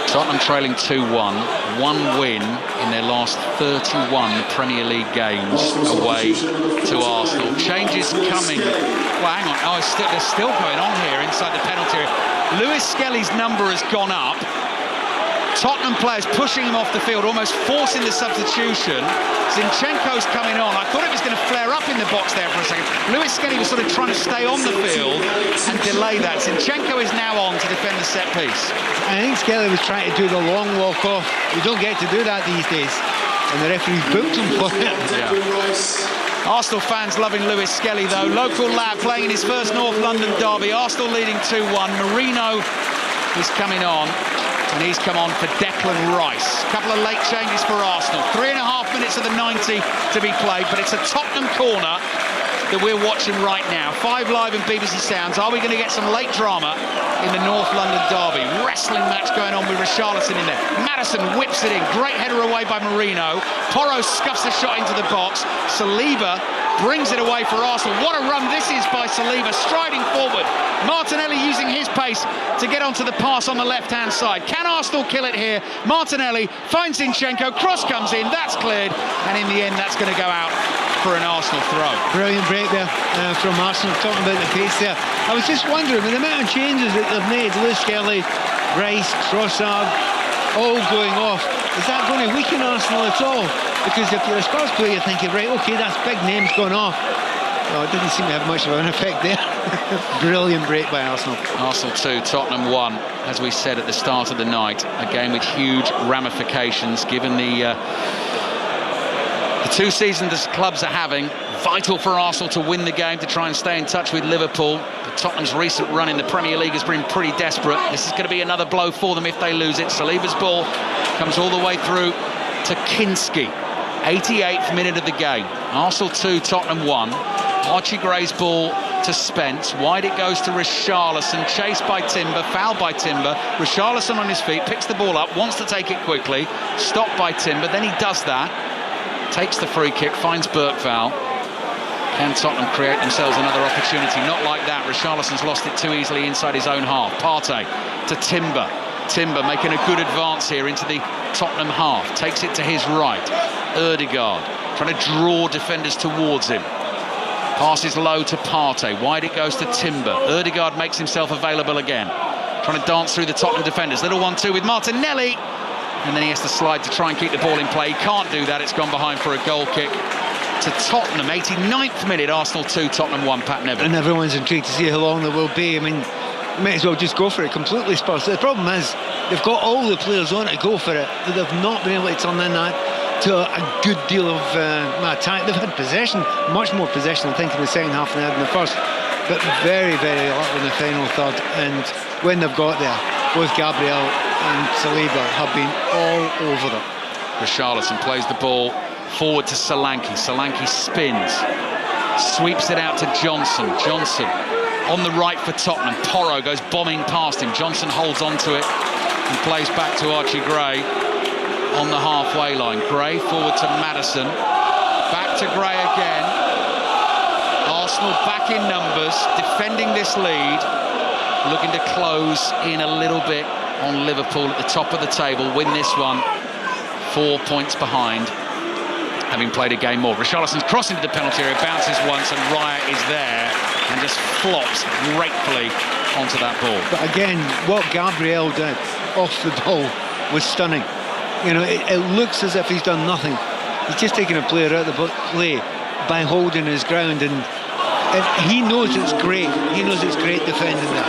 Speaker 1: Tottenham trailing 2-1, one win in their last 31 Premier League games away to Arsenal. Changes coming. Well, hang on. Oh, they're still going on here inside the penalty area. Lewis Skelly's number has gone up. Tottenham players pushing him off the field, almost forcing the substitution. Zinchenko's coming on. I thought it was going to flare up in the box there for a second. Lewis Skelly was sort of trying to stay on the field and delay that. Zinchenko is now on to defend the set piece.
Speaker 2: I think Skelly was trying to do the long walk off. You don't get to do that these days. And the referee booked him for it.
Speaker 1: Yeah. Arsenal fans loving Lewis Skelly, though. Local lad playing in his first North London derby. Arsenal leading 2-1. Merino is coming on. And he's come on for Declan Rice. A couple of late changes for Arsenal. 3.5 minutes of the 90 to be played, but it's a Tottenham corner that we're watching right now. 5 Live and BBC Sounds. Are we going to get some late drama in the North London derby? Wrestling match going on with Richarlison in there. Maddison whips it in. Great header away by Merino. Porro scuffs the shot into the box. Saliba brings it away for Arsenal. What a run this is by Saliba, striding forward. Martinelli using his pace to get onto the pass on the left-hand side. Can Arsenal kill it here? Martinelli finds Zinchenko, cross comes in, that's cleared, and in the end that's going to go out for an Arsenal throw.
Speaker 2: Brilliant break there from Arsenal, talking about the pace there. I was just wondering, with the amount of changes that they've made, Lewis Skelly, Rice, Trossard, all going off, is that going to weaken Arsenal at all? Because if you're a Spurs player, you're thinking, right, OK, that's big names going off. Well, it didn't seem to have much of an effect there. Brilliant break by Arsenal.
Speaker 1: Arsenal 2, Tottenham 1, as we said at the start of the night. A game with huge ramifications, given the 2 seasons the clubs are having. Vital for Arsenal to win the game, to try and stay in touch with Liverpool. But Tottenham's recent run in the Premier League has been pretty desperate. This is going to be another blow for them if they lose it. Saliba's ball comes all the way through to Kinski. 88th minute of the game. Arsenal 2, Tottenham 1. Archie Gray's ball to Spence. Wide it goes to Richarlison. Chased by Timber. Fouled by Timber. Richarlison on his feet. Picks the ball up. Wants to take it quickly. Stopped by Timber. Then he does that. Takes the free kick. Finds Bergvall. Can Tottenham create themselves another opportunity? Not like that. Richarlison's lost it too easily inside his own half. Partey to Timber. Timber making a good advance here into the Tottenham half. Takes it to his right. Ødegaard trying to draw defenders towards him. Passes low to Partey. Wide it goes to Timber. Ødegaard makes himself available again. Trying to dance through the Tottenham defenders. Little 1-2 with Martinelli. And then he has to slide to try and keep the ball in play. He can't do that. It's gone behind for a goal kick to Tottenham. 89th minute. Arsenal 2, Tottenham 1. Pat Neville.
Speaker 2: And everyone's intrigued to see how long there will be. I mean, you might as well just go for it completely, Spurs. The problem is they've got all the players on to go for it, but they've not been able to turn in that to a good deal of attack. They've had possession, much more possession I think in the second half than they had in the first, but very, very little in the final third. And when they've got there, both Gabriel and Saliba have been all over them.
Speaker 1: Richarlison plays the ball forward to Solanke. Solanke spins, sweeps it out to Johnson. Johnson On the right for Tottenham, Porro goes bombing past him. Johnson holds on to it and plays back to Archie Gray on the halfway line. Gray forward to Maddison. Back to Gray again. Arsenal back in numbers, defending this lead, looking to close in a little bit on Liverpool at the top of the table, win this one 4 points behind, having played a game more. Richarlison's crossing to the penalty area, bounces once, and Raya is there and just flops gratefully onto that ball.
Speaker 2: But again, what Gabriel did off the ball was stunning. You know, it looks as if he's done nothing. He's just taking a player out of the play by holding his ground, and he knows it's great. He knows it's great defending that.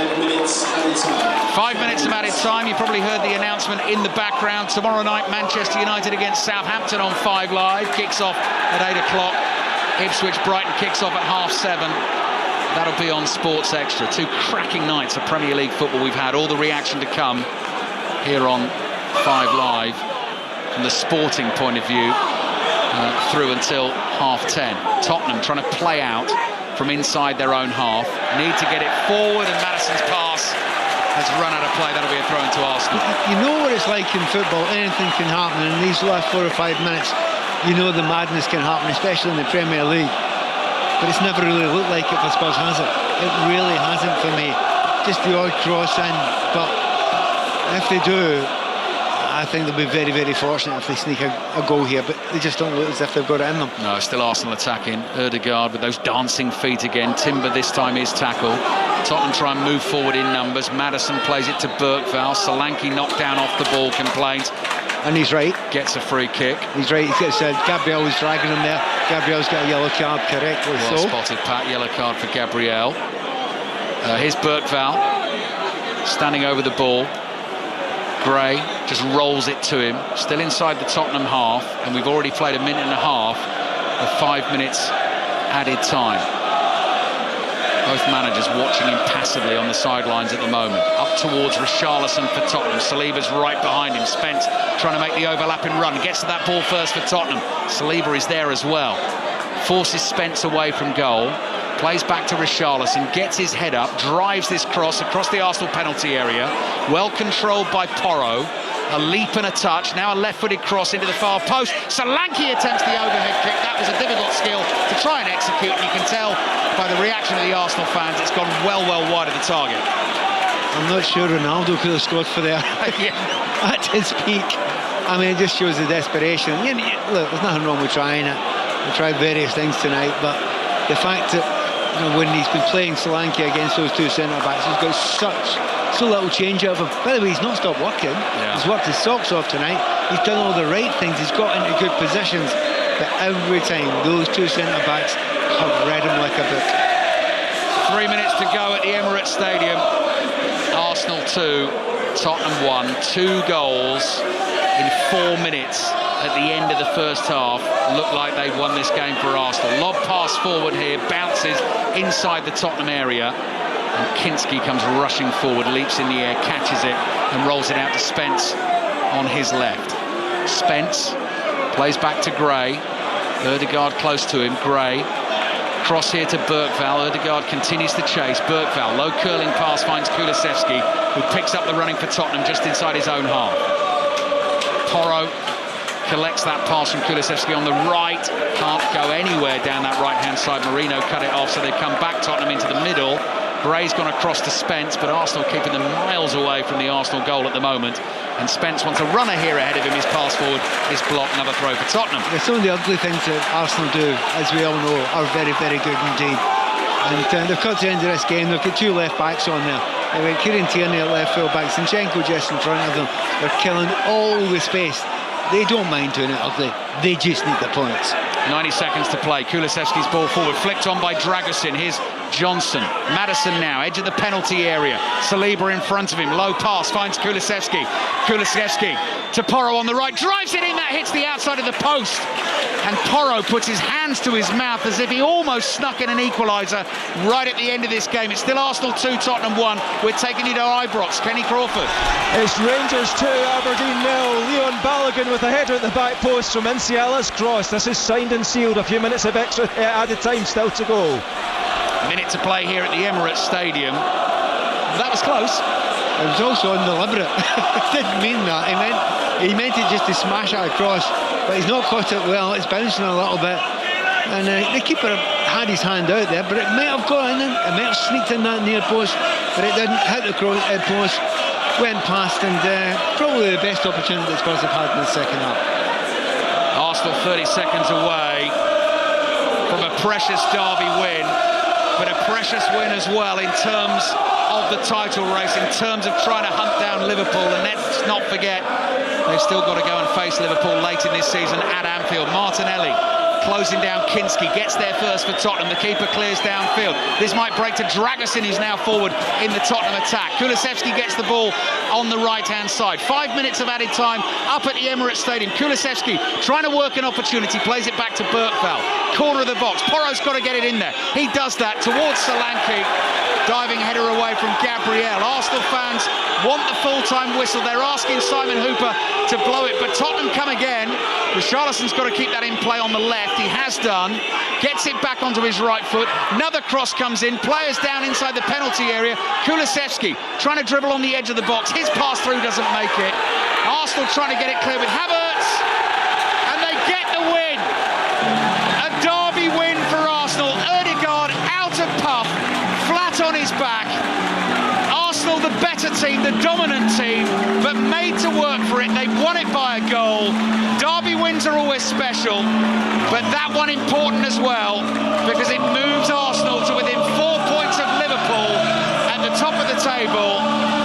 Speaker 1: 5 minutes of added time. You probably heard the announcement in the background. Tomorrow night, Manchester United against Southampton on 5 Live. Kicks off at 8 o'clock. Ipswich-Brighton kicks off at 7:30. That'll be on Sports Extra. 2 cracking nights of Premier League football we've had. All the reaction to come here on 5 Live from the sporting point of view through until 10:30. Tottenham trying to play out from inside their own half. Need to get it forward, and Maddison's pass has run out of play. That'll be a throw into Arsenal.
Speaker 2: You know what it's like in football. Anything can happen. In these last 4 or 5 minutes, you know the madness can happen, especially in the Premier League. But it's never really looked like it for Spurs, has it? It really hasn't for me. Just the odd cross in. But if they do, I think they'll be very, very fortunate if they sneak a goal here, but they just don't look as if they've got it in them.
Speaker 1: No, still Arsenal attacking. Ødegaard with those dancing feet again. Timber this time is tackle. Tottenham try and move forward in numbers. Maddison plays it to Bergvall. Solanke knocked down off the ball, complains.
Speaker 2: And he's right.
Speaker 1: Gets a free kick.
Speaker 2: He's right. He said Gabriel was dragging him there. Gabriel's got a yellow card correctly.
Speaker 1: Well spotted, Pat. Yellow card for Gabriel. Here's Bergvall standing over the ball. Gray just rolls it to him, still inside the Tottenham half, and we've already played a minute and a half of 5 minutes added time. Both managers watching impassively on the sidelines at the moment. Up towards Richarlison for Tottenham. Saliba's right behind him. Spence trying to make the overlapping run. Gets to that ball first for Tottenham. Saliba is there as well. Forces Spence away from goal. Plays back to Richarlison, gets his head up, drives this cross across the Arsenal penalty area. Well controlled by Porro. A leap and a touch. Now a left-footed cross into the far post. Solanke attempts the overhead kick. That was a difficult skill to try and execute. You can tell by the reaction of the Arsenal fans, it's gone well wide of the target.
Speaker 2: I'm not sure Ronaldo could have scored for there. At his peak. I mean, it just shows the desperation. Look, there's nothing wrong with trying it. We tried various things tonight, but the fact that when he's been playing Solanke against those 2 centre-backs, he's got so little change out of him. By the way, he's not stopped working. He's worked his socks off tonight. He's done all the right things. He's got into good positions. But every time, those 2 centre-backs have read him like a book.
Speaker 1: 3 minutes to go at the Emirates Stadium. Arsenal 2, Tottenham 1. 2 goals in 4 minutes at the end of the first half. Looked like they've won this game for Arsenal. Lob pass forward here, bounces inside the Tottenham area, and Kinski comes rushing forward, leaps in the air, catches it and rolls it out to Spence on his left. Spence plays back to Gray. Ødegaard close to him. Gray cross here to Bergvall. Ødegaard continues to chase. Bergvall, low curling pass, finds Kulusevski, who picks up the running for Tottenham just inside his own half. Porro collects that pass from Kulusevski on the right. Can't go anywhere down that right-hand side. Marino cut it off, so they come back Tottenham into the middle. Gray's gone across to Spence, but Arsenal keeping them miles away from the Arsenal goal at the moment. And Spence wants a runner here ahead of him. His pass forward is blocked. Another throw for Tottenham.
Speaker 2: Some of the ugly things that Arsenal do, as we all know, are very, very good indeed. And they've cut to the end of this game. They've got 2 left-backs on there. They've got Kieran Tierney at left full-back, Zinchenko just in front of them. They're killing all the space. They don't mind doing it ugly. They just need the points.
Speaker 1: 90 seconds to play. Kulusevski's ball forward, flicked on by Dragusin. Here's Johnson. Maddison now, edge of the penalty area. Saliba in front of him. Low pass, finds Kulusevski. Kulusevski to Porro on the right. Drives it in, that hits the outside of the post. And Porro puts his hands to his mouth as if he almost snuck in an equaliser right at the end of this game. It's still Arsenal 2, Tottenham 1. We're taking you to Ibrox. Kenny Crawford.
Speaker 5: It's Rangers 2, Aberdeen 0. Leon Balogun with a header at the back post from Inciala's cross. This is signed and sealed. A few minutes of extra added time still to go.
Speaker 1: Minute to play here at the Emirates Stadium. That was close.
Speaker 2: It was also undeliberate. Didn't mean that. He meant it just to smash it across, but he's not caught it well. It's bouncing a little bit, and the keeper had his hand out there, but it might have gone in. It might have sneaked in that near post, but it didn't hit the post. Went past, and probably the best opportunity that Spurs have had in the second half.
Speaker 1: Arsenal 30 seconds away from a precious derby win, but a precious win as well in terms of the title race, in terms of trying to hunt down Liverpool. And let's not forget, they've still got to go and face Liverpool late in this season at Anfield. Martinelli closing down Kinski, gets there first for Tottenham. The keeper clears downfield. This might break to Dragusin, who's now forward in the Tottenham attack. Kulusevski gets the ball on the right-hand side. 5 minutes of added time up at the Emirates Stadium. Kulusevski trying to work an opportunity, plays it back to Bergvall. Corner of the box. Porro's got to get it in there. He does that towards Solanke. Diving header away from Gabriel. Arsenal fans want the full-time whistle. They're asking Simon Hooper to blow it, but Tottenham come again. Richarlison's got to keep that in play on the left. He has done. Gets it back onto his right foot. Another cross comes in. Players down inside the penalty area. Kulusevski trying to dribble on the edge of the box. His pass through doesn't make it. Arsenal trying to get it clear with Havertz, and they get the win. A derby win for Arsenal. Ødegaard out of puff, flat on his back. Arsenal the better team, the dominant team, but made to work for it. They won it by a goal. Derby wins are always special, but that one important as well, because it moves Arsenal to within 4 points of Liverpool at the top of the table.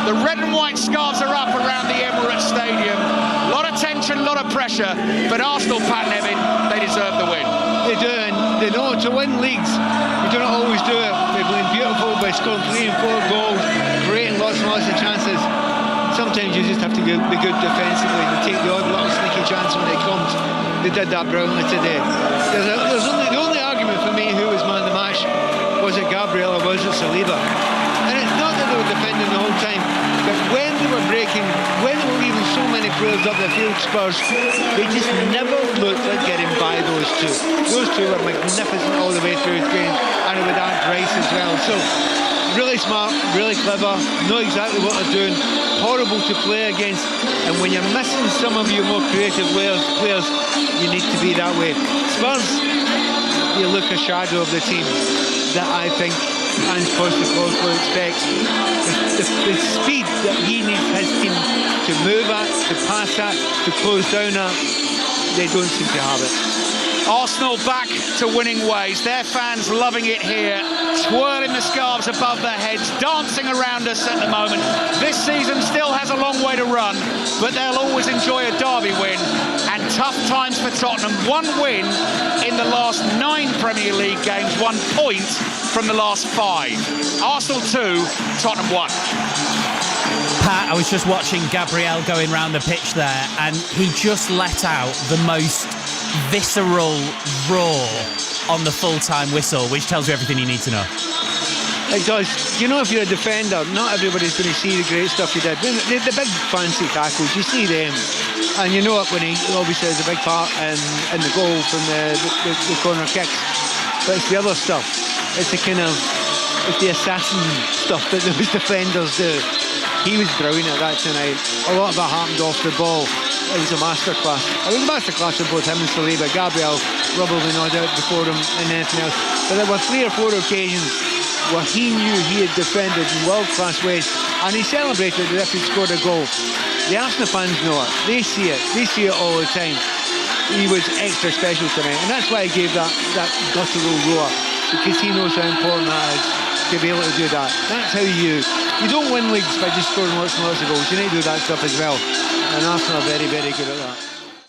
Speaker 1: The red and white scarves are up around the Emirates Stadium. A lot of tension, a lot of pressure, but Arsenal, Pat Nevin, they deserve the win.
Speaker 2: They do, and they know to win leagues, you don't always do it. They've been beautiful by scoring 3 and 4 goals, creating lots and lots of chances. Sometimes you just have to be good defensively and take the odd little sneaky chance when it comes. They did that brilliantly today. There's only the only argument for me who was man of the match. Was it Gabriel or was it Saliba? And it's not that they were defending the whole time, but when they were breaking, when they were leaving so many players up the field, Spurs, they just never looked at getting by those two. Those two were magnificent all the way through the game, and it would add Rice as well. So really smart, really clever, know exactly what they're doing, horrible to play against, and when you're missing some of your more creative players, you need to be that way. Spurs, they look a shadow of the team that I think Ange Postecoglou expects. The speed that he needs his team to move at, to pass at, to close down at, they don't seem to have it.
Speaker 1: Arsenal back to winning ways. Their fans loving it here, twirling the scarves above their heads, dancing around us at the moment. This season still has a long way to run, but they'll always enjoy a derby win. And tough times for Tottenham. 1 win in the last 9 Premier League games, 1 point from the last 5. Arsenal 2, Tottenham 1.
Speaker 20: Pat, I was just watching Gabriel going round the pitch there, and he just let out the most visceral roar on the full-time whistle, which tells you everything you need to know.
Speaker 2: It does. You know, if you're a defender, not everybody's going to see the great stuff you did. The big fancy tackles, you see them, and you know it when he obviously has a big part in the goal from the corner kicks. But it's the other stuff. It's the assassin stuff that those defenders do. He was brilliant at that tonight. A lot of it happened off the ball. It was a masterclass. It was a masterclass in both him and Saliba. Gabriel probably not out before him and anything else. But there were 3 or 4 occasions where he knew he had defended in world-class ways, and he celebrated as if he'd scored a goal. The Arsenal fans know it. They see it. They see it all the time. He was extra special tonight, and that's why he gave that guttural roar, because he knows how important that is to be able to do that. That's how you don't win leagues by just scoring lots and lots of goals. You need to do that stuff as well, and Arsenal are very, very good at that.